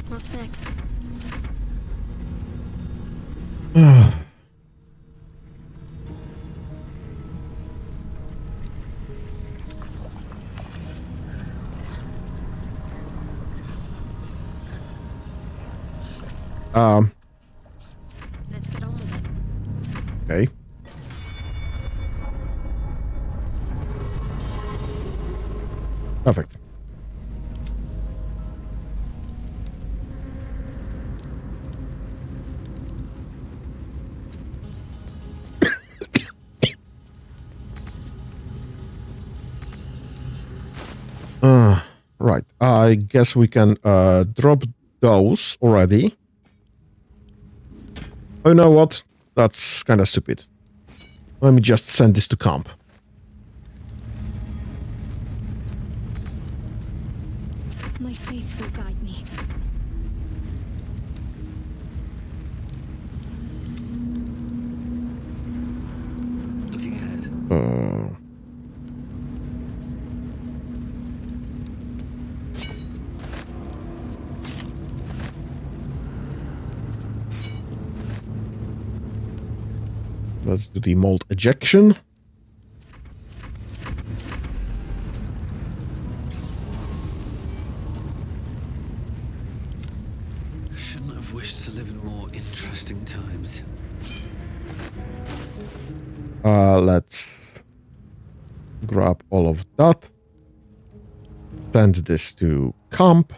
What's next? Let's get on with it. Okay. Perfect. Right. I guess we can drop those already. Oh, you know what? That's kind of stupid. Let me just send this to camp. My faith will guide me. Looking ahead. Let's do the mold ejection. Shouldn't have wished to live in more interesting times. Let's grab all of that. Send this to camp.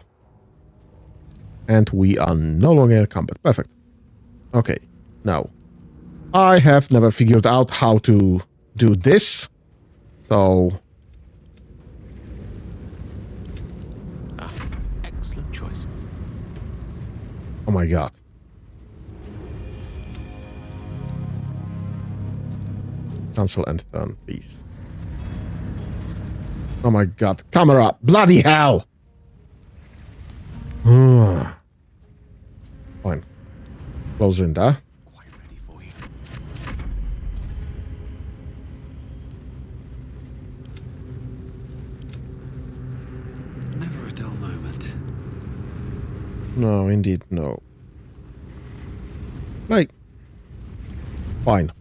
And we are no longer in combat. Perfect. Okay, now. I have never figured out how to do this. So... Excellent choice. Oh my god. Cancel end turn, please. Oh my god. Camera! Bloody hell! Fine. Close in there. Quite ready for you. Never a dull moment. No, indeed, no. Right. Fine.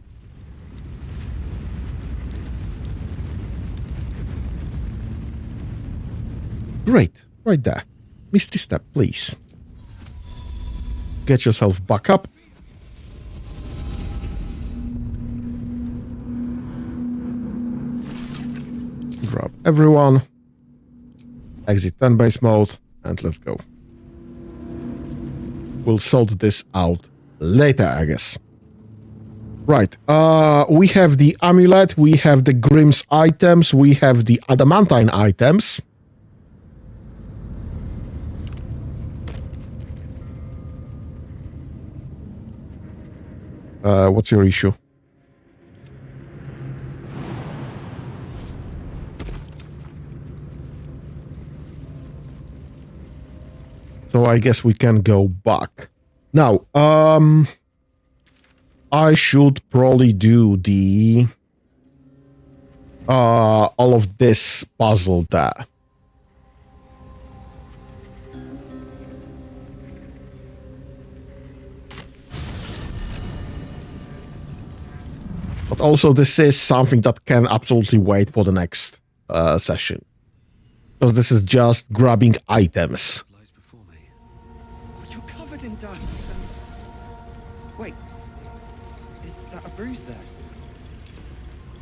Great. Right there. Misty Step, please. Get yourself back up. Grab everyone. Exit turn-based mode. And let's go. We'll sort this out later, I guess. Right. We have the amulet. We have the Grimm's items. We have the adamantine items. What's your issue? So I guess we can go back. Now, I should probably do the all of this puzzle there. But also this is something that can absolutely wait for the next session. Because this is just grabbing items. You're covered in dust. Wait, is that a bruise there?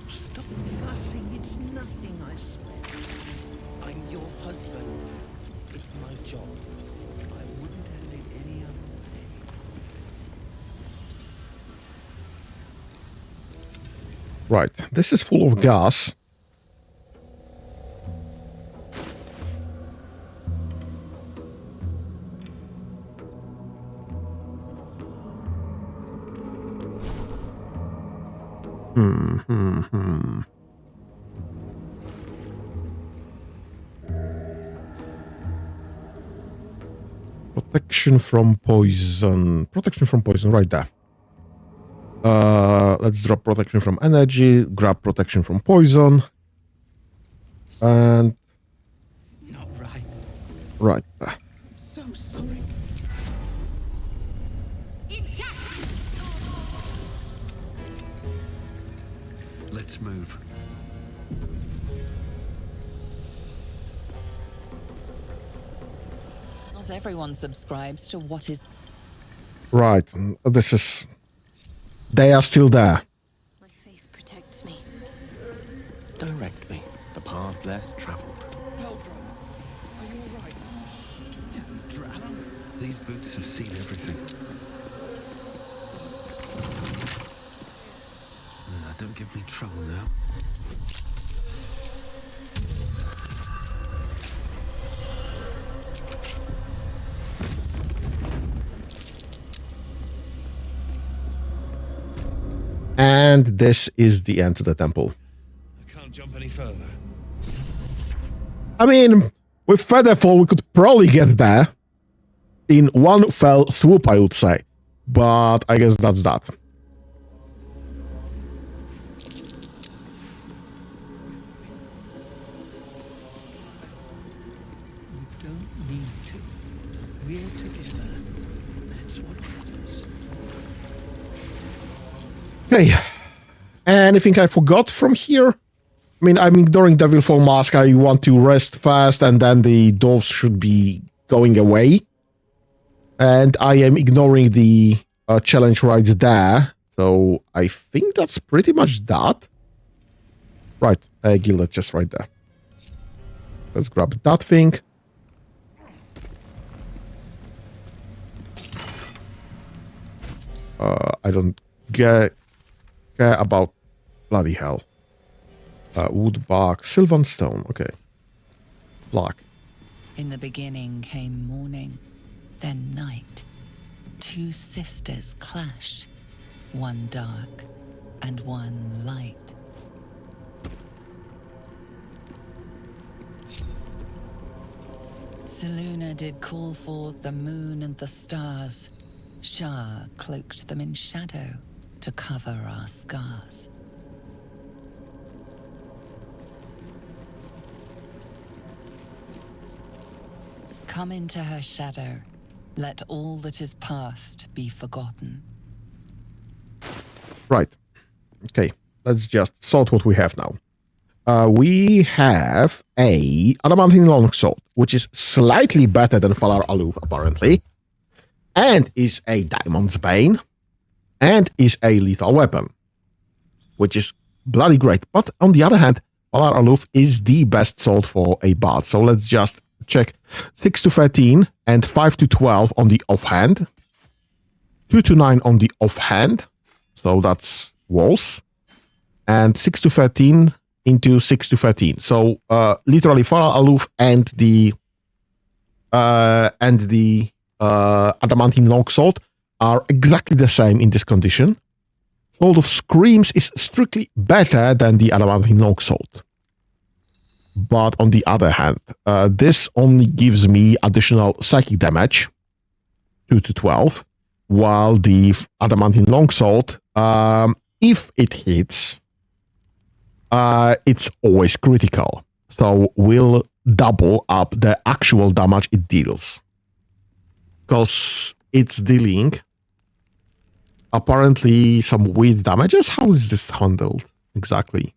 Stop fussing, it's nothing, I swear. I'm your husband. It's my job. I wouldn't have it any other way. Right, this is full of gas. Protection from poison. Protection from poison, right there. Let's drop protection from energy, grab protection from poison. And... Not right. Right there. I'm so sorry. Let's move. Not everyone subscribes to what is... Right, this is... They are still there. My faith protects me. Direct me. The path less traveled. Are you alright? Don't drown. These boots have seen everything. Don't give me trouble now. And this is the end to the temple. I can't jump any further. I mean, with Featherfall, we could probably get there in one fell swoop, I would say. But I guess that's that. You don't need to. We're together. That's what matters. Okay. Anything I forgot from here? I mean, I'm ignoring Devilfall Mask. I want to rest fast, and then the dwarves should be going away. And I am ignoring the challenge right there. So I think that's pretty much that. Right, Gilded just right there. Let's grab that thing. I don't care about bloody hell. Wood, bark, Sylvan stone. Okay. Black. In the beginning came morning, then night. Two sisters clashed, one dark and one light. Selûne did call forth the moon and the stars. Shah cloaked them in shadow to cover our scars. Come into her shadow. Let all that is past be forgotten. Right. Okay. Let's just sort what we have now. We have a adamantine longsword, which is slightly better than Valar Aloof, apparently, and is a Diamond's Bane, and is a lethal weapon, which is bloody great. But on the other hand, Valar Aloof is the best sword for a bard. So let's just check 6 to 13 and 5 to 12 on the offhand, 2 to 9 on the offhand, so that's walls, and 6 to 13 into 6 to 13. So literally Valar Aloof and the adamantine longsword are exactly the same in this condition. Sword of Screams is strictly better than the adamantine longsword. But on the other hand, this only gives me additional psychic damage, 2 to 12, while the adamantine longsword, if it hits, it's always critical. So we'll double up the actual damage it deals. Because it's dealing apparently some weird damages. How is this handled exactly?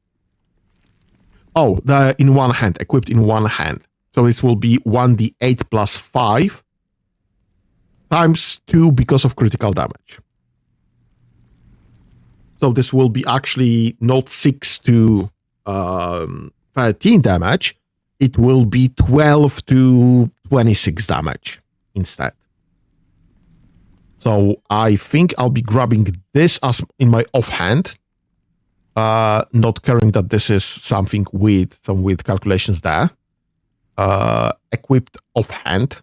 Oh, in one hand, equipped in one hand. So this will be 1d8 plus 5 times 2 because of critical damage. So this will be actually not 6 to 13 damage. It will be 12 to 26 damage instead. So I think I'll be grabbing this as in my offhand, not caring that this is something with some weird calculations there. Equipped offhand,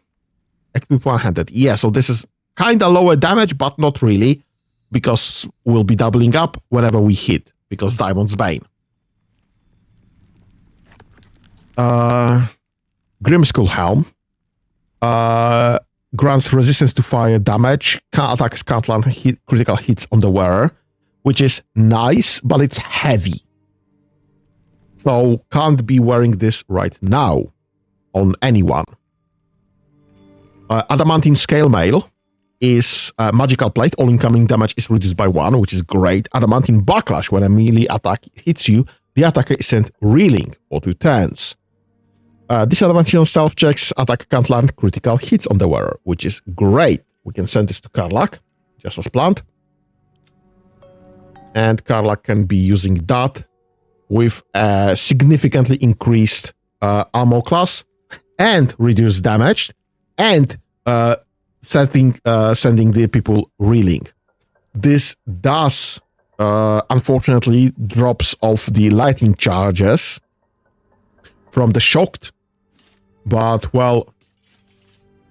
equipped one-handed. Yeah, so this is kind of lower damage, but not really, because we'll be doubling up whenever we hit, because Diamond's Bane. Grimskull Helm. Grants resistance to fire damage, attacks can't land critical hits on the wearer, which is nice, but it's heavy. So can't be wearing this right now on anyone. Adamantine Scale Mail is magical plate. All incoming damage is reduced by 1, which is great. Adamantine Backlash, when a melee attack hits you, the attacker is sent reeling for 2 turns. Disadvantage on stealth checks, attack can't land critical hits on the wearer, which is great. We can send this to Karlach, just as planned. And Karlach can be using that with a significantly increased armor class and reduced damage and sending the people reeling. This does, unfortunately, drops off the lightning charges from the shocked. But, well,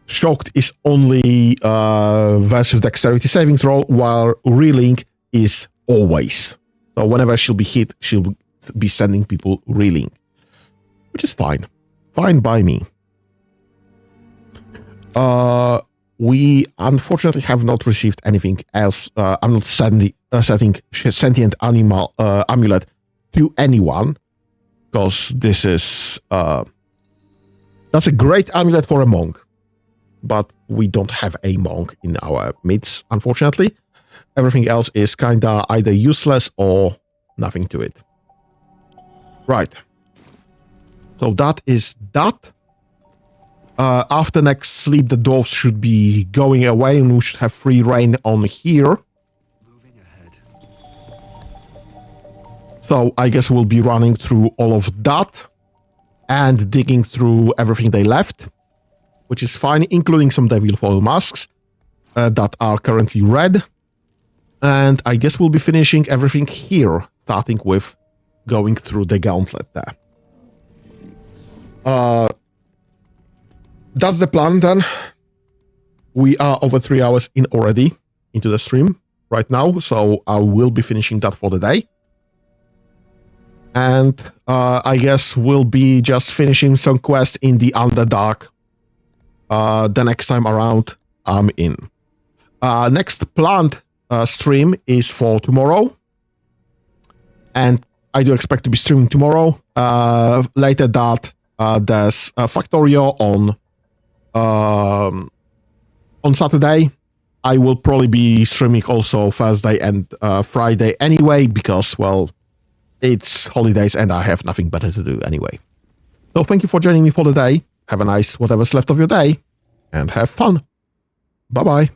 shocked is only versus dexterity saving throw, while reeling is always. So whenever she'll be hit, she'll be sending people reeling, which is fine. Fine by me. We unfortunately have not received anything else. I'm not setting sentient animal amulet to anyone, because this is that's a great amulet for a monk, but we don't have a monk in our midst, unfortunately. Everything else is kinda either useless or nothing to it. Right. So that is that. After next sleep, the dwarves should be going away and we should have free reign on here. So I guess we'll be running through all of that and digging through everything they left, which is fine, including some devil foil masks that are currently red. And I guess we'll be finishing everything here, starting with going through the gauntlet there. That's the plan then. We are over 3 hours in already into the stream right now, so I will be finishing that for the day. And I guess we'll be just finishing some quests in the Underdark the next time around I'm in. Next planned stream is for tomorrow. And I do expect to be streaming tomorrow. Later that there's Factorio on Saturday. I will probably be streaming also Thursday and Friday anyway, because, well, it's holidays and I have nothing better to do anyway. So thank you for joining me for the day. Have a nice whatever's left of your day and have fun. Bye-bye.